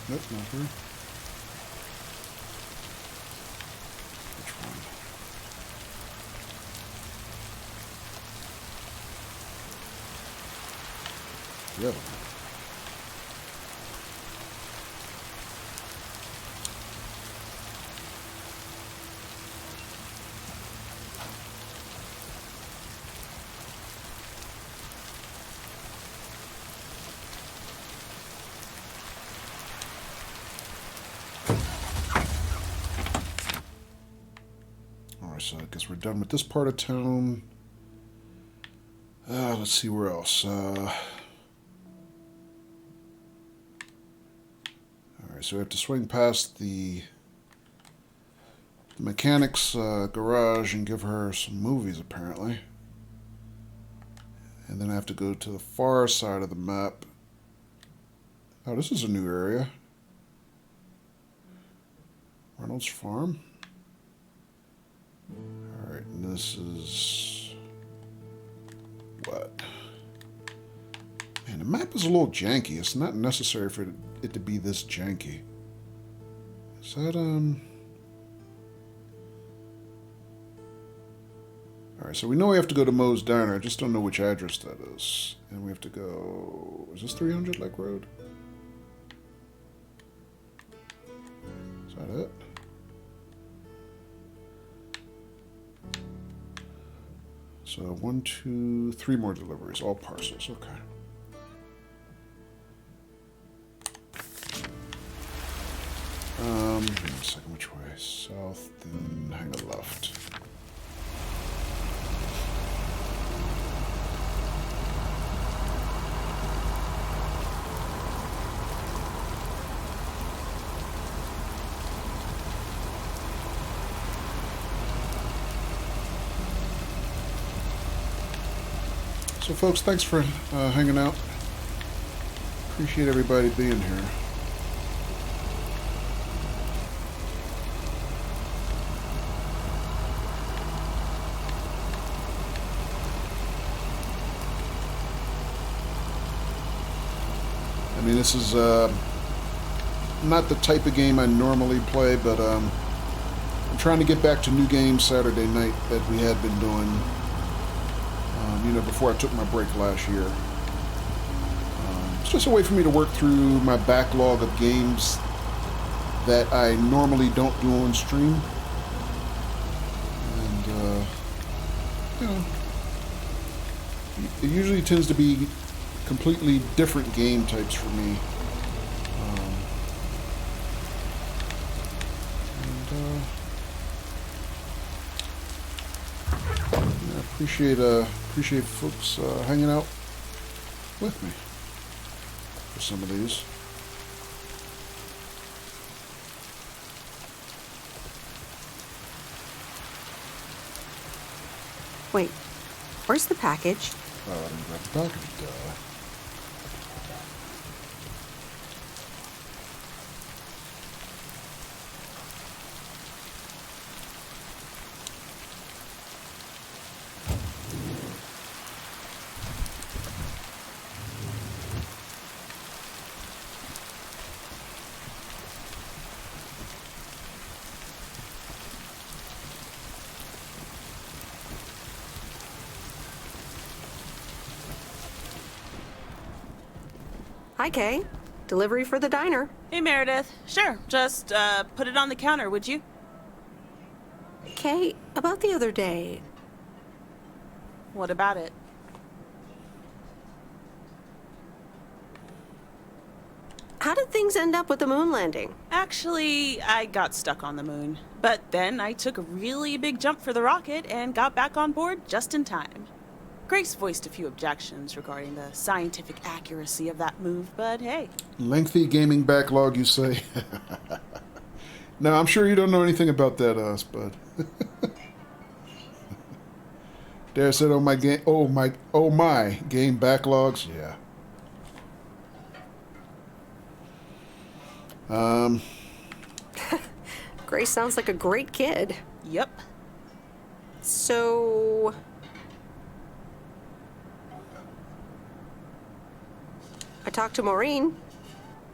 Nope, not her. Which one? The other one. So I guess we're done with this part of town. Let's see where else. Alright, so we have to swing past the mechanic's garage and give her some movies, apparently. And then I have to go to the far side of the map. Oh, this is a new area. Reynolds Farm. Alright, and this is... what? Man, the map is a little janky. It's not necessary for it to be this janky. Is that, Alright, so we know we have to go to Moe's Diner. I just don't know which address that is. And we have to go... is this 300 Lake Road? Is that it? So 1, 2, 3 more deliveries, all parcels, okay. Hang on a second, which way? South, then hang a left. So folks, thanks for hanging out. Appreciate everybody being here. I mean, this is not the type of game I normally play, but I'm trying to get back to new games Saturday night that we had been doing. You know, before I took my break last year. It's just a way for me to work through my backlog of games that I normally don't do on stream. And, you know, it usually tends to be completely different game types for me. Appreciate folks hanging out with me for some of these. Wait, where's the package? Oh, I didn't grab the package. Duh. Hi, Kay. Delivery for the diner. Hey, Meredith. Sure, just put it on the counter, would you? Kay, about the other day. What about it? How did things end up with the moon landing? Actually, I got stuck on the moon. But then I took a really big jump for the rocket and got back on board just in time. Grace voiced a few objections regarding the scientific accuracy of that move, but hey. Lengthy gaming backlog, you say? No, I'm sure you don't know anything about that, Spud. Dare said, "Oh my game, oh my game backlogs." Yeah. Grace sounds like a great kid. Yep. So... I talked to Maureen.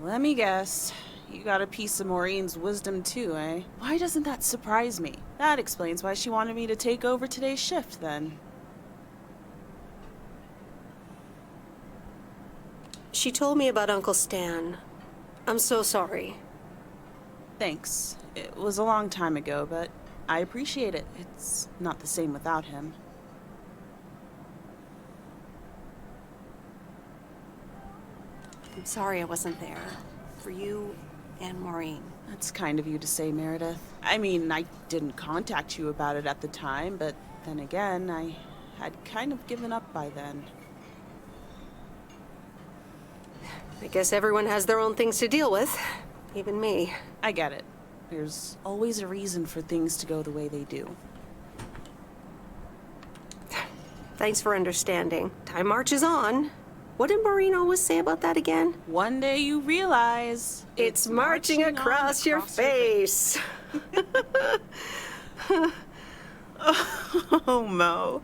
Let me guess. You got a piece of Maureen's wisdom too, eh? Why doesn't that surprise me? That explains why she wanted me to take over today's shift, then. She told me about Uncle Stan. I'm so sorry. Thanks. It was a long time ago, but I appreciate it. It's not the same without him. I'm sorry I wasn't there. For you and Maureen. That's kind of you to say, Meredith. I mean, I didn't contact you about it at the time, but then again, I had kind of given up by then. I guess everyone has their own things to deal with. Even me. I get it. There's always a reason for things to go the way they do. Thanks for understanding. Time marches on. What did Maureen always say about that again? One day you realize it's marching across your face. Oh, Mo.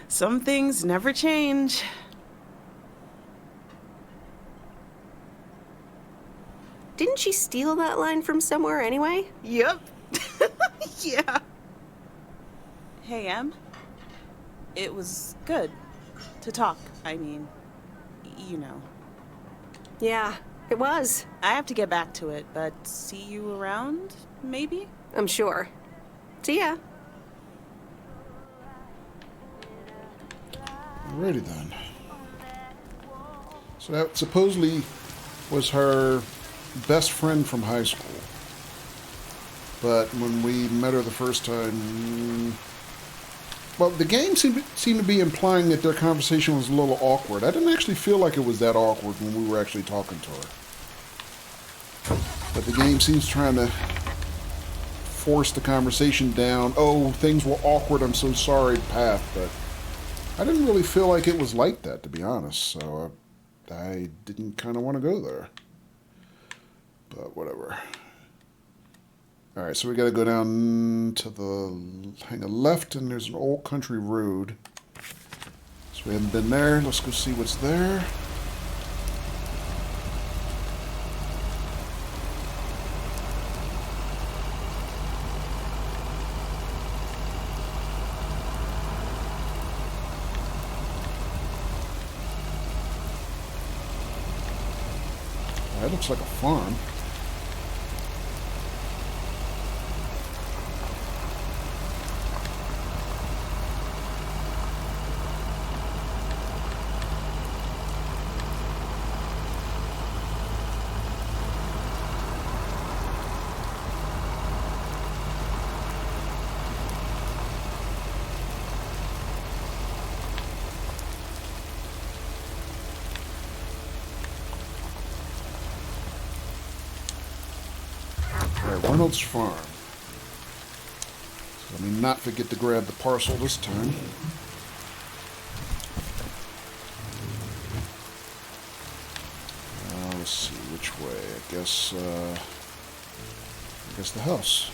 Some things never change. Didn't she steal that line from somewhere anyway? Yep. Yeah. Hey, Em. It was good to talk. I mean, you know. Yeah, it was. I have to get back to it, but see you around, maybe? I'm sure. See ya. Alrighty then. So that supposedly was her best friend from high school. But when we met her the first time... Well, the game seemed to be implying that their conversation was a little awkward. I didn't actually feel like it was that awkward when we were actually talking to her. But the game seems trying to force the conversation down. Oh, things were awkward, I'm so sorry, path. But I didn't really feel like it was like that, to be honest. So I didn't kind of want to go there. But whatever. Alright, so we gotta go down to the hang a left, and there's an old country road. So we haven't been there. Let's go see what's there. That looks like a farm. Reynolds Farm. So let me not forget to grab the parcel this time. Let's see which way. I guess the house.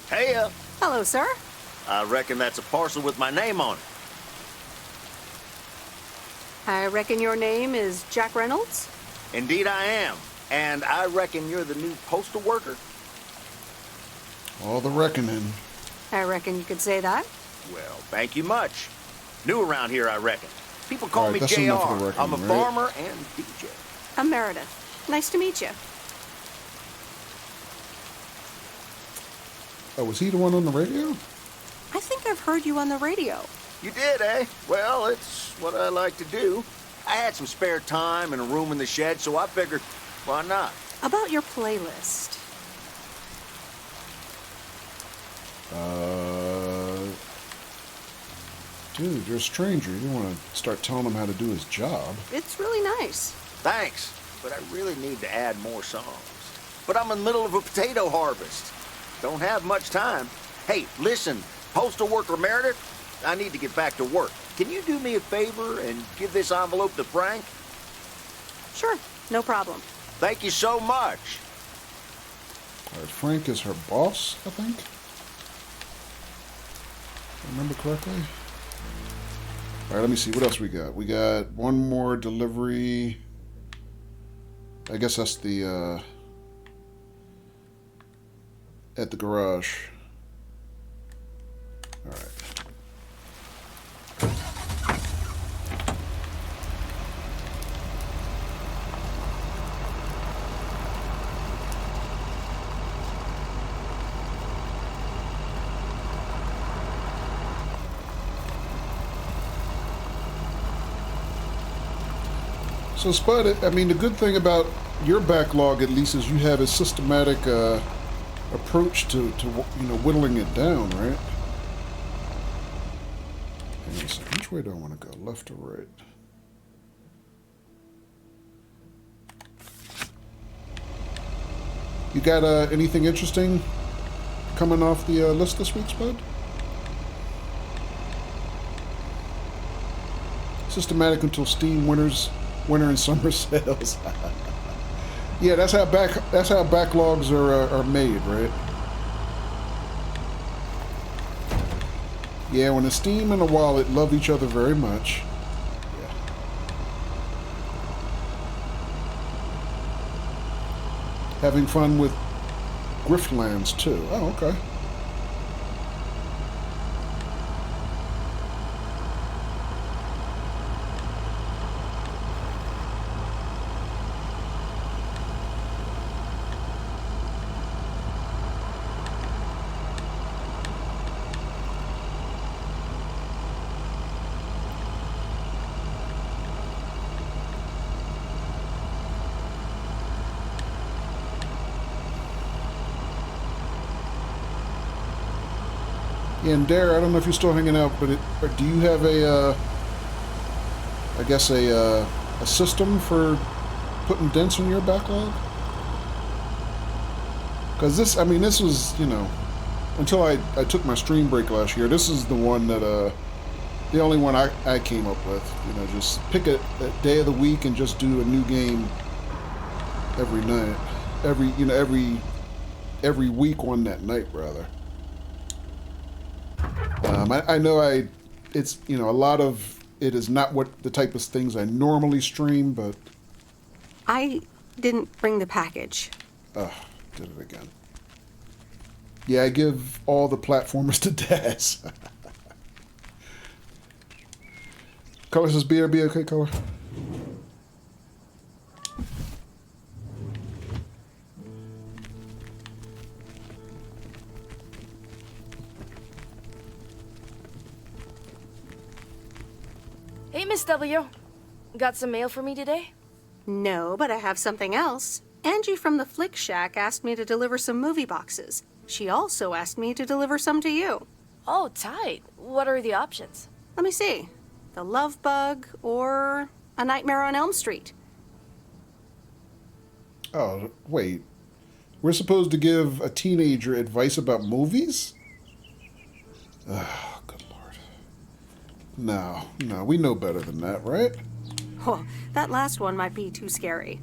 Hey, Hello, sir. I reckon that's a parcel with my name on it. I reckon your name is Jack Reynolds? Indeed I am. And I reckon you're the new postal worker? All the reckoning. I reckon you could say that. Well, thank you much. New around here, I reckon. People call me that's JR. enough of the I'm a reckoning, right? farmer and DJ. I'm Meredith. Nice to meet you. Oh, was he the one on the radio? I think I've heard you on the radio. You did, eh? Well, it's what I like to do. I had some spare time and a room in the shed, so I figured, why not? About your playlist. Dude, you're a stranger. You don't want to start telling him how to do his job. It's really nice. Thanks, but I really need to add more songs. But I'm in the middle of a potato harvest. Don't have much time. Hey, listen, postal worker Meredith, I need to get back to work. Can you do me a favor and give this envelope to Frank? Sure, no problem. Thank you so much. All right, Frank is her boss, I think. Remember correctly? All right, let me see. What else we got? We got one more delivery. I guess that's the at the garage. All right. So, Spud, I mean, the good thing about your backlog, at least, is you have a systematic approach to whittling it down, right? Hang on a second. Which way do I want to go, left or right? You got anything interesting coming off the list this week, Spud? Systematic until Steam winter and summer sales. Yeah, that's how backlogs are made, right? Yeah, when the Steam and the wallet love each other very much. Yeah. Having fun with Griftlands too. Oh, okay. And Dare, I don't know if you're still hanging out, but do you have a system for putting dents in your backlog? Because this was, until I took my stream break last year, this is the one that, the only one I came up with. Just pick a day of the week and just do a new game every night. Every week on that night, rather. I know it's a lot of it is not what the type of things I normally stream, but I didn't bring the package. Did it again. Yeah, I give all the platformers to Daz. Color says BRB, okay, Color? Hey, Miss W. Got some mail for me today? No, but I have something else. Angie from the Flick Shack asked me to deliver some movie boxes. She also asked me to deliver some to you. Oh, tight. What are the options? Let me see. The Love Bug or A Nightmare on Elm Street. Oh, wait. We're supposed to give a teenager advice about movies? Oh, good Lord. No, we know better than that, right? Oh, that last one might be too scary.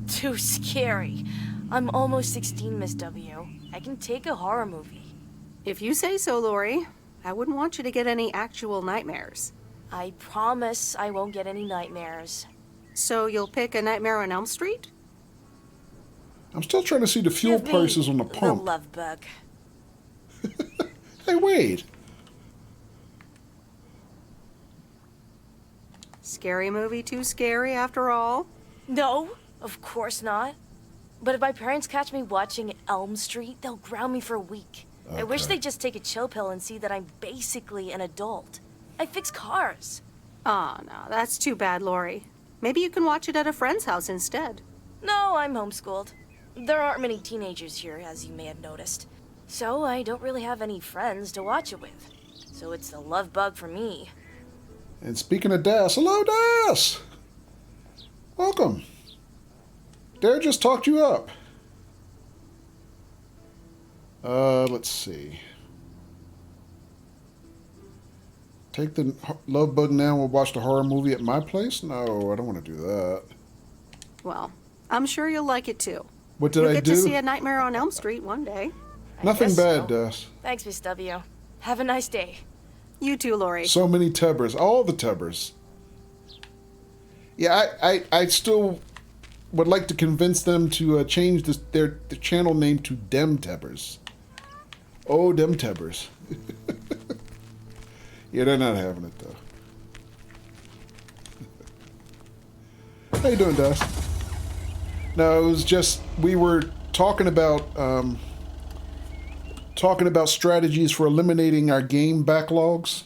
Too scary. I'm almost 16, Miss W. I can take a horror movie. If you say so, Lori. I wouldn't want you to get any actual nightmares. I promise I won't get any nightmares. So you'll pick A Nightmare on Elm Street? I'm still trying to see the fuel prices on the pump. The Love Bug. Hey, wait. Scary movie too scary after all? No, of course not. But if my parents catch me watching Elm Street, they'll ground me for a week. Okay. I wish they'd just take a chill pill and see that I'm basically an adult. I fix cars. Oh, no, that's too bad, Lori. Maybe you can watch it at a friend's house instead. No, I'm homeschooled. There aren't many teenagers here, as you may have noticed. So I don't really have any friends to watch it with. So it's the Love Bug for me. And speaking of Das, hello, Das! Welcome. Dare just talked you up. Let's see. Take the Love Bug now and we'll watch the horror movie at my place? No, I don't want to do that. Well, I'm sure you'll like it too. What did You'll I get do? to see A Nightmare on Elm Street one day. Nothing bad, so. Das. Thanks, Miss W. Have a nice day. You too, Lori. So many Tubbers. All the Tubbers. Yeah, I still would like to convince them to change their channel name to Dem Tubbers. Oh, Dem Tubbers. Yeah, they're not having it, though. How you doing, Dust? No, it was just, we were talking about strategies for eliminating our game backlogs.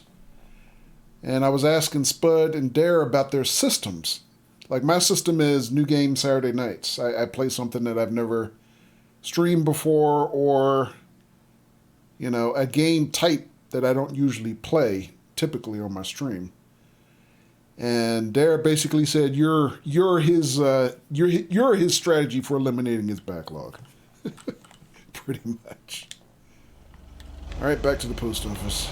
And I was asking Spud and Dare about their systems. Like, my system is new game Saturday nights. I play something that I've never streamed before, or, you know, a game type that I don't usually play typically on my stream. And Dare basically said, you're his strategy for eliminating his backlog. Pretty much. All right, back to the post office.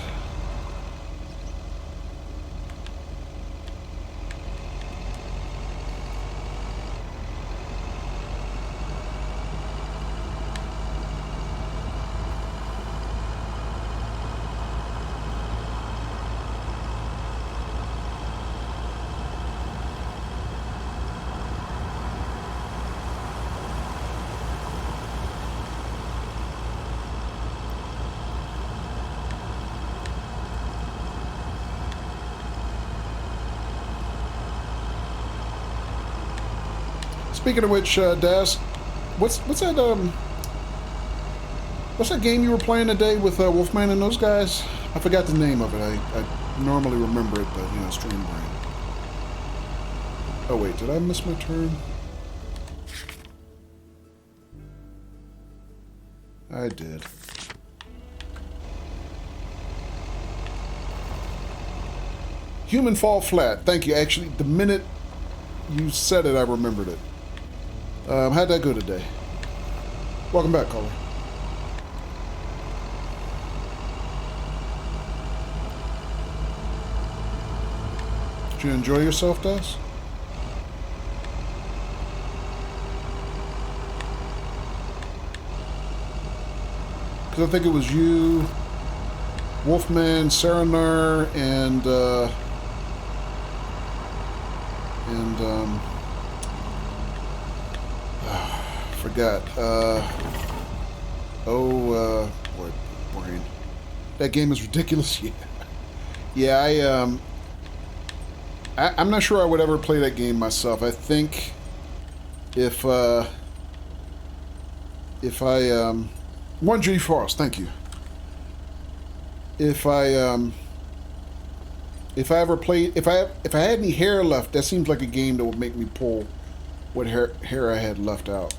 Speaking of which, Daz, what's that game you were playing today with Wolfman and those guys? I forgot the name of it. I normally remember it, but you know, stream brain. Oh wait, did I miss my turn? I did. Human Fall Flat. Thank you. Actually, the minute you said it, I remembered it. How'd that go today? Welcome back, caller. Did you enjoy yourself, Daz? Because I think it was you, Wolfman, Saranar, and forgot. Boy, brain. That game is ridiculous. Yeah. I'm not sure I would ever play that game myself. I think if I 1G Frost, thank you. If I ever played, if I had any hair left, that seems like a game that would make me pull what hair I had left out.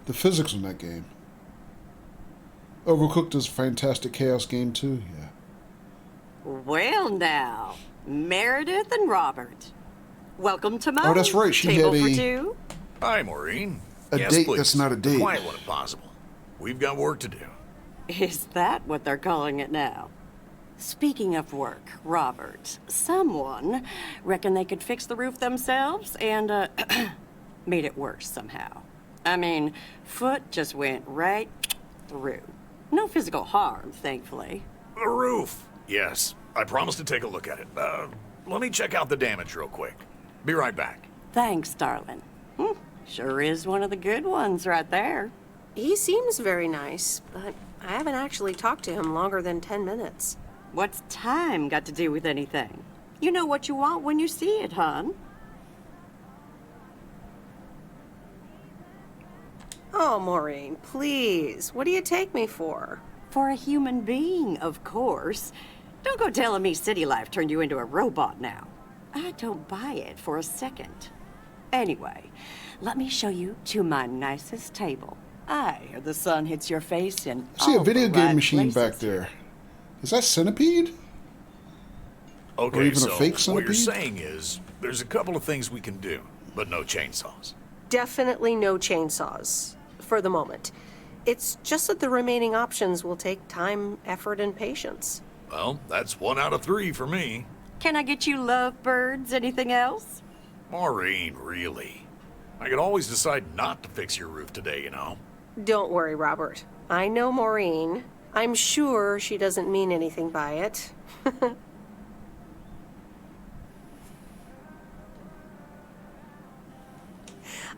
The physics in that game. Overcooked is a fantastic chaos game too. Yeah. Well now, Meredith and Robert, welcome to my that's right. She table had for a two. Hi, Maureen. A yes, date please. that's not a date. Quiet when possible. We've got work to do. Is that what they're calling it now? Speaking of work, Robert, someone reckoned they could fix the roof themselves and made it worse somehow. I mean, foot just went right through. No physical harm, thankfully. The roof. Yes, I promised to take a look at it. Let me check out the damage real quick. Be right back. Thanks, darling. Sure is one of the good ones right there. He seems very nice, but I haven't actually talked to him longer than 10 minutes. What's time got to do with anything? You know what you want when you see it, hon. Oh, Maureen, please. What do you take me for? For a human being, of course. Don't go telling me city life turned you into a robot now. I don't buy it for a second. Anyway, let me show you to my nicest table. I hear the sun hits your face in I see a all video the game right machine places. back there. Is that Centipede? Okay, Or even so a fake what centipede? you're saying is there's a couple of things we can do, but no chainsaws. Definitely no chainsaws, for the moment. It's just that the remaining options will take time, effort, and patience. Well, that's 1 out of 3 for me. Can I get you lovebirds? Anything else? Maureen, really? I could always decide not to fix your roof today, you know? Don't worry, Robert. I know Maureen. I'm sure she doesn't mean anything by it.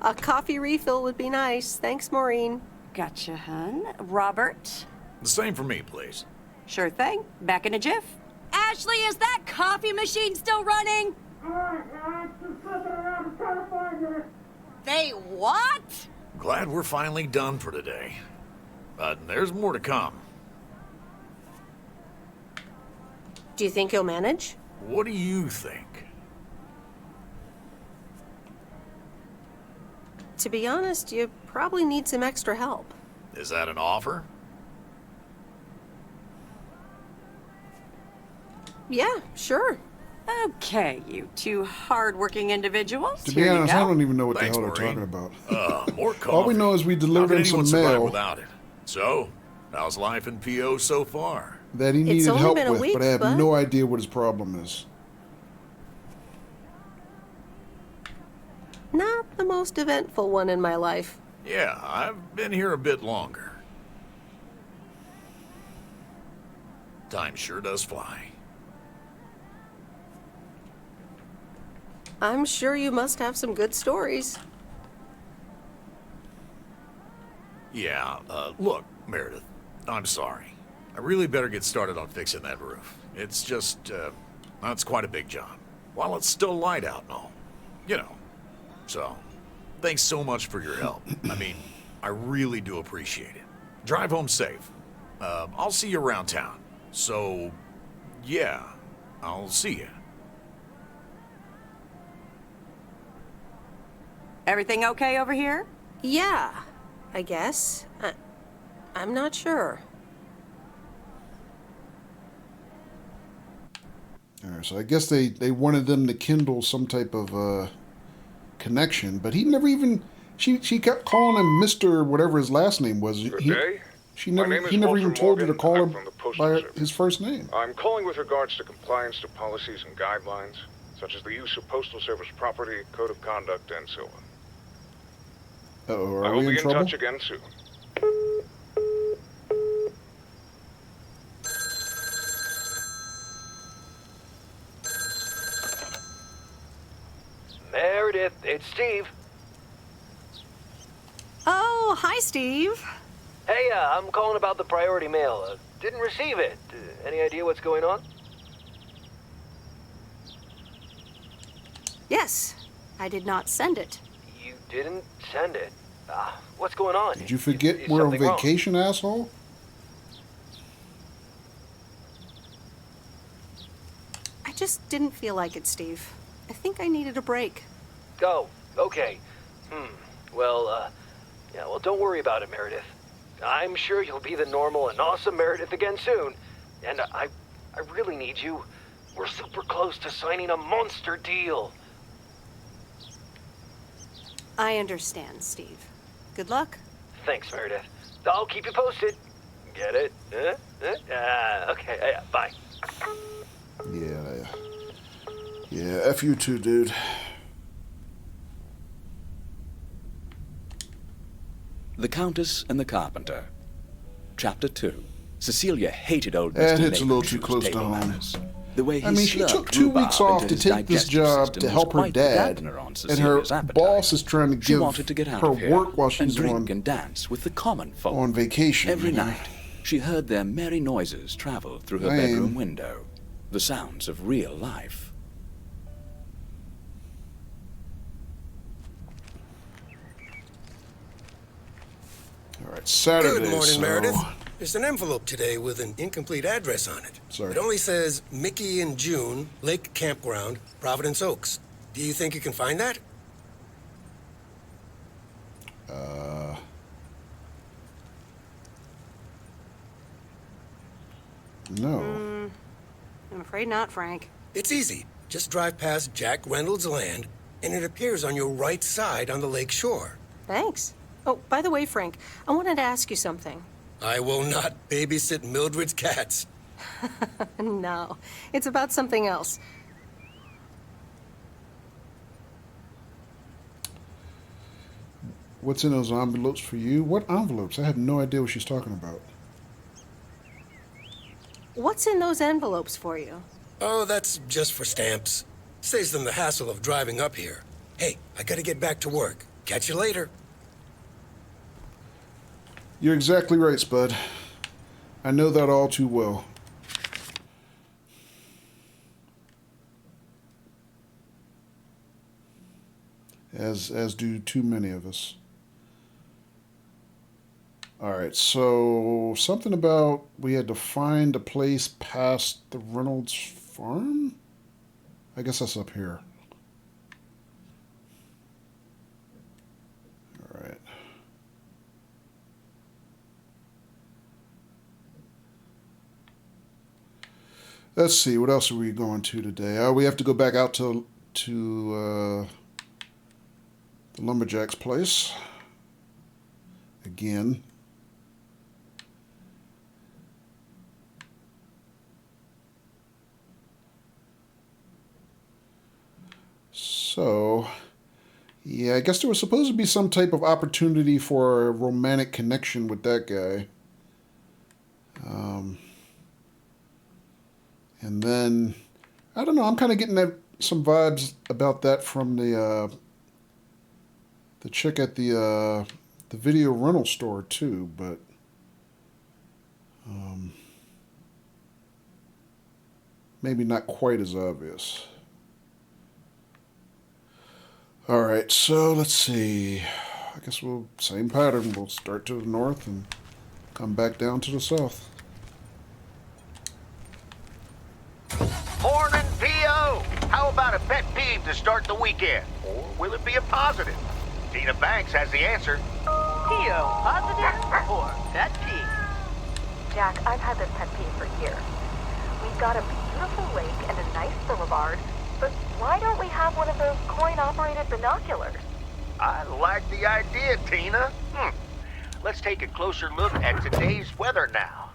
A coffee refill would be nice. Thanks, Maureen. Gotcha, hun. Robert? The same for me, please. Sure thing. Back in a jiff. Ashley, is that coffee machine still running? They what? Glad we're finally done for today. But there's more to come. Do you think you'll manage? What do you think? To be honest, you probably need some extra help. Is that an offer? Yeah, sure. Okay, you two hard-working individuals. To be Here you honest, go. I don't even know what Thanks, the hell Maureen. they're talking about. More coffee. All we know is we How delivered could him some anyone survive mail without it? So, how's life in PO so far? that he It's needed only help been a with, week, but I have bud. no idea what his problem is. Not the most eventful one in my life. Yeah, I've been here a bit longer. Time sure does fly. I'm sure you must have some good stories. Yeah, look, Meredith, I'm sorry. I really better get started on fixing that roof. It's just, that's quite a big job. While it's still light out and all. You know. So, thanks so much for your help. I mean, I really do appreciate it. Drive home safe. I'll see you around town. So, yeah, I'll see you. Everything okay over here? Yeah, I guess. I'm not sure. All right, so I guess they wanted them to kindle some type of connection, but he never even. She kept calling him Mr. whatever his last name was. Good day. He My never name is he never Walter even told her to Morgan. call I'm him from the Postal by Service. his first name. I'm calling with regards to compliance to policies and guidelines, such as the use of Postal Service property, code of conduct, and so on. Uh-oh, I are will we be in in trouble? touch again soon. Meredith, it's Steve. Oh, hi, Steve. Hey, I'm calling about the priority mail. Didn't receive it. Any idea what's going on? Yes, I did not send it. You didn't send it. What's going on? Did you forget Is we're on something wrong? vacation, asshole? I just didn't feel like it, Steve. I think I needed a break. Oh, okay. Well, yeah, well, don't worry about it, Meredith. I'm sure you'll be the normal and awesome Meredith again soon. And I really need you. We're super close to signing a monster deal. I understand, Steve. Good luck. Thanks, Meredith. I'll keep you posted. Get it? Okay, bye. Yeah, F you too, dude. The Countess and the Carpenter. Chapter 2. Cecilia hated old That Mr. hits a little Nathan too Drew's close to table home. manners. The way he I mean, she slurped took 2 weeks rhubarb off into to his take this digestive job system to was help her quite the dad, dampener on and her Cecilia's appetite. boss is trying to She give wanted to get out her of here work while and she's drink and dance with the common folk. on vacation. Every you know. night, she heard their merry noises travel through her Lame. bedroom window. The sounds of real life. All right, Saturday. Good morning, so... Meredith. There's an envelope today with an incomplete address on it. Sorry. It only says Mickey and June, Lake Campground, Providence Oaks. Do you think you can find that? No. I'm afraid not, Frank. It's easy. Just drive past Jack Reynolds' land, and it appears on your right side on the lake shore. Thanks. Oh, by the way, Frank, I wanted to ask you something. I will not babysit Mildred's cats. No, it's about something else. What's in those envelopes for you? What envelopes? I have no idea what she's talking about. What's in those envelopes for you? Oh, that's just for stamps. Saves them the hassle of driving up here. Hey, I gotta get back to work. Catch you later. You're exactly right, Spud. I know that all too well. As do too many of us. Alright, so something about we had to find a place past the Reynolds farm? I guess that's up here. Alright. Let's see, what else are we going to today? We have to go back out to the lumberjack's place again. So, yeah, I guess there was supposed to be some type of opportunity for a romantic connection with that guy. And then, I don't know, I'm kind of getting some vibes about that from the chick at the video rental store too, but maybe not quite as obvious. All right, so let's see. I guess same pattern. We'll start to the north and come back down to the south. Morning, P.O. How about a pet peeve to start the weekend? Or will it be a positive? Tina Banks has the answer. P.O. Positive or pet peeve? Jack, I've had this pet peeve for years. We've got a beautiful lake and a nice boulevard, but why don't we have one of those coin-operated binoculars? I like the idea, Tina. Let's take a closer look at today's weather now.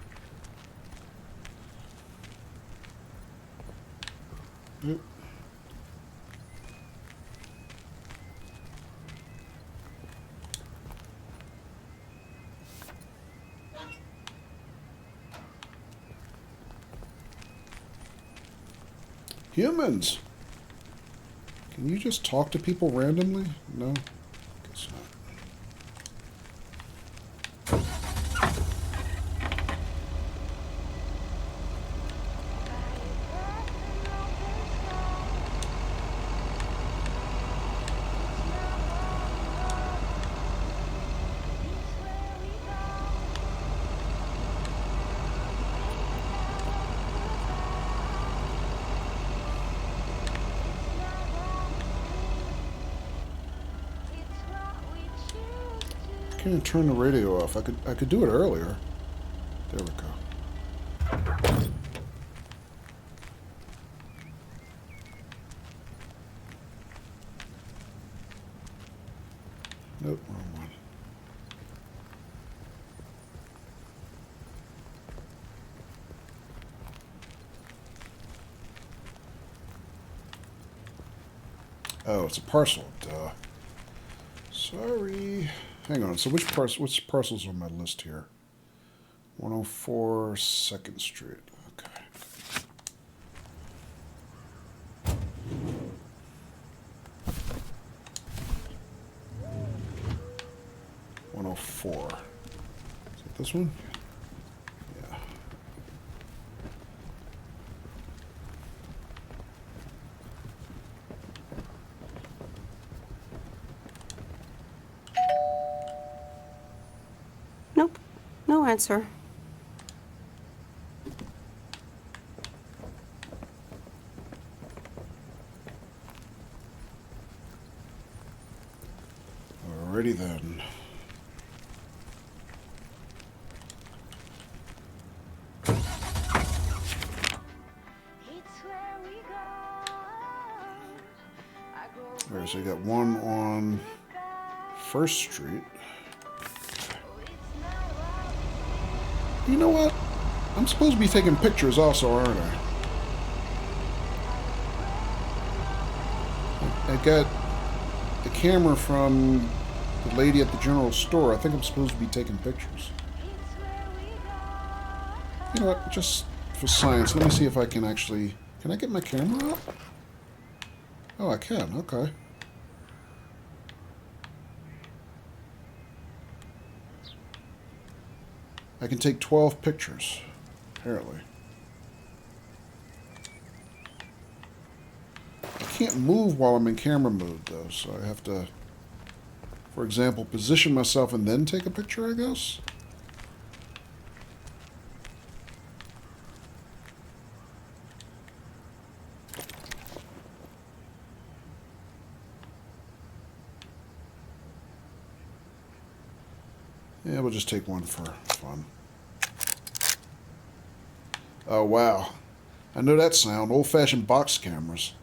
Humans! Can you just talk to people randomly? No? Guess not. I can't turn the radio off. I could do it earlier. There we go. Nope, wrong one. Oh, it's a parcel. Duh. Sorry. Hang on. So which parcel's on my list here? 104 2nd Street. Okay. Is it this one? Yeah. Nope. No answer. Alrighty then. Alright, so you got one on 1st Street. You know what? I'm supposed to be taking pictures also, aren't I? I got the camera from the lady at the general store. I think I'm supposed to be taking pictures. You know what? Just for science. Let me see if I can actually... Can I get my camera up? Oh, I can. Okay. I can take 12 pictures, apparently. I can't move while I'm in camera mode, though, so I have to, for example, position myself and then take a picture, I guess? Yeah, we'll just take one for fun. Oh, wow. I know that sound. Old-fashioned box cameras.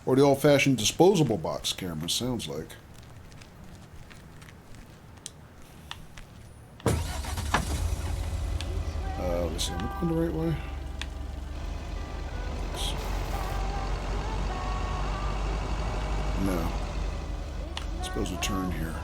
Or the old-fashioned disposable box camera, sounds like. Let's see, am I going the right way? No. I'm supposed to turn here.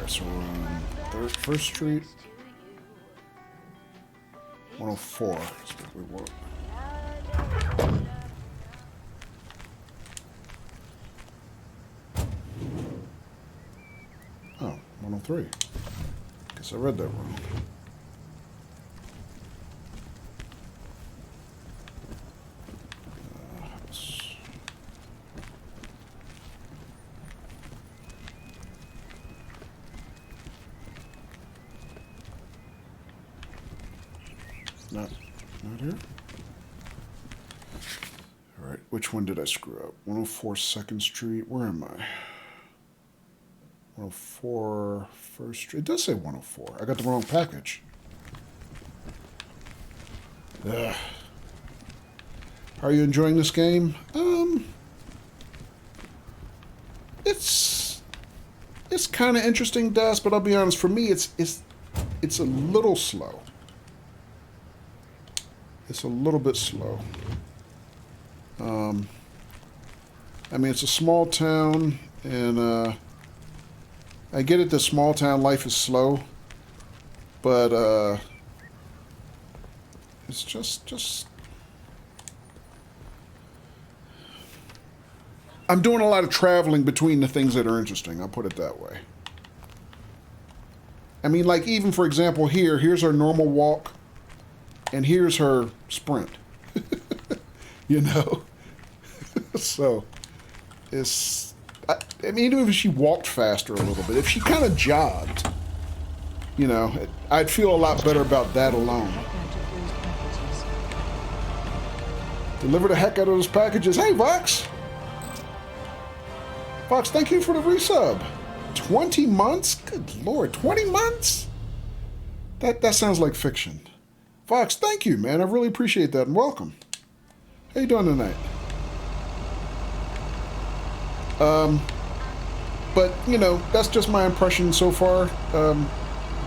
So we're on 1st Street, 104 is what we want. Oh, 103. Guess I read that wrong. Not here. All right, which one did I screw up? 104 2nd Street. Where am I? 104 1st Street. It does say 104. I got the wrong package. Ugh. Are you enjoying this game? It's kind of interesting, Des, but I'll be honest. For me, it's a little slow. It's a little bit slow. I mean, it's a small town, and I get it that small town life is slow, but it's just I'm doing a lot of traveling between the things that are interesting, I'll put it that way. I mean, like, even for example here's our normal walk, and here's her sprint. You know? So, it's... I mean, even if she walked faster a little bit, if she kind of jogged, you know, I'd feel a lot better about that alone. Deliver the heck out of those packages. Hey, Vox! Vox, thank you for the resub. 20 months? Good Lord, 20 months? That sounds like fiction. Fox, thank you, man. I really appreciate that, and welcome. How you doing tonight? But, you know, that's just my impression so far,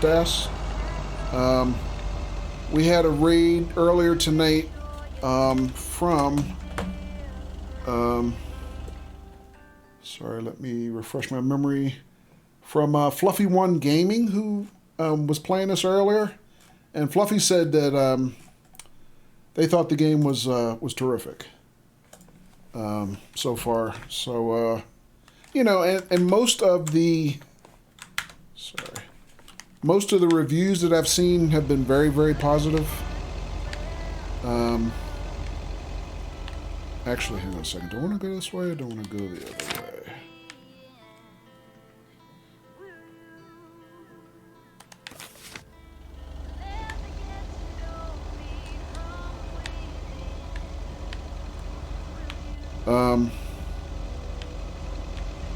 Das. We had a raid earlier tonight from... sorry, let me refresh my memory. From Fluffy One Gaming, who was playing this earlier. And Fluffy said that they thought the game was terrific so far. So, you know, and most of the reviews that I've seen have been very, very positive. Actually, hang on a second. Do I want to go this way or do I want to go the other way?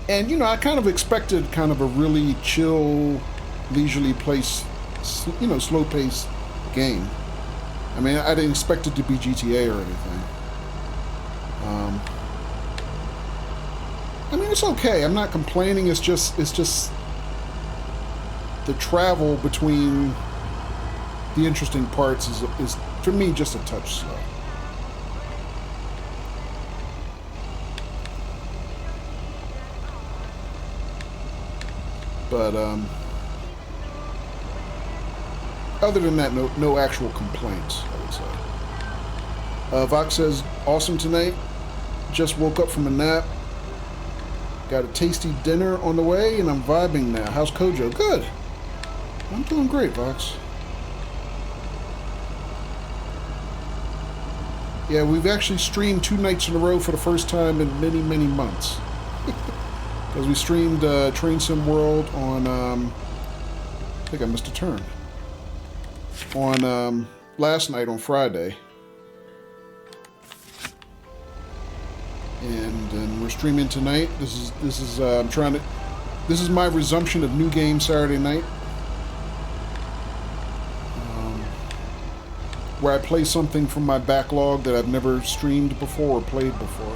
And, you know, I kind of expected kind of a really chill, leisurely pace, you know, slow-paced game. I mean, I didn't expect it to be GTA or anything. I mean, it's okay. I'm not complaining. It's just the travel between the interesting parts is for me just a touch slow. But other than that, no actual complaints, I would say. Vox says, awesome tonight. Just woke up from a nap. Got a tasty dinner on the way, and I'm vibing now. How's Kojo? Good. I'm doing great, Vox. Yeah, we've actually streamed 2 nights in a row for the first time in many, many months. Because we streamed Train Sim World on, I think I missed a turn. On last night on Friday. And then we're streaming tonight. This is my resumption of New Game Saturday night. Where I play something from my backlog that I've never streamed before or played before.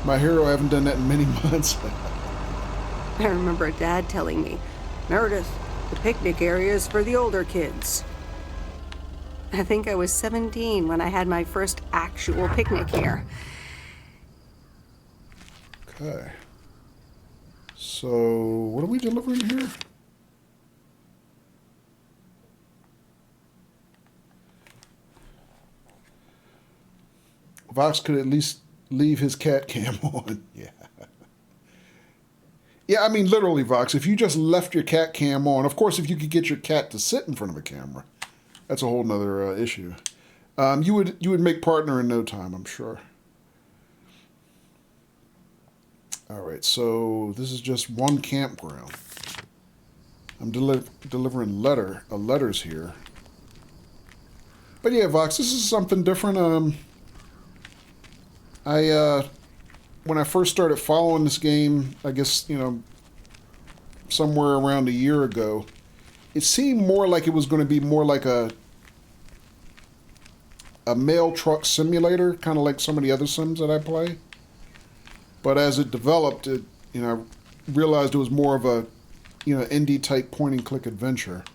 My hero, I haven't done that in many months. I remember Dad telling me, Meredith, the picnic area is for the older kids. I think I was 17 when I had my first actual picnic here. Okay. So, what are we delivering here? Vox could at least leave his cat cam on. Yeah. Yeah, I mean, literally, Vox, if you just left your cat cam on, of course, if you could get your cat to sit in front of a camera, that's a whole nother issue. You would make partner in no time, I'm sure. All right, so this is just one campground. I'm delivering letters here. But yeah, Vox, this is something different. When I first started following this game, I guess, somewhere around a year ago, it seemed more like it was going to be more like a mail truck simulator, kind of like some of the other sims that I play. But as it developed, I realized it was more of a, indie type point and click adventure.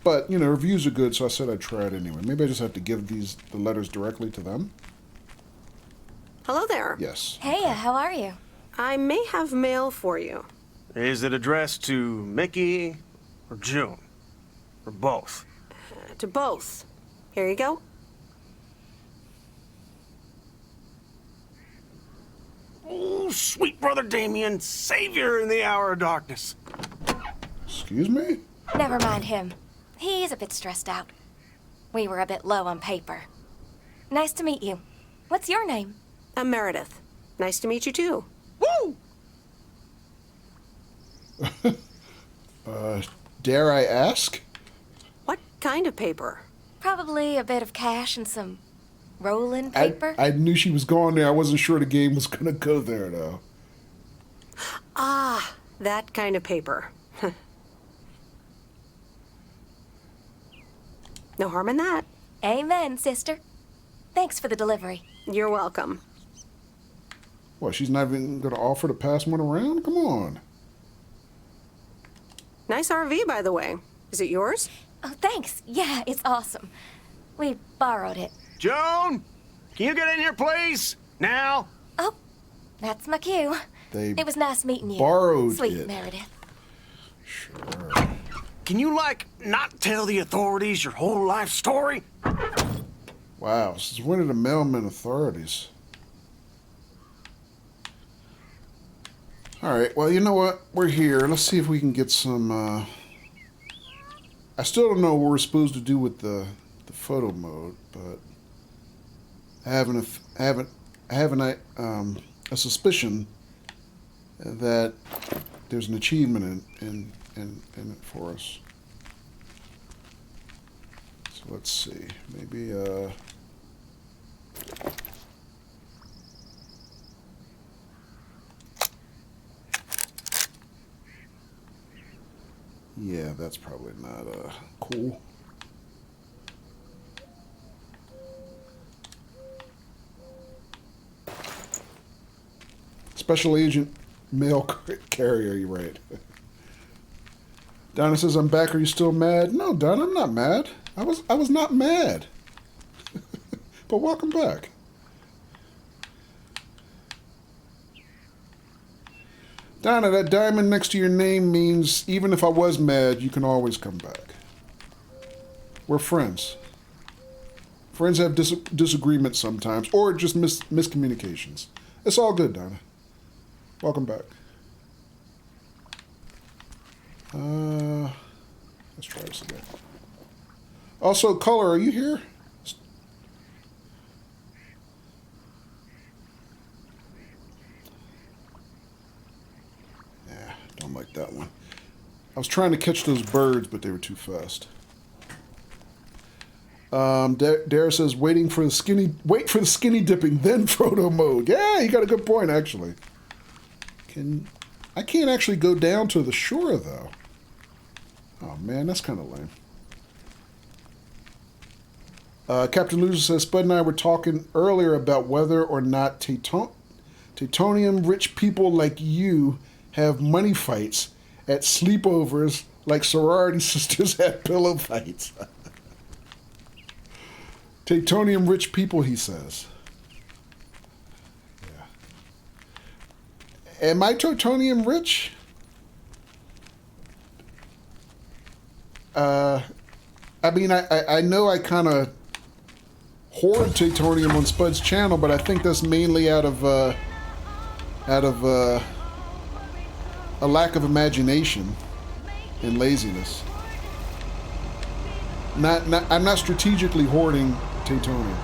But, reviews are good, so I said I'd try it anyway. Maybe I just have to give the letters directly to them. Hello there. Yes. Hey, how are you? I may have mail for you. Is it addressed to Mickey or June? Or both? To both. Here you go. Oh, sweet brother Damien, savior in the hour of darkness. Excuse me? Never mind him. He's a bit stressed out. We were a bit low on paper. Nice to meet you. What's your name? I'm Meredith. Nice to meet you, too. Woo! Dare I ask? What kind of paper? Probably a bit of cash and some rolling paper. I knew she was going there. I wasn't sure the game was going to go there, though. Ah, that kind of paper. No harm in that. Amen, sister. Thanks for the delivery. You're welcome. What, she's not even going to offer to pass one around? Come on. Nice RV, by the way. Is it yours? Oh, thanks. Yeah, it's awesome. We borrowed it. Joan, can you get in here, please? Now? Oh, that's my cue. It was nice meeting you. Borrowed Sweet it. Meredith. Sure. Can you, not tell the authorities your whole life story? Wow, since when are the mailman authorities? Alright, well, you know what? We're here. Let's see if we can get some, I still don't know what we're supposed to do with the photo mode, but I have a suspicion that there's an achievement in it for us. So let's see. Maybe Yeah, that's probably not cool. Special Agent Mail Carrier, you're right. Donna says, I'm back. Are you still mad? No, Donna, I'm not mad. I was not mad. But welcome back. Donna, that diamond next to your name means even if I was mad, you can always come back. We're friends. Friends have disagreements sometimes, or just miscommunications. It's all good, Donna. Welcome back. Let's try this again. Also, Color, are you here? Yeah, don't like that one. I was trying to catch those birds, but they were too fast. Dare says, wait for the skinny dipping, then Frodo mode. Yeah, you got a good point, actually. I can't actually go down to the shore, though. Oh, man, that's kind of lame. Captain Loser says, Spud and I were talking earlier about whether or not Titanium-rich people like you have money fights at sleepovers like sorority sisters at pillow fights. Titanium-rich people, he says. Yeah. Am I Titanium rich? I mean, I know I kind of hoard Titanium on Spud's channel, but I think that's mainly out of a lack of imagination and laziness. I'm not strategically hoarding Titanium.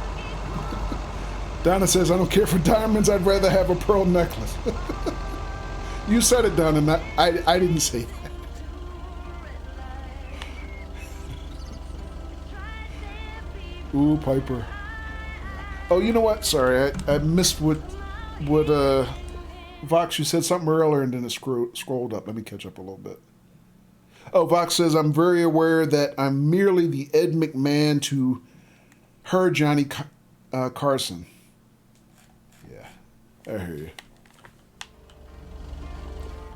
Donna says, I don't care for diamonds, I'd rather have a pearl necklace. You said it, Donna, I didn't say that. Ooh, Piper. Oh, you know what? Sorry, I missed what Vox, you said something earlier and then it scrolled up. Let me catch up a little bit. Oh, Vox says, I'm very aware that I'm merely the Ed McMahon to her Johnny Carson. Yeah, I hear you.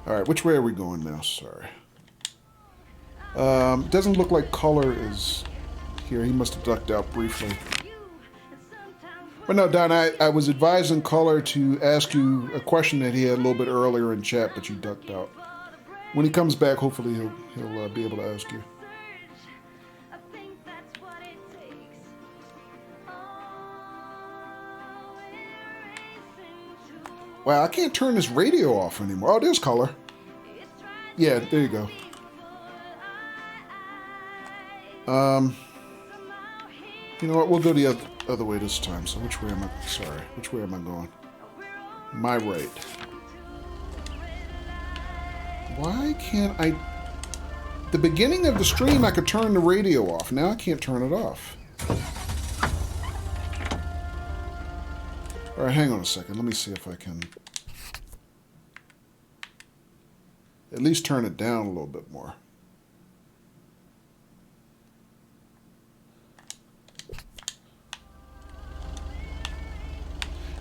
All right, which way are we going now? Sorry. Doesn't look like Color is here. He must have ducked out briefly. But no, Don, I was advising Color to ask you a question that he had a little bit earlier in chat, but you ducked out. When he comes back, hopefully he'll be able to ask you. Wow, I can't turn this radio off anymore. Oh, there's Color. Yeah, there you go. You know what? We'll go the other way this time. So which way am I? Sorry, which way am I going? My right. Why can't I? The beginning of the stream, I could turn the radio off. Now I can't turn it off. All right, hang on a second. Let me see if I can at least turn it down a little bit more.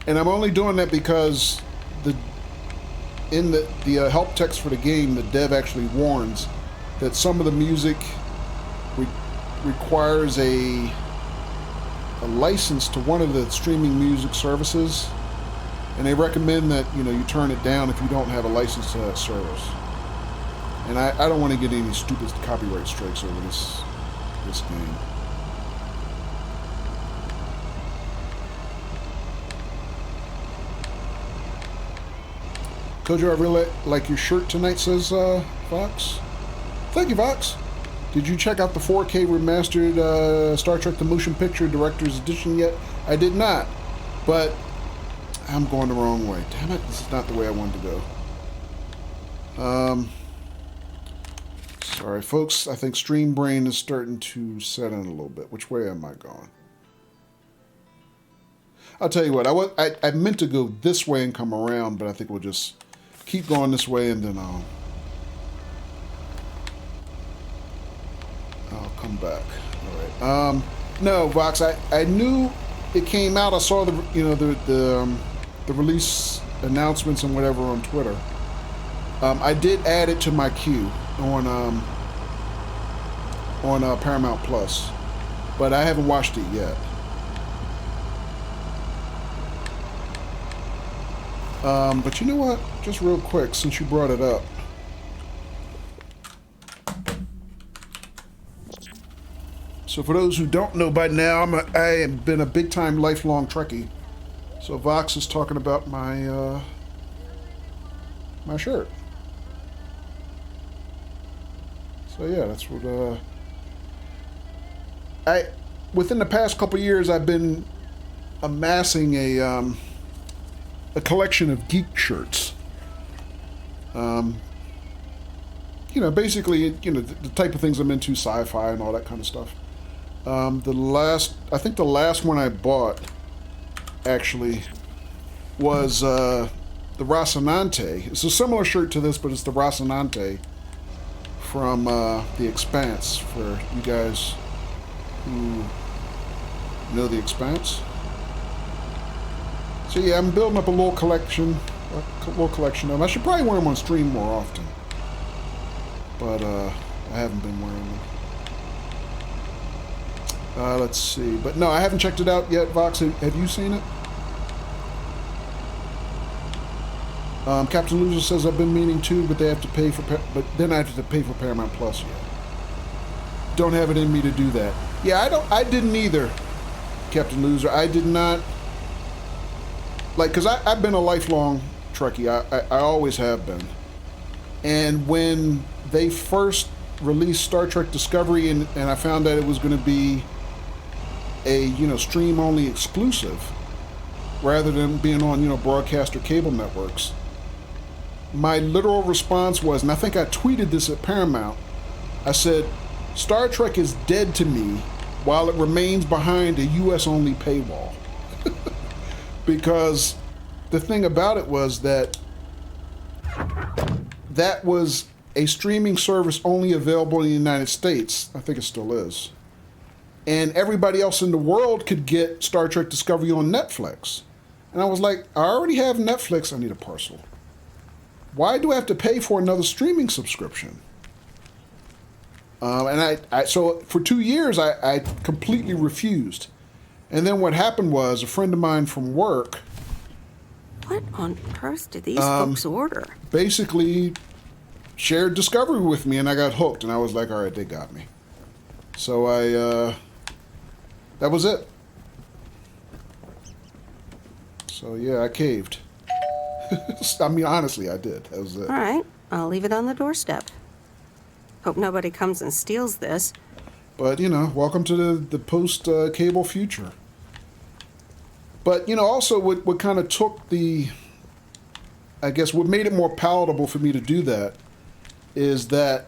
And I'm only doing that because in the help text for the game, the dev actually warns that some of the music requires a license to one of the streaming music services, and they recommend that you turn it down if you don't have a license to that service. And I don't want to get any stupid copyright strikes over this game. Kojo, I really like your shirt tonight, says Vox. Thank you, Vox. Did you check out the 4K remastered Star Trek The Motion Picture Director's Edition yet? I did not, but I'm going the wrong way. Damn it, this is not the way I wanted to go. Sorry, folks. I think Stream Brain is starting to set in a little bit. Which way am I going? I'll tell you what. I meant to go this way and come around, but I think we'll just keep going this way and then come back. All right. No, Vox. I knew it came out. I saw the release announcements and whatever on Twitter. I did add it to my queue on Paramount Plus, but I haven't watched it yet. But you know what? Just real quick, since you brought it up. So for those who don't know by now, I have been a big-time lifelong Trekkie. So Vox is talking about my my shirt. So yeah, that's what within the past couple years I've been amassing a collection of geek shirts. Basically, the type of things I'm into, sci-fi and all that kind of stuff. I think the last one I bought actually was the Rocinante. It's a similar shirt to this, but it's the Rocinante from The Expanse, for you guys who know The Expanse. So yeah, I'm building up a little collection of them. I should probably wear them on stream more often, but I haven't been wearing them. Let's see. But no, I haven't checked it out yet, Vox. Have you seen it? Captain Loser says I've been meaning to, but they have to pay for. But then I have to pay for Paramount Plus yet. Don't have it in me to do that. Yeah, I didn't either, Captain Loser. I did not. Because I've been a lifelong Trekkie. I always have been. And when they first released Star Trek Discovery, and I found that it was going to be a stream only exclusive rather than being on broadcast or cable networks, my literal response was, and I think I tweeted this at Paramount, I said, Star Trek is dead to me while it remains behind a US only paywall. Because the thing about it was that was a streaming service only available in the United States. I think it still is. And everybody else in the world could get Star Trek Discovery on Netflix. And I was like, I already have Netflix. I need a parcel. Why do I have to pay for another streaming subscription? So for 2 years, I completely refused. And then what happened was a friend of mine from work. What on earth did these folks order? Basically shared Discovery with me, and I got hooked, and I was like, all right, they got me. So that was it. So yeah, I caved. I mean, honestly, I did. That was it. All right, I'll leave it on the doorstep. Hope nobody comes and steals this. But, welcome to the post-cable future. But, also what kind of took what made it more palatable for me to do that is that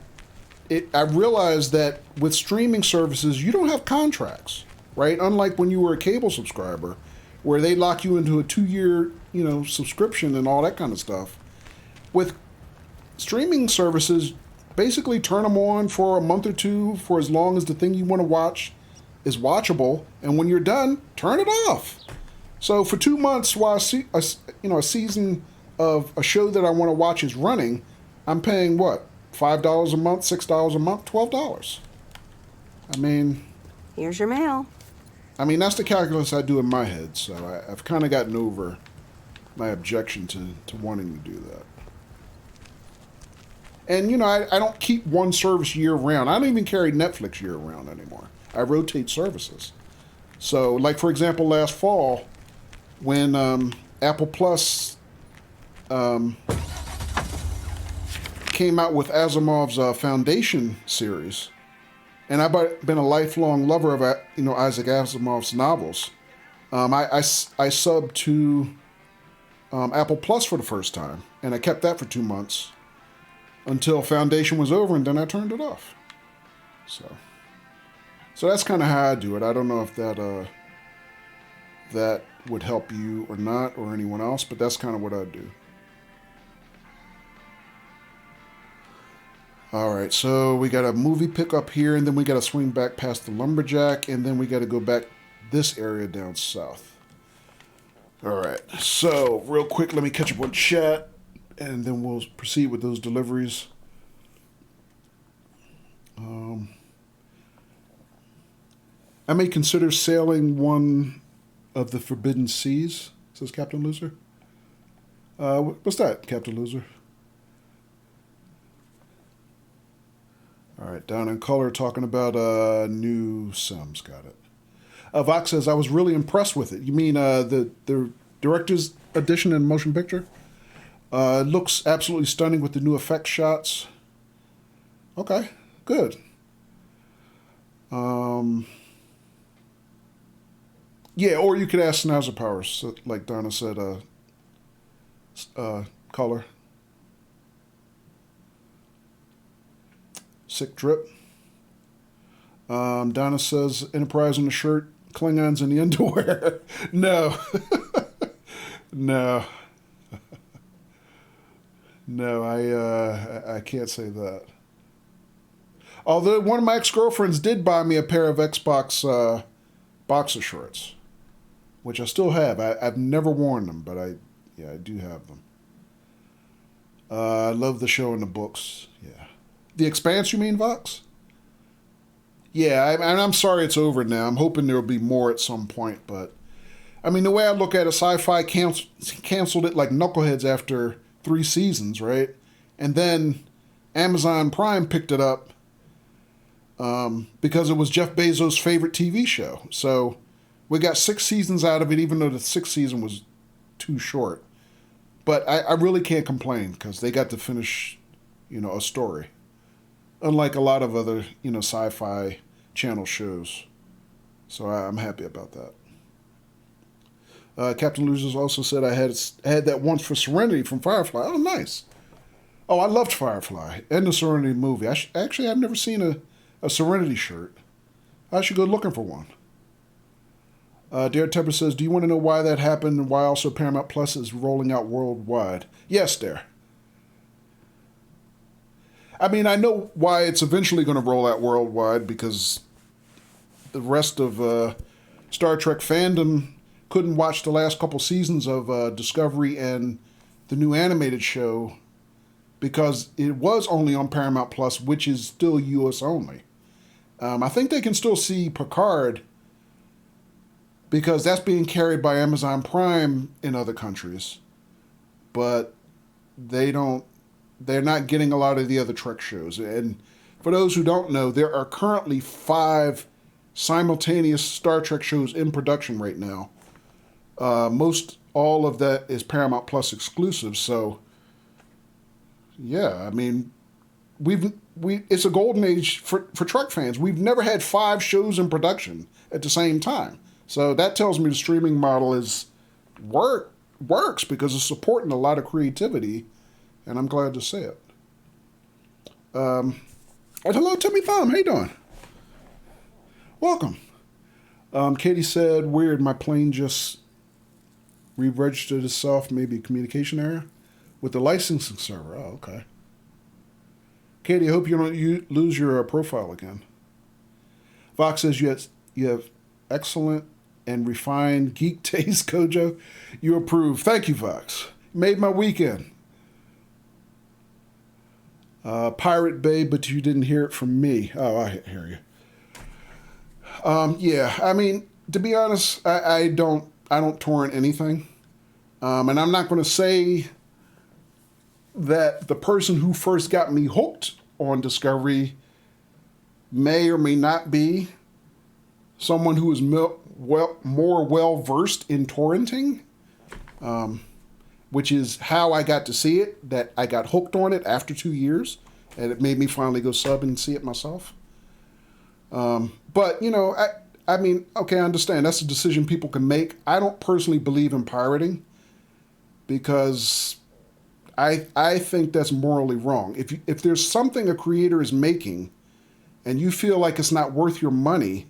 I realized that with streaming services, you don't have contracts, right? Unlike when you were a cable subscriber, where they lock you into a 2-year, subscription and all that kind of stuff. With streaming services, basically turn them on for a month or two for as long as the thing you want to watch is watchable, and when you're done, turn it off. So for 2 months, while a season of a show that I want to watch is running, I'm paying what? $5 a month, $6 a month, $12. I mean, here's your mail. I mean, that's the calculus I do in my head. So I've kind of gotten over my objection to wanting to do that. And, I don't keep one service year-round. I don't even carry Netflix year-round anymore. I rotate services. So, like, for example, last fall, when Apple Plus came out with Asimov's Foundation series, and I've been a lifelong lover of, Isaac Asimov's novels, I subbed to Apple Plus for the first time, and I kept that for 2 months. Until Foundation was over, and then I turned it off. So that's kind of how I do it. I don't know if that would help you or not, or anyone else, but that's kind of what I do. All right, so we got a movie pickup here, and then we got to swing back past the Lumberjack, and then we got to go back this area down south. All right, so real quick, let me catch up on chat, and then we'll proceed with those deliveries. I may consider sailing one of the Forbidden Seas, says Captain Loser. What's that, Captain Loser? All right, down in color, talking about new Sims. Got it. Vox says, I was really impressed with it. You mean the director's edition in motion picture? It looks absolutely stunning with the new effect shots. Okay, good. Yeah, or you could ask Snazzer Powers, like Donna said, color. Sick drip. Donna says, Enterprise on the shirt, Klingons in the underwear. No. No. No, I can't say that. Although one of my ex-girlfriends did buy me a pair of Xbox boxer shorts, which I still have. I've never worn them, but I do have them. I love the show and the books. Yeah. The Expanse, you mean, Vox? Yeah, I'm sorry it's over now. I'm hoping there'll be more at some point, but I mean, the way I look at it, Sci-Fi canceled it like knuckleheads after 3 seasons, right? And then Amazon Prime picked it up because it was Jeff Bezos' favorite TV show. So we got 6 seasons out of it, even though the 6th season was too short. But I really can't complain because they got to finish, a story. Unlike a lot of other, Sci-Fi channel shows. So I'm happy about that. Captain Losers also said I had that once for Serenity from Firefly. Oh, nice. Oh, I loved Firefly and the Serenity movie. Actually, I've never seen a Serenity shirt. I should go looking for one. Dare Tepper says, do you want to know why that happened and why also Paramount Plus is rolling out worldwide? Yes, Dare. I mean, I know why it's eventually going to roll out worldwide because the rest of Star Trek fandom couldn't watch the last couple seasons of Discovery and the new animated show because it was only on Paramount Plus, which is still U.S. only. I think they can still see Picard because that's being carried by Amazon Prime in other countries, but they're not getting a lot of the other Trek shows. And for those who don't know, there are currently 5 simultaneous Star Trek shows in production right now. Most all of that is Paramount Plus exclusive. So, yeah, I mean, it's a golden age for Trek fans. We've never had 5 shows in production at the same time. So that tells me the streaming model works because it's supporting a lot of creativity, and I'm glad to see it. And hello, Timmy Thumb. How you doing? Welcome. Katie said, weird, my plane just re-registered itself, maybe a communication error with the licensing server. Oh, okay. Katie, I hope you don't lose your profile again. Vox says you have excellent and refined geek taste, Kojo. You approve. Thank you, Vox. Made my weekend. Pirate Bay, but you didn't hear it from me. Oh, I hear you. Yeah, I mean, to be honest, I don't torrent anything. And I'm not going to say that the person who first got me hooked on Discovery may or may not be someone who is more well-versed in torrenting, which is how I got to see it, that I got hooked on it after 2 years, and it made me finally go sub and see it myself. But, I mean, okay, I understand. That's a decision people can make. I don't personally believe in pirating because I think that's morally wrong. If there's something a creator is making and you feel like it's not worth your money,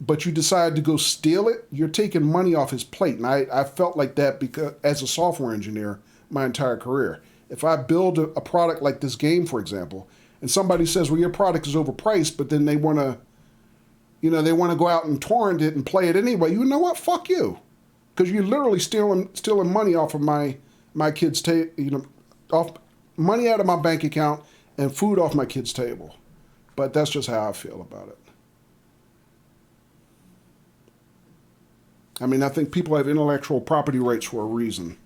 but you decide to go steal it, you're taking money off his plate. And I felt like that because as a software engineer my entire career. If I build a product like this game, for example, and somebody says, well, your product is overpriced, but then they want to, you know, they want to go out and torrent it and play it anyway, you know what? Fuck you. Because you're literally stealing money off of my kids' off money out of my bank account and food off my kids' table. But that's just how I feel about it. I mean, I think people have intellectual property rights for a reason.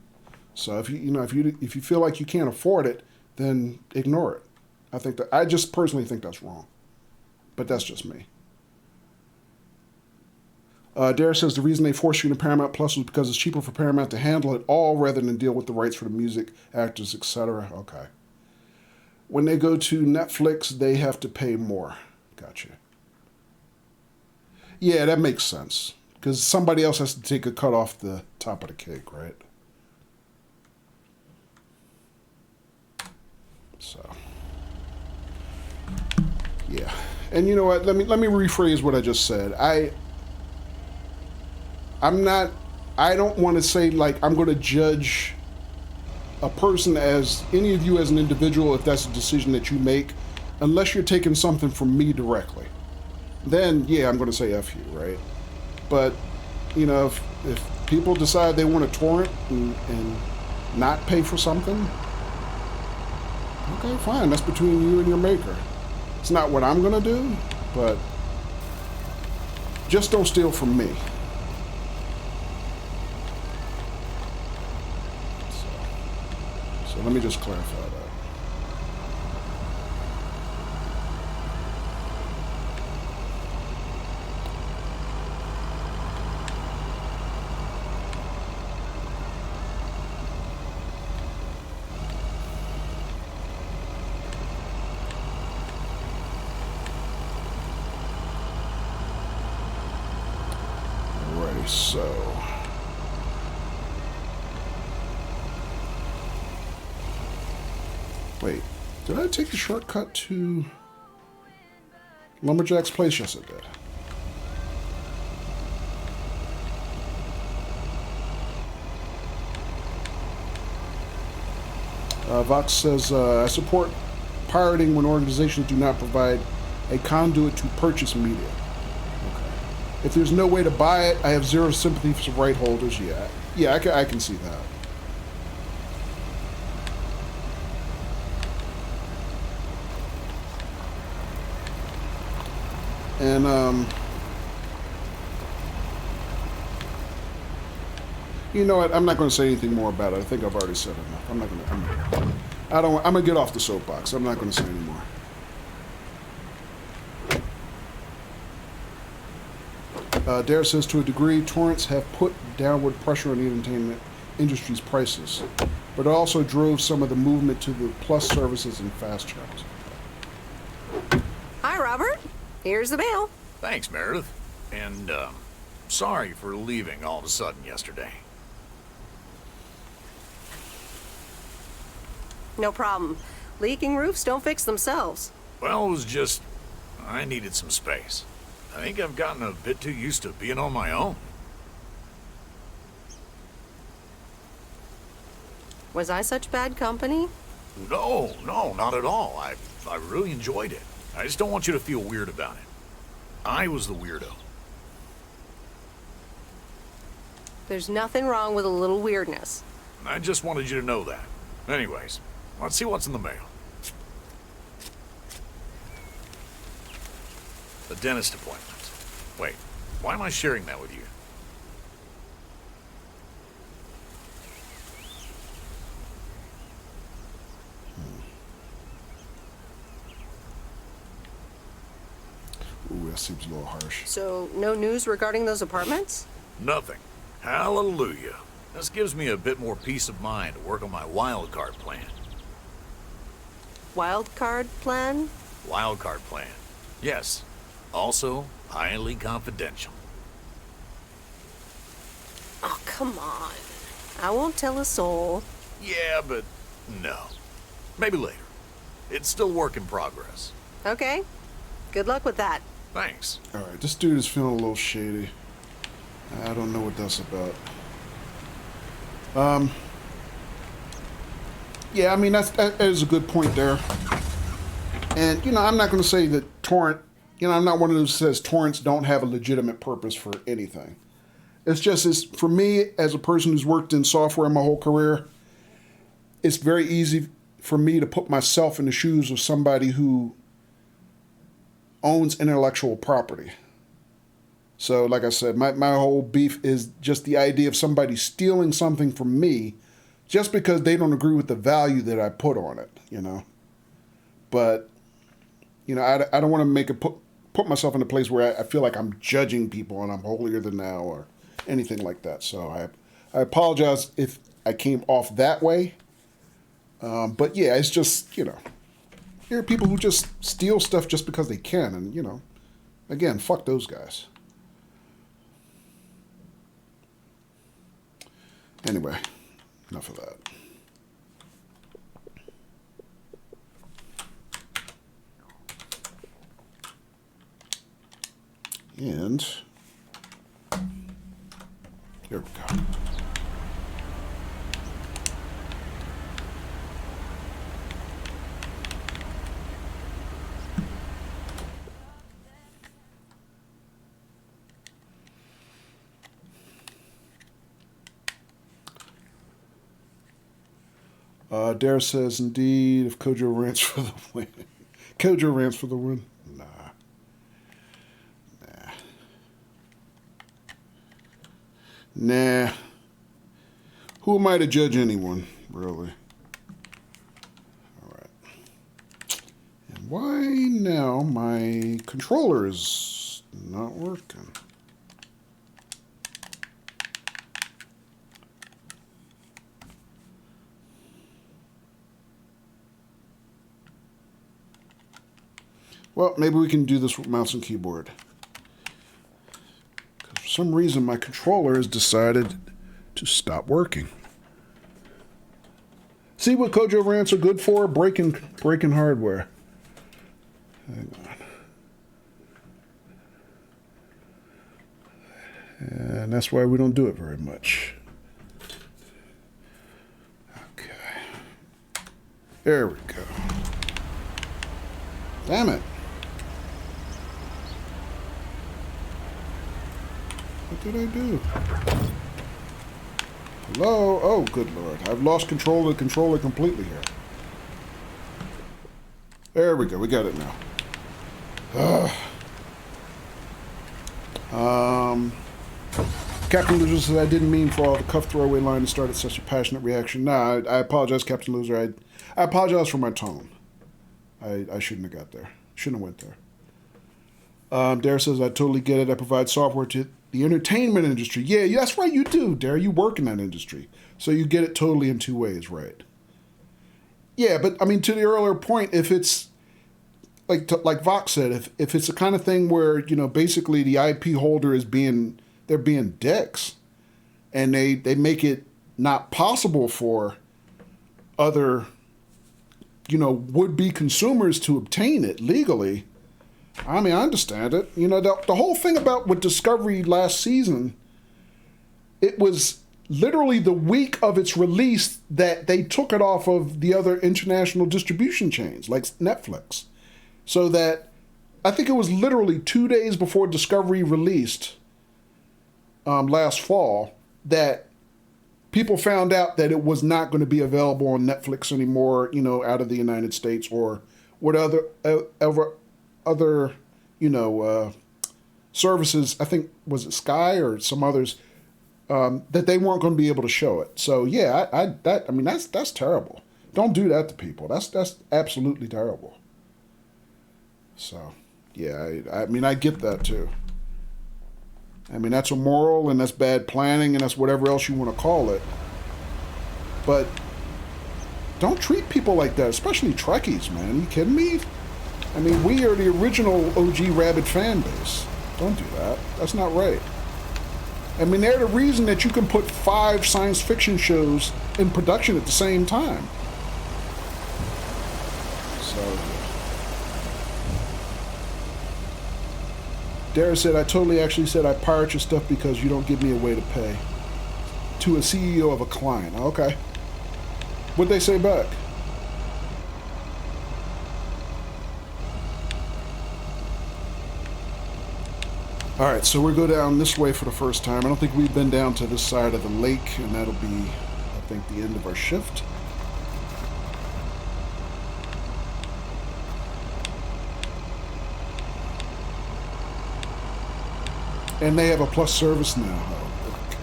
So if you feel like you can't afford it, then ignore it. I just personally think that's wrong. But that's just me. Dare says the reason they forced you into Paramount Plus was because it's cheaper for Paramount to handle it all rather than deal with the rights for the music, actors, etc. Okay. When they go to Netflix, they have to pay more. Gotcha. Yeah, that makes sense. Because somebody else has to take a cut off the top of the cake, right? So, yeah. And you know what? Let me rephrase what I just said. I don't want to say like I'm going to judge a person as any of you as an individual if that's a decision that you make, unless you're taking something from me directly. Then, yeah, I'm going to say F you, right? But, you know, if people decide they want to torrent and not pay for something, okay, fine. That's between you and your maker. It's not what I'm going to do, but just don't steal from me. So let me just clarify that. So, wait, did I take the shortcut to Lumberjack's place? Yes, I did. Vox says, I support pirating when organizations do not provide a conduit to purchase media. If there's no way to buy it, I have zero sympathy for right holders. Yeah, I can see that. And you know what? I'm not going to say anything more about it. I think I've already said enough. I'm going to get off the soapbox. I'm not going to say any more. Dare says, to a degree, torrents have put downward pressure on the entertainment industry's prices, but it also drove some of the movement to the plus services and fast channels. Hi, Robert. Here's the mail. Thanks, Meredith. And, sorry for leaving all of a sudden yesterday. No problem. Leaking roofs don't fix themselves. Well, it was just, I needed some space. I think I've gotten a bit too used to being on my own. Was I such bad company? No, not at all. I really enjoyed it. I just don't want you to feel weird about it. I was the weirdo. There's nothing wrong with a little weirdness. I just wanted you to know that. Anyways, let's see what's in the mail. The dentist appointment. Wait, why am I sharing that with you? Ooh, that seems a little harsh. So, no news regarding those apartments? Nothing. Hallelujah. This gives me a bit more peace of mind to work on my wild card plan. Wild card plan? Wild card plan. Yes. Also, highly confidential. Oh, come on. I won't tell a soul. Yeah, but no. Maybe later. It's still work in progress. Okay. Good luck with that. Thanks. Alright, this dude is feeling a little shady. I don't know what that's about. Yeah, I mean, that is a good point there. And, you know, I'm not going to say that torrent, you know, I'm not one of those who says torrents don't have a legitimate purpose for anything. It's just, for me, as a person who's worked in software my whole career, it's very easy for me to put myself in the shoes of somebody who owns intellectual property. So, like I said, my whole beef is just the idea of somebody stealing something from me just because they don't agree with the value that I put on it, you know. But, you know, I don't want to make it put myself in a place where I feel like I'm judging people and I'm holier than thou or anything like that. So I apologize if I came off that way. But yeah, it's just, you know, there are people who just steal stuff just because they can. And, you know, again, fuck those guys. Anyway, enough of that. And here we go. Dare says, indeed, if Kojo rants for the win. Kojo rants for the win? Nah. Nah. Who am I to judge anyone, really? Alright. And why now my controller is not working? Well, maybe we can do this with mouse and keyboard. For some reason, my controller has decided to stop working. See what Kojo rants are good for? Breaking hardware. Hang on. And that's why we don't do it very much. Okay. There we go. Damn it. What did I do? Hello? Oh, good lord. I've lost control of the controller completely here. There we go. We got it now. Captain Loser says, I didn't mean for all the cuff throwaway line to start at such a passionate reaction. Nah, I apologize, Captain Loser. I apologize for my tone. I shouldn't have got there. Shouldn't have went there. Dare says, I totally get it. I provide software to the entertainment industry. Yeah, that's right, you do, Dare. You work in that industry. So you get it totally in two ways, right? Yeah, but, I mean, to the earlier point, if it's, like Vox said, if it's the kind of thing where, you know, basically the IP holder is they're being dicks, and they make it not possible for other, you know, would-be consumers to obtain it legally, I mean, I understand it. You know, the whole thing about with Discovery last season, it was literally the week of its release that they took it off of the other international distribution chains, like Netflix. So that, I think it was literally 2 days before Discovery released last fall, that people found out that it was not going to be available on Netflix anymore, you know, out of the United States or what other, you know, services, I think, was it Sky or some others, that they weren't going to be able to show it. So yeah, I mean that's terrible. Don't do that to people. That's absolutely terrible. So yeah, I mean I get that too. I mean that's immoral and that's bad planning and that's whatever else you want to call it. But don't treat people like that, especially Trekkies, man. Are you kidding me? I mean, we are the original OG Rabid fan base. Don't do that. That's not right. I mean, they're the reason that you can put 5 science fiction shows in production at the same time. So, Dara said, I totally actually said I pirate your stuff because you don't give me a way to pay. To a CEO of a client. Okay. What'd they say back? Alright, so we go down this way for the first time. I don't think we've been down to this side of the lake, and that'll be, I think, the end of our shift. And they have a plus service now. Oh, okay.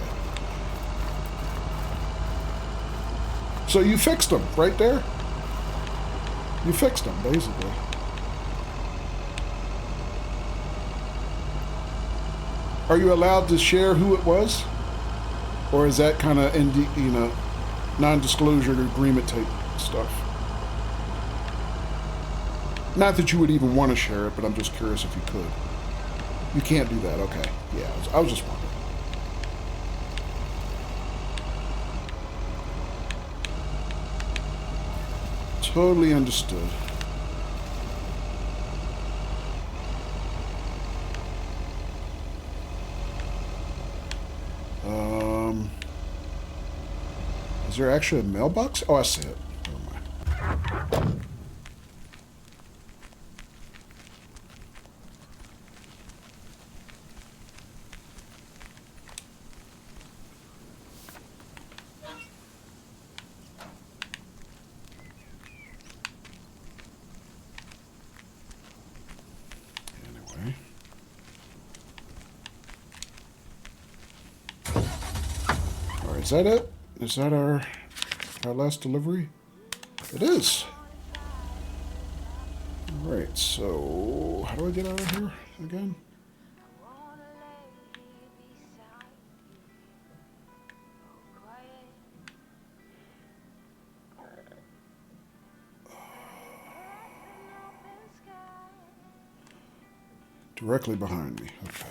So you fixed them right there? You fixed them, basically. Are you allowed to share who it was? Or is that kind of, non-disclosure agreement type stuff? Not that you would even want to share it, but I'm just curious if you could. You can't do that, okay. Yeah, I was just wondering. Totally understood. Is there actually a mailbox? Oh, I see it. Never mind. Anyway. All right, is that it? Is that our last delivery? It is. All right, so how do I get out of here again? Directly behind me. Okay.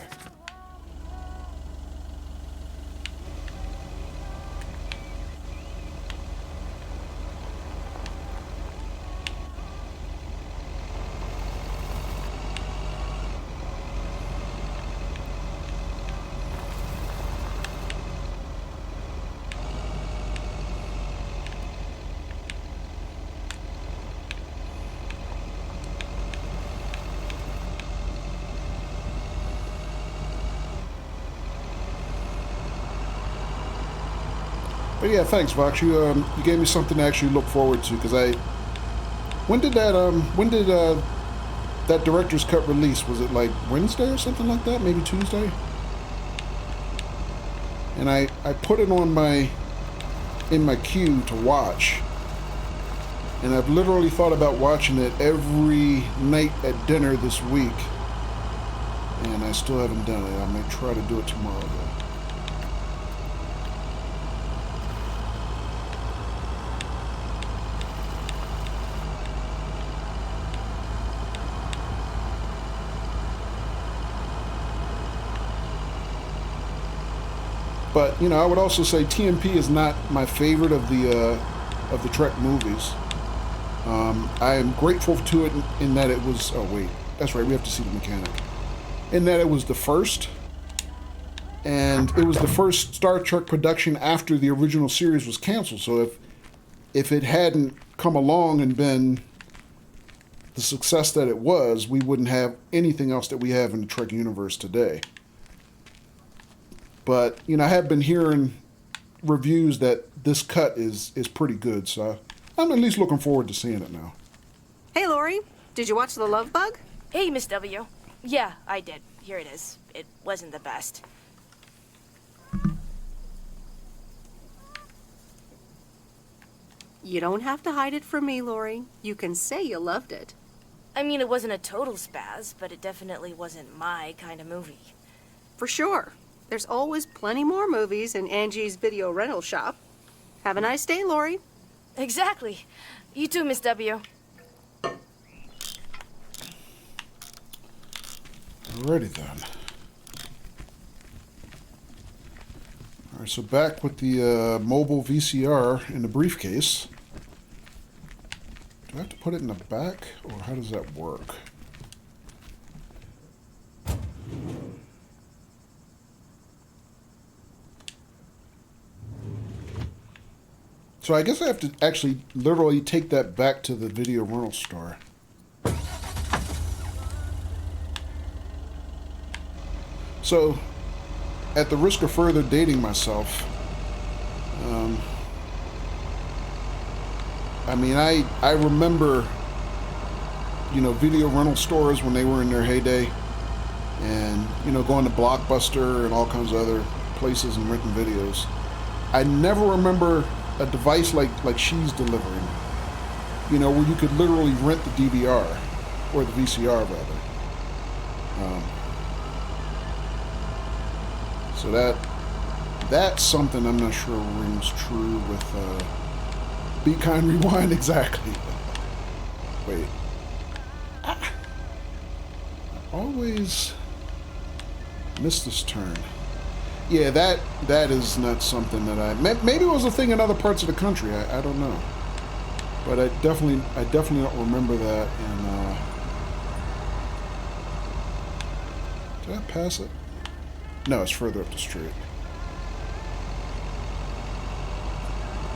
But yeah, thanks, Vox. You gave me something to actually look forward to, because when did that director's cut release? Was it like Wednesday or something like that? Maybe Tuesday? And I put it on in my queue to watch, and I've literally thought about watching it every night at dinner this week, and I still haven't done it. I may try to do it tomorrow though. But I would also say TMP is not my favorite of the Trek movies. I am grateful to it in that it was. Oh wait, that's right. We have to see the mechanic. In that it was the first, and it was the first Star Trek production after the original series was canceled. So if it hadn't come along and been the success that it was, we wouldn't have anything else that we have in the Trek universe today. But, I have been hearing reviews that this cut is pretty good, so I'm at least looking forward to seeing it now. Hey, Lori, did you watch The Love Bug? Hey, Miss W. Yeah, I did. Here it is. It wasn't the best. You don't have to hide it from me, Lori. You can say you loved it. I mean, it wasn't a total spaz, but it definitely wasn't my kind of movie. For sure. There's always plenty more movies in Angie's video rental shop. Have a nice day, Lori. Exactly. You too, Miss W. Alrighty then. Alright, so back with the mobile VCR in the briefcase. Do I have to put it in the back, or how does that work? So I guess I have to actually literally take that back to the video rental store. So, at the risk of further dating myself, I mean, I remember, you know, video rental stores when they were in their heyday, and, you know, going to Blockbuster and all kinds of other places and renting videos. I never remember a device like she's delivering, you know, where you could literally rent the DVR, or the VCR rather. So that's something I'm not sure rings true with Be Kind Rewind exactly. Wait. I always miss this turn. Yeah, that is not something that maybe it was a thing in other parts of the country. I don't know, but I definitely don't remember that. And did I pass it? No, it's further up the street.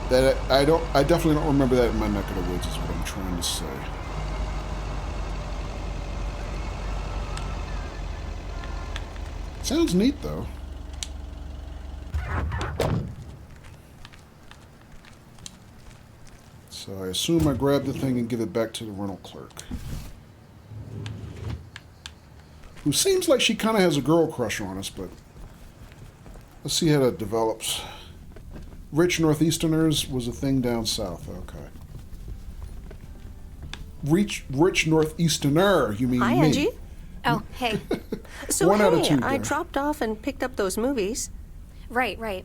That I definitely don't remember that in my neck of the woods. Is what I'm trying to say. Sounds neat though. So I assume I grab the thing and give it back to the rental clerk, who seems like she kind of has a girl crush on us, but let's see how that develops. Rich Northeasterners was a thing down south. Okay. Rich Northeasterner, you mean Hi, me? Angie. Oh, hey. So One out of hey, two, I guys. dropped off and picked up those movies. Right.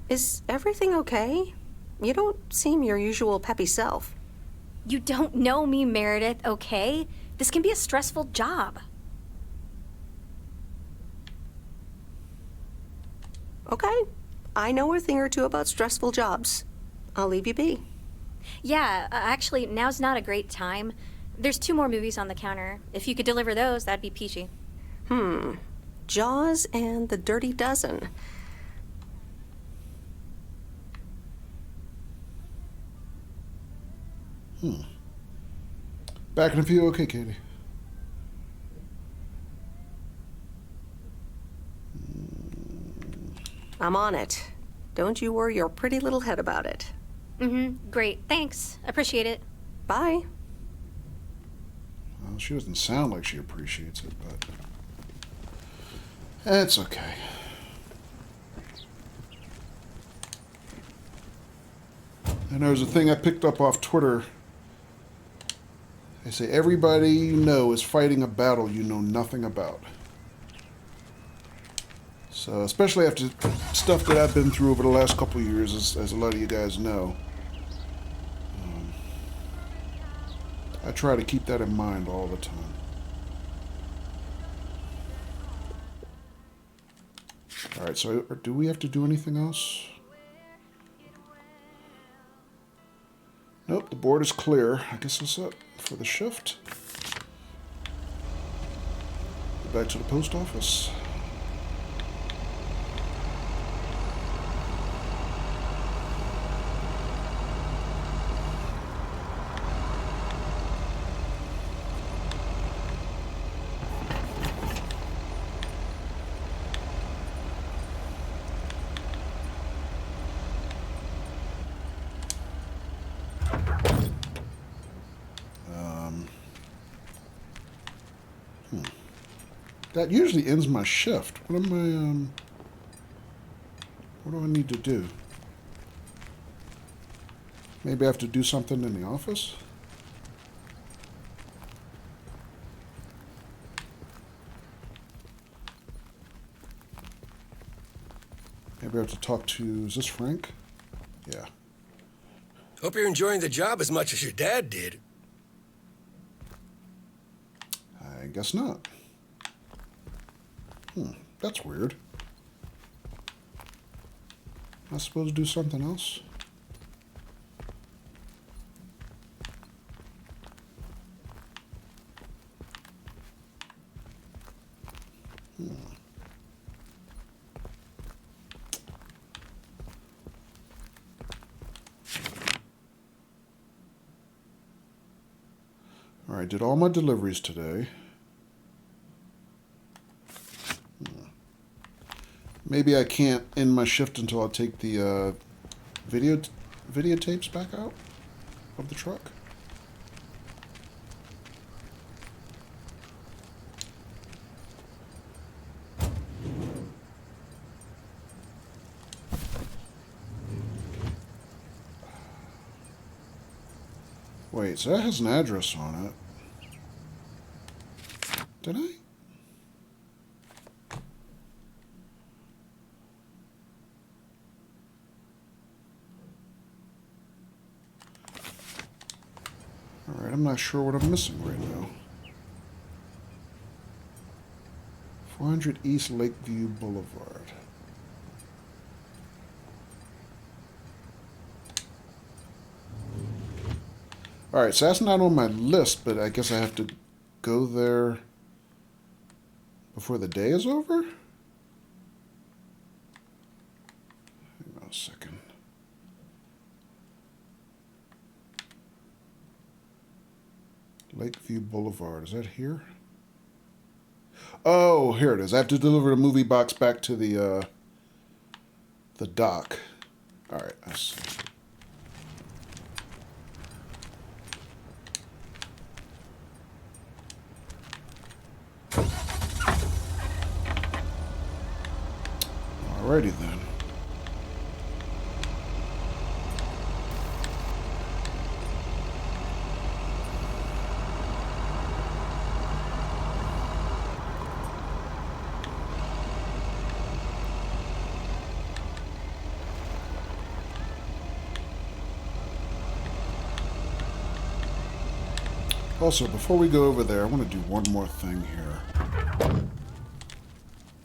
Is everything okay? You don't seem your usual peppy self. You don't know me, Meredith, okay? This can be a stressful job. Okay. I know a thing or two about stressful jobs. I'll leave you be. Yeah, actually, now's not a great time. There's 2 more movies on the counter. If you could deliver those, that'd be peachy. Jaws and The Dirty Dozen. Back in a few. Okay, Katie. I'm on it. Don't you worry your pretty little head about it. Great. Thanks. Appreciate it. Bye. Well, she doesn't sound like she appreciates it, but it's okay. And there's a thing I picked up off Twitter. They say everybody you know is fighting a battle you know nothing about. So, especially after stuff that I've been through over the last couple of years, as a lot of you guys know, I try to keep that in mind all the time. Alright, so do we have to do anything else? Nope, the board is clear. I guess that's it for the shift. Go back to the post office. That usually ends my shift. What am I, what do I need to do? Maybe I have to do something in the office? Maybe I have to talk to, is this Frank? Yeah. Hope you're enjoying the job as much as your dad did. I guess not. That's weird. Am I supposed to do something else? Alright, did all my deliveries today. Maybe I can't end my shift until I take the videotapes back out of the truck. Wait, so that has an address on it. Did I? Alright, I'm not sure what I'm missing right now. 400 East Lakeview Boulevard. Alright, so that's not on my list, but I guess I have to go there before the day is over? Hang on a second. Lakeview Boulevard, is that here? Oh, here it is. I have to deliver the movie box back to the dock. Alright, I see. Alrighty then. Also, before we go over there, I want to do one more thing here.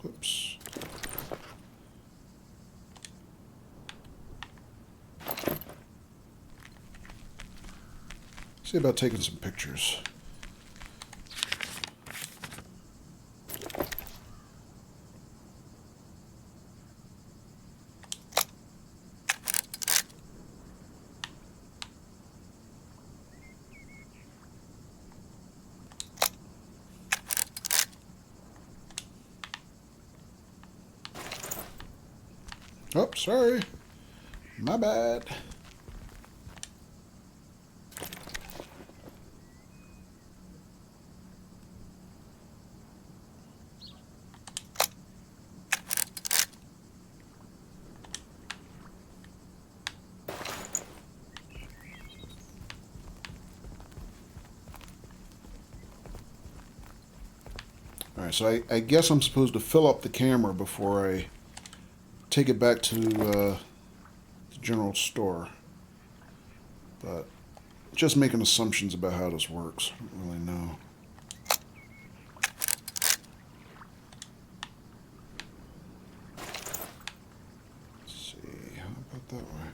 Whoops. See about taking some pictures. Oh, sorry. My bad. Alright, so I guess I'm supposed to fill up the camera before I take it back to the general store. But just making assumptions about how this works. I don't really know. Let's see, how about that way?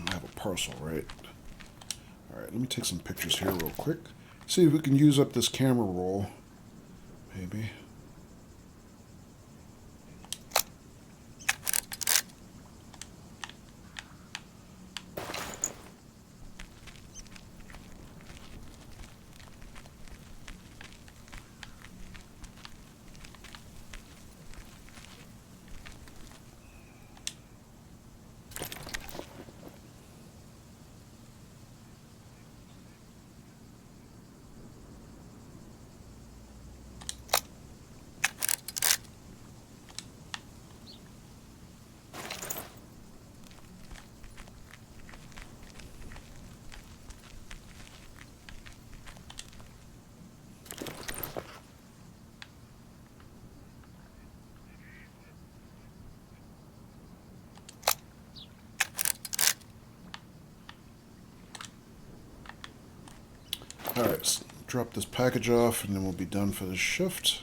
I have a parcel, right? Alright, let me take some pictures here real quick. See if we can use up this camera roll. Maybe. Alright, let's drop this package off and then we'll be done for this shift.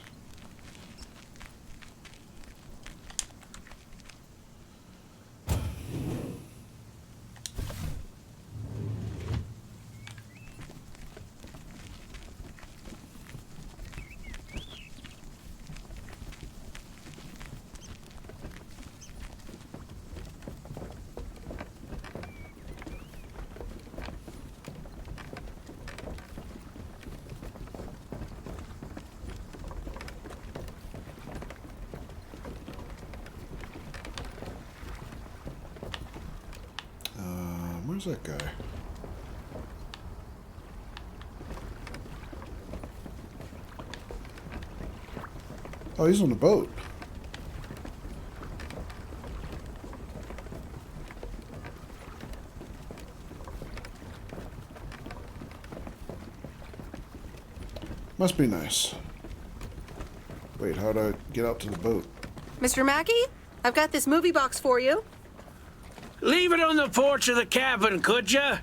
Where's that guy? Oh, he's on the boat. Must be nice. Wait, how do I get out to the boat? Mr. Mackey, I've got this movie box for you. Leave it on the porch of the cabin, could ya?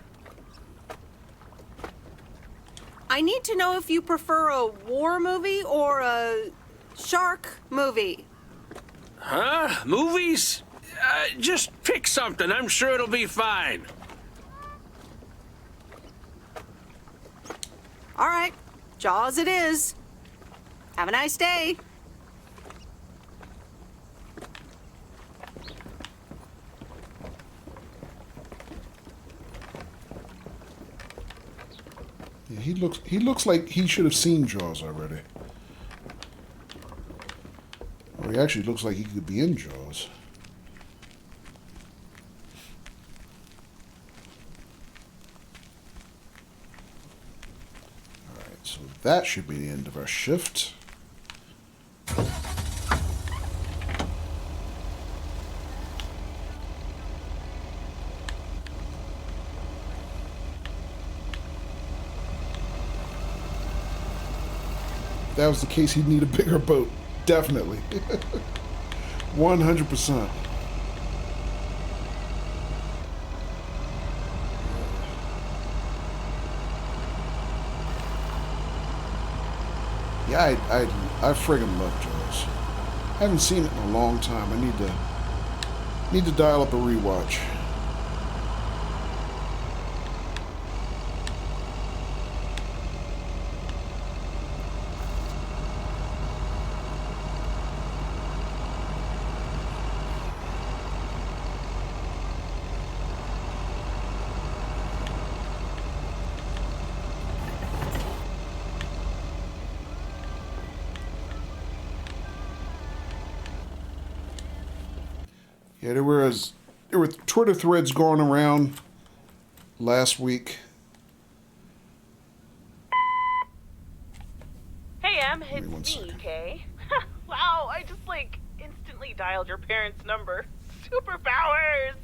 I need to know if you prefer a war movie or a shark movie. Huh? Movies? Just pick something. I'm sure it'll be fine. All right, Jaws it is. Have a nice day. Yeah, he looks like he should have seen Jaws already. Or he actually looks like he could be in Jaws. Alright, so that should be the end of our shift. If that was the case, he'd need a bigger boat. Definitely. 100%. Yeah, I friggin' love Jaws. I haven't seen it in a long time. I need to dial up a rewatch. Yeah, there were Twitter threads going around last week. Hey, Em, it's me, Kay. Wow, I just, instantly dialed your parents' number. Superpowers!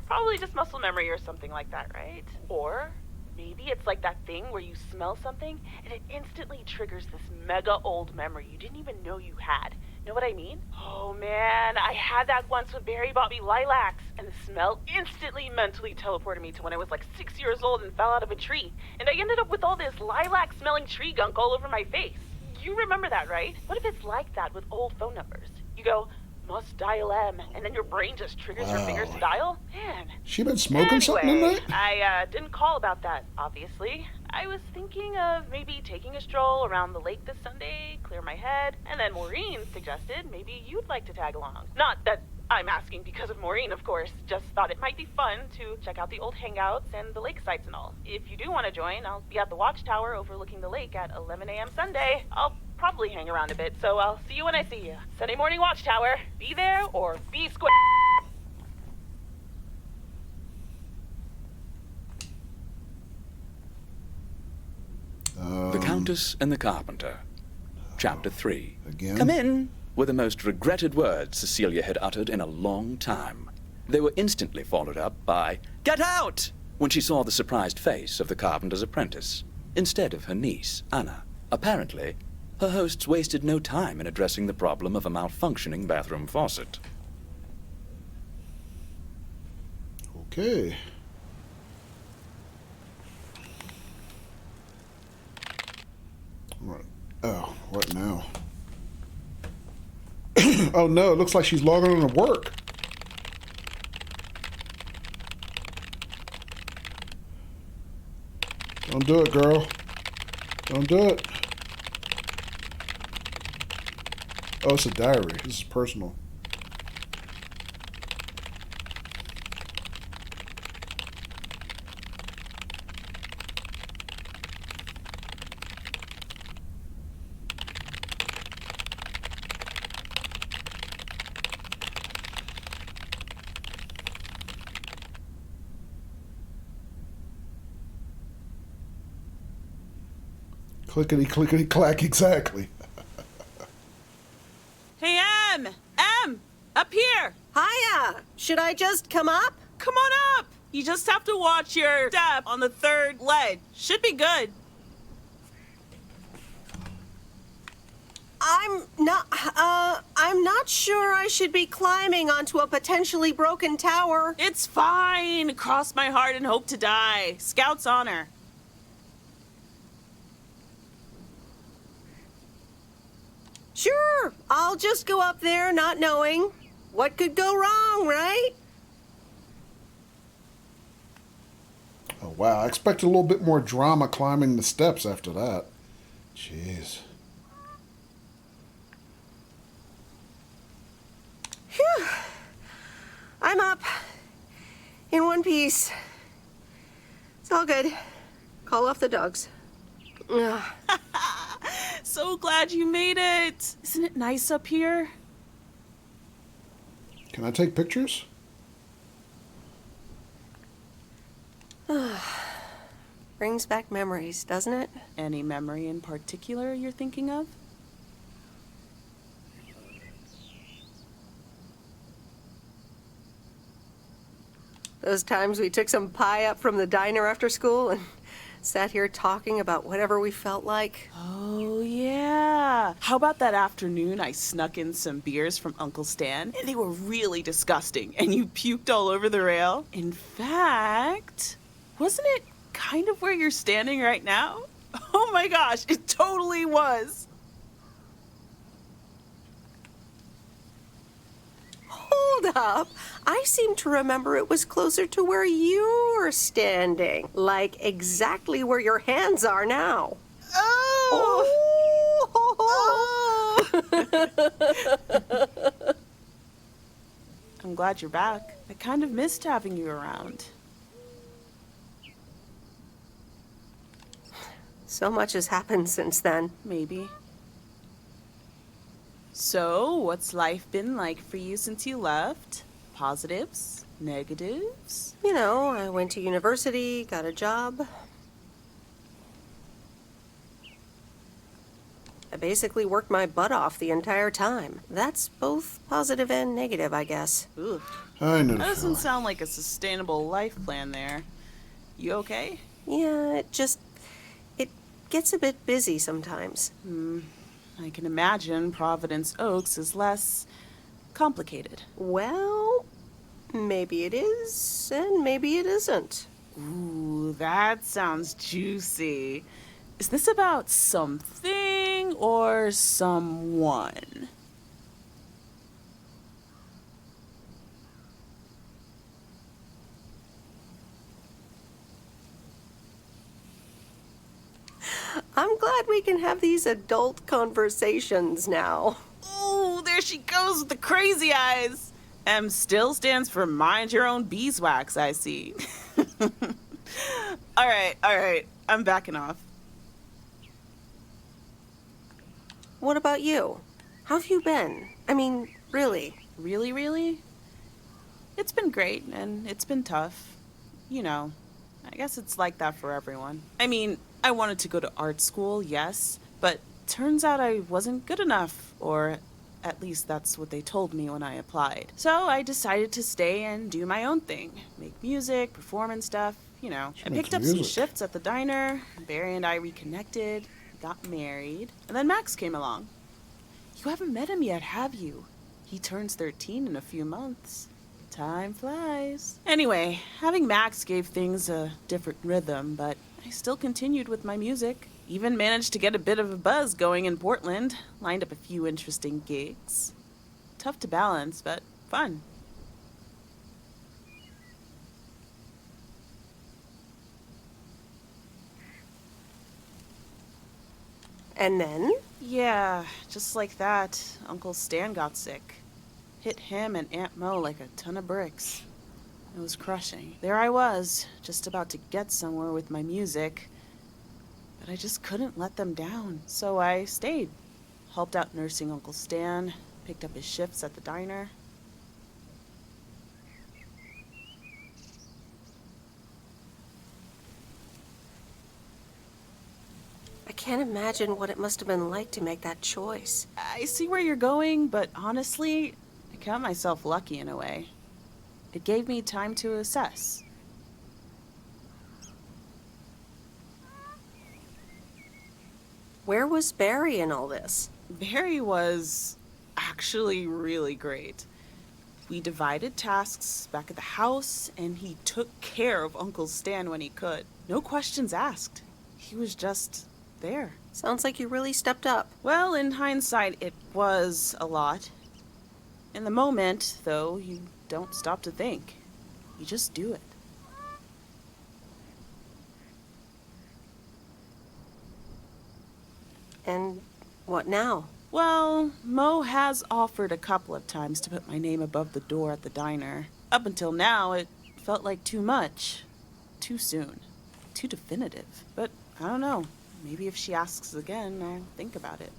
Probably just muscle memory or something like that, right? Or maybe it's like that thing where you smell something and it instantly triggers this mega old memory you didn't even know you had. Know what I mean? Oh man, I had that once when Barry bought me lilacs, and the smell instantly mentally teleported me to when I was 6 years old and fell out of a tree. And I ended up with all this lilac-smelling tree gunk all over my face. You remember that, right? What if it's like that with old phone numbers? You go, must dial M, and then your brain just triggers your fingers to dial? Man. She been smoking something tonight? I didn't call about that, obviously. I was thinking of maybe taking a stroll around the lake this Sunday, clear my head, and then Maureen suggested maybe you'd like to tag along. Not that I'm asking because of Maureen, of course, just thought it might be fun to check out the old hangouts and the lake sites and all. If you do want to join, I'll be at the watchtower overlooking the lake at 11 a.m. Sunday. I'll probably hang around a bit, so I'll see you when I see you. Sunday morning watchtower. Be there or be square. The Countess and the Carpenter. Chapter 3. Again? Come in, were the most regretted words Cecilia had uttered in a long time. They were instantly followed up by, "Get out!" when she saw the surprised face of the carpenter's apprentice, instead of her niece, Anna. Apparently, her hosts wasted no time in addressing the problem of a malfunctioning bathroom faucet. Okay. Oh, what now? Oh no, it looks like she's logging on to work. Don't do it, girl. Don't do it. Oh, it's a diary. This is personal. Clickety, clickety, clack, exactly. Hey, Em! Em! Up here! Hiya! Should I just come up? Come on up! You just have to watch your step on the third ledge. Should be good. I'm not sure I should be climbing onto a potentially broken tower. It's fine. Cross my heart and hope to die. Scout's honor. Sure, I'll just go up there not knowing. What could go wrong, right? Oh wow, I expected a little bit more drama climbing the steps after that. Jeez. Phew. I'm up. In one piece. It's all good. Call off the dogs. Ugh. So glad you made it. Isn't it nice up here? Can I take pictures? Brings back memories, doesn't it? Any memory in particular you're thinking of? Those times we took some pie up from the diner after school and sat here talking about whatever we felt like. Oh, yeah. How about that afternoon I snuck in some beers from Uncle Stan? And they were really disgusting, and you puked all over the rail. In fact, wasn't it kind of where you're standing right now? Oh my gosh, it totally was. Hold up. I seem to remember it was closer to where you were standing. Like exactly where your hands are now. Oh! I'm glad you're back. I kind of missed having you around. So much has happened since then. Maybe. So, what's life been like for you since you left? Positives? Negatives? You know, I went to university, got a job. I basically worked my butt off the entire time. That's both positive and negative, I guess. Ooh. I know. That doesn't sound like a sustainable life plan there. You okay? Yeah, it gets a bit busy sometimes. I can imagine Providence Oaks is less complicated. Well, maybe it is, and maybe it isn't. Ooh, that sounds juicy. Is this about something or someone? I'm glad we can have these adult conversations now. Ooh, there she goes with the crazy eyes. M still stands for mind your own beeswax, I see. All right, I'm backing off. What about you? How have you been? I mean, really? Really? It's been great, and it's been tough. You know, I guess it's like that for everyone. I mean, I wanted to go to art school, yes, but turns out I wasn't good enough, or at least that's what they told me when I applied. So I decided to stay and do my own thing. Make music, perform and stuff, you know. I picked up some shifts at the diner, Barry and I reconnected, got married, and then Max came along. You haven't met him yet, have you? He turns 13 in a few months. Time flies. Anyway, having Max gave things a different rhythm, but I still continued with my music. Even managed to get a bit of a buzz going in Portland. Lined up a few interesting gigs. Tough to balance, but fun. And then? Yeah, just like that, Uncle Stan got sick. Hit him and Aunt Mo like a ton of bricks. It was crushing. There I was, just about to get somewhere with my music, but I just couldn't let them down. So I stayed. Helped out nursing Uncle Stan, picked up his shifts at the diner. I can't imagine what it must have been like to make that choice. I see where you're going, but honestly, I count myself lucky in a way. It gave me time to assess. Where was Barry in all this? Barry was actually really great. We divided tasks back at the house, and he took care of Uncle Stan when he could. No questions asked. He was just there. Sounds like you really stepped up. Well, in hindsight, it was a lot. In the moment, though, you don't stop to think. You just do it. And what now? Well, Mo has offered a couple of times to put my name above the door at the diner. Up until now, it felt like too much. Too soon. Too definitive. But I don't know. Maybe if she asks again, I'll think about it.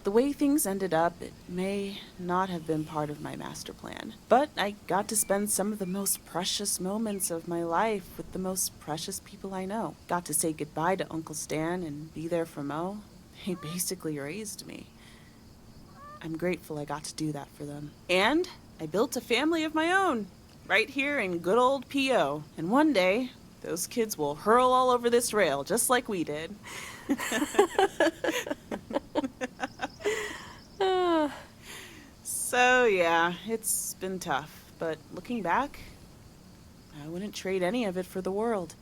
The way things ended up, it may not have been part of my master plan. But I got to spend some of the most precious moments of my life with the most precious people I know. Got to say goodbye to Uncle Stan and be there for Mo. He basically raised me. I'm grateful I got to do that for them. And I built a family of my own, right here in good old P.O. And one day, those kids will hurl all over this rail, just like we did. So, yeah, it's been tough. But looking back, I wouldn't trade any of it for the world.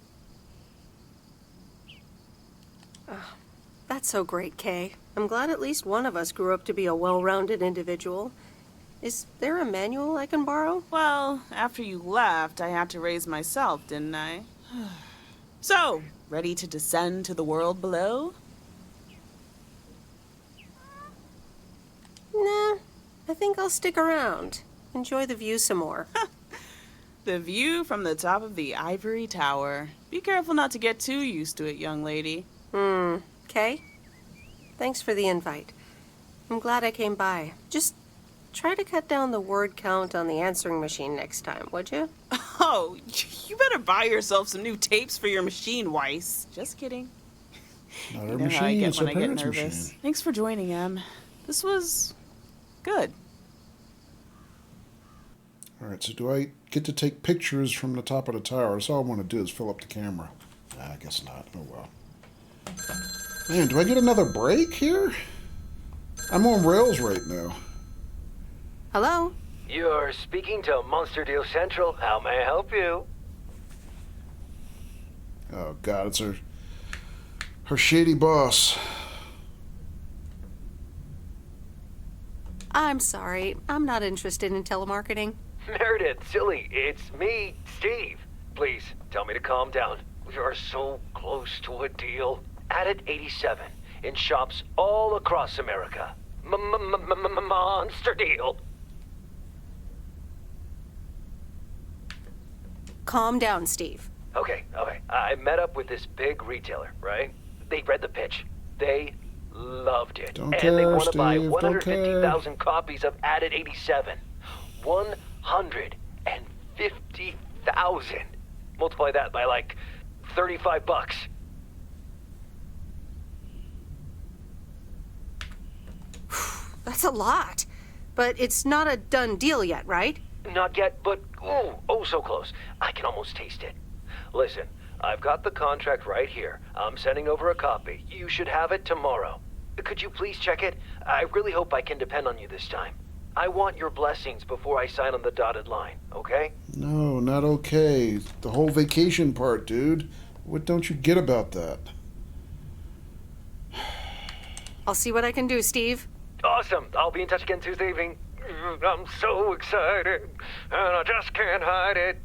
That's so great, Kay. I'm glad at least one of us grew up to be a well-rounded individual. Is there a manual I can borrow? Well, after you left, I had to raise myself, didn't I? So, ready to descend to the world below? Nah, I think I'll stick around. Enjoy the view some more. The view from the top of the ivory tower. Be careful not to get too used to it, young lady. Kay? Thanks for the invite. I'm glad I came by. Just try to cut down the word count on the answering machine next time, would you? Oh, you better buy yourself some new tapes for your machine, Weiss. Just kidding. Not You our know how I machine, get it's when our I get parents' nervous. machine. Thanks for joining, Em. This was good. All right, so do I get to take pictures from the top of the tower? That's all I want to do is fill up the camera. Nah, I guess not. Oh, well. Man, do I get another break here? I'm on rails right now. Hello? You're speaking to Monster Deal Central. How may I help you? Oh, God, it's her shady boss. I'm sorry. I'm not interested in telemarketing. Meredith, silly, it's me, Steve. Please, tell me to calm down. We are so close to a deal. Added 87 in shops all across America. Monster deal. Calm down, Steve. Okay. I met up with this big retailer, right? They read the pitch. They loved it. Don't and care, they want to buy Steve, don't care. 150,000 copies of Added 87. 150,000. Multiply that by like $35. That's a lot. But it's not a done deal yet, right? Not yet, but oh so close. I can almost taste it. Listen, I've got the contract right here. I'm sending over a copy. You should have it tomorrow. Could you please check it? I really hope I can depend on you this time. I want your blessings before I sign on the dotted line, okay? No, not okay. The whole vacation part, dude. What don't you get about that? I'll see what I can do, Steve. Awesome. I'll be in touch again Tuesday evening. I'm so excited, and I just can't hide it.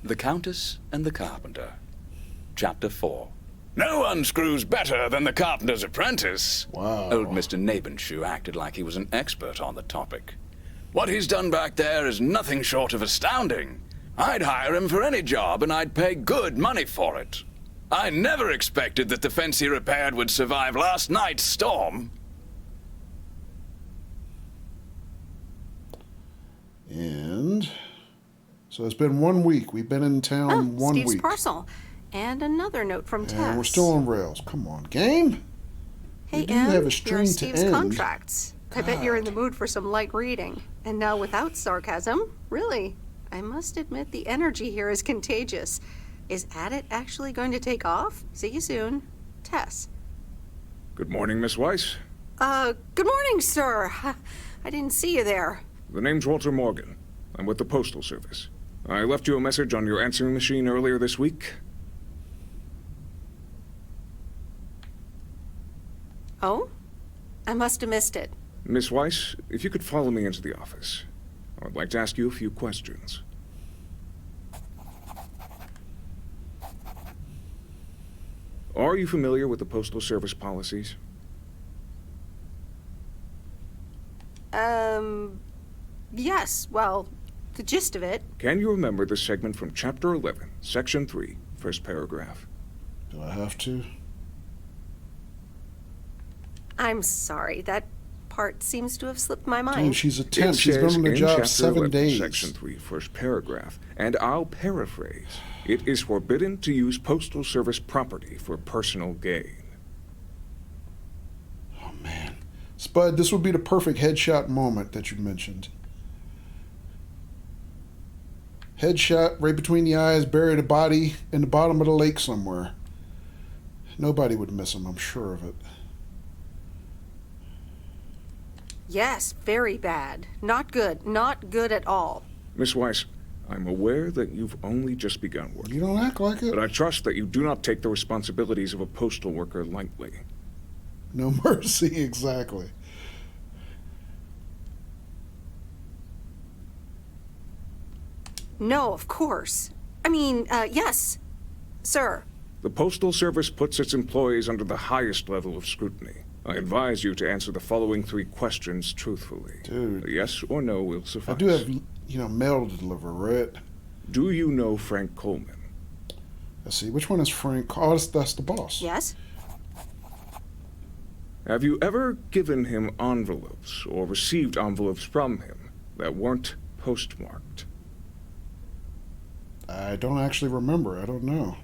The Countess and the Carpenter. Chapter 4. No one screws better than the carpenter's apprentice. Wow. Old Mr. Nabenshoe acted like he was an expert on the topic. What he's done back there is nothing short of astounding. I'd hire him for any job, and I'd pay good money for it. I never expected that the fence he repaired would survive last night's storm. And so it's been 1 week. We've been in town 1 Steve's week. parcel. And another note from Tess. And we're still on rails. Come on, game. Hey, we do Em, have a here are string to Steve's end. contracts. I bet you're in the mood for some light reading. And now without sarcasm, really, I must admit the energy here is contagious. Is Addit actually going to take off? See you soon. Tess. Good morning, Miss Weiss. Good morning, sir. I didn't see you there. The name's Walter Morgan. I'm with the Postal Service. I left you a message on your answering machine earlier this week. Oh? I must have missed it. Miss Weiss, if you could follow me into the office. I would like to ask you a few questions. Are you familiar with the Postal Service policies? Yes, well, the gist of it. Can you remember the segment from Chapter 11, Section 3, first paragraph? Do I have to? I'm sorry, that part seems to have slipped my mind. Dude, she's a temp. It She's been says on the in job Chapter 7 11, days. Section 3, first paragraph, and I'll paraphrase. It is forbidden to use Postal Service property for personal gain. Oh, man. Spud, this would be the perfect headshot moment that you mentioned. Headshot right between the eyes, bury the body in the bottom of the lake somewhere. Nobody would miss him, I'm sure of it. Yes, very bad. Not good. Not good at all. Miss Weiss, I'm aware that you've only just begun work. You don't act like it. But I trust that you do not take the responsibilities of a postal worker lightly. No mercy, exactly. No, of course. I mean, yes, sir. The Postal Service puts its employees under the highest level of scrutiny. I advise you to answer the following 3 questions truthfully. Dude. A yes or no will suffice. I do have, mail to deliver, right? Do you know Frank Coleman? Let's see, which one is Frank? Oh, that's the boss. Yes? Have you ever given him envelopes or received envelopes from him that weren't postmarked? I don't actually remember. I don't know.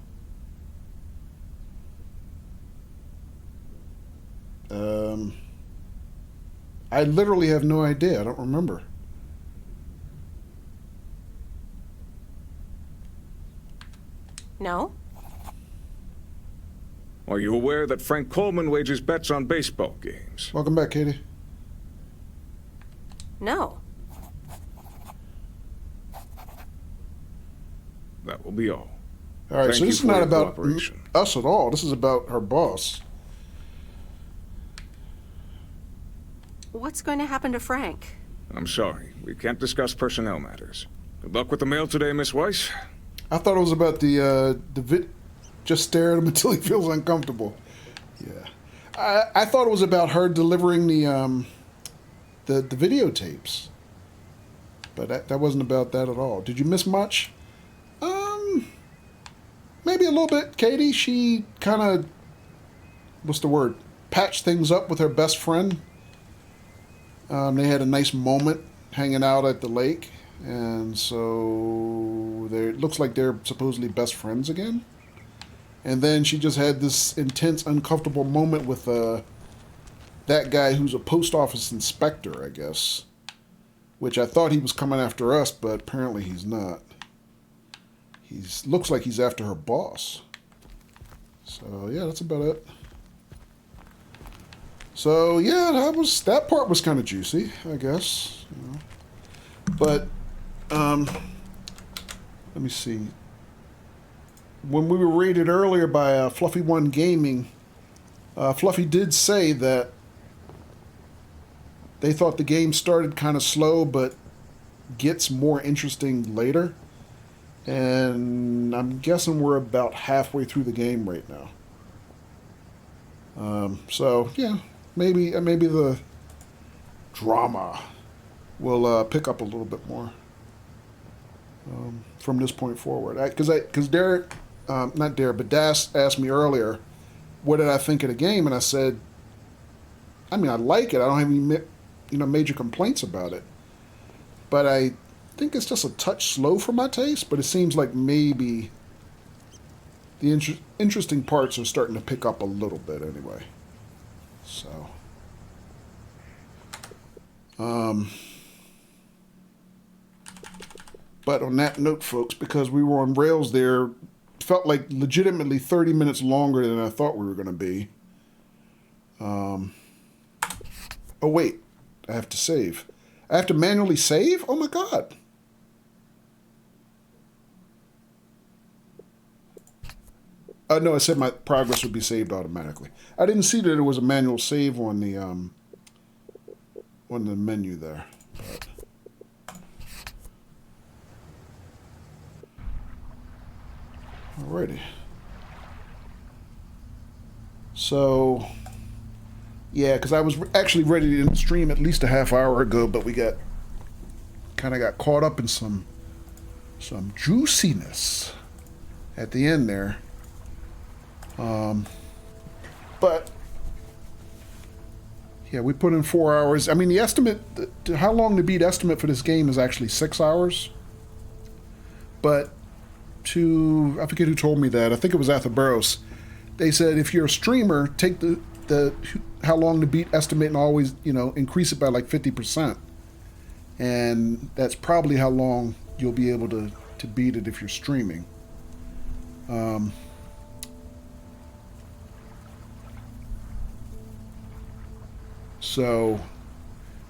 I literally have no idea. I don't remember. No? Are you aware that Frank Coleman wages bets on baseball games? Welcome back, Katie. No. That will be all. All right, Thank so you this is for not your about cooperation. us at all. This is about her boss. What's going to happen to Frank? I'm sorry. We can't discuss personnel matters. Good luck with the mail today, Miss Weiss. I thought it was about just stare at him until he feels uncomfortable. Yeah. I thought it was about her delivering the videotapes. But that wasn't about that at all. Did you miss much? Maybe a little bit. Katie, she kind of, what's the word? Patched things up with her best friend. They had a nice moment hanging out at the lake. And so it looks like they're supposedly best friends again. And then she just had this intense, uncomfortable moment with that guy who's a post office inspector, I guess. Which I thought he was coming after us, but apparently he's not. Looks like he's after her boss. So, yeah, that's about it. So yeah, that part was kind of juicy, I guess. You know. But let me see. When we were rated earlier by Fluffy One Gaming, Fluffy did say that they thought the game started kind of slow, but gets more interesting later. And I'm guessing we're about halfway through the game right now. So yeah, maybe the drama will pick up a little bit more from this point forward. Because Derek, not Derek, but Das asked me earlier, what did I think of the game, and I said, I mean, I like it. I don't have any major complaints about it, but I think it's just a touch slow for my taste. But it seems like maybe the interesting parts are starting to pick up a little bit anyway. So, but on that note, folks, because we were on rails there, felt like legitimately 30 minutes longer than I thought we were going to be. Oh wait, I have to save. I have to manually save? Oh my god. No, I said my progress would be saved automatically. I didn't see that there was a manual save on the menu there. But. Alrighty. So, yeah, because I was actually ready to stream at least a half hour ago, but we got caught up in some juiciness at the end there. But yeah, we put in 4 hours. I mean, the estimate, how long to beat estimate for this game is actually 6 hours. But I forget who told me that. I think it was Athabaros. They said if you're a streamer, take the how long to beat estimate and always, increase it by like 50%. And that's probably how long you'll be able to beat it if you're streaming. So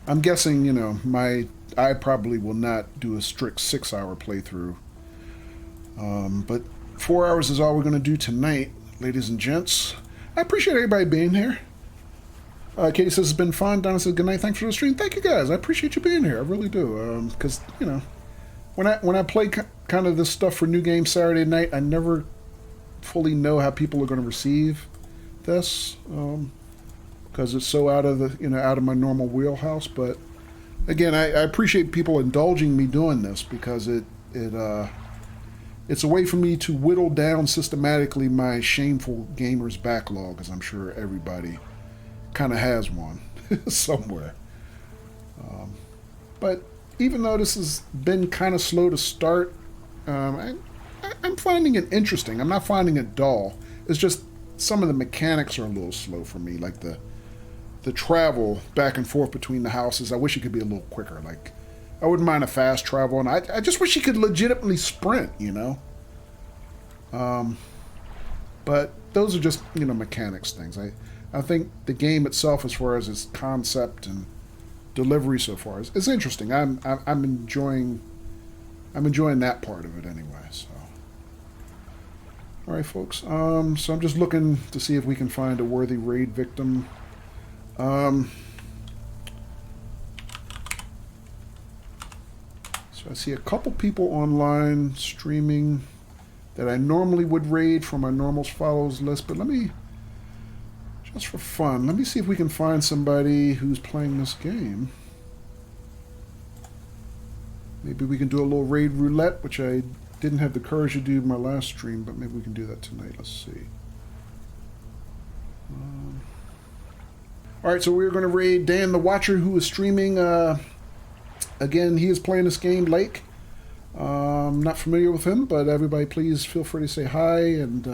I'm guessing, I probably will not do a strict 6 hour playthrough. But 4 hours is all we're going to do tonight, ladies and gents. I appreciate everybody being here. Katie says it's been fun. Donna says good night. Thanks for the stream. Thank you guys. I appreciate you being here. I really do. Because when I play kind of this stuff for New Game Saturday night, I never fully know how people are going to receive this. Because it's so out of my normal wheelhouse. But again, I appreciate people indulging me doing this because it's a way for me to whittle down systematically my shameful gamers backlog, as I'm sure everybody kind of has one somewhere. But even though this has been kind of slow to start, I'm finding it interesting. I'm not finding it dull. It's just some of the mechanics are a little slow for me, like the travel back and forth between the houses. I wish it could be a little quicker. Like, I wouldn't mind a fast travel, and I just wish you could legitimately sprint, But those are just, mechanics things. I think the game itself, as far as its concept and delivery so far, is interesting. I'm enjoying that part of it anyway. So, all right, folks. So I'm just looking to see if we can find a worthy raid victim. So I see a couple people online streaming that I normally would raid from my normals follows list, but just for fun, let me see if we can find somebody who's playing this game. Maybe we can do a little raid roulette, which I didn't have the courage to do in my last stream, but maybe we can do that tonight. Let's see. Alright, so we're going to raid Dan the Watcher, who is streaming. Again, he is playing this game, Lake. I'm not familiar with him, but everybody please feel free to say hi, and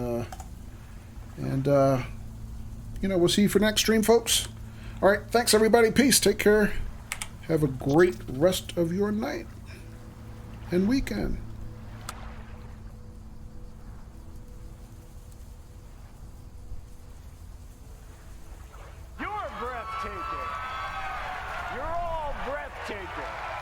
we'll see you for next stream, folks. All right, thanks everybody. Peace. Take care. Have a great rest of your night and weekend. You're breathtaking. breathtaking. You're all breathtaking.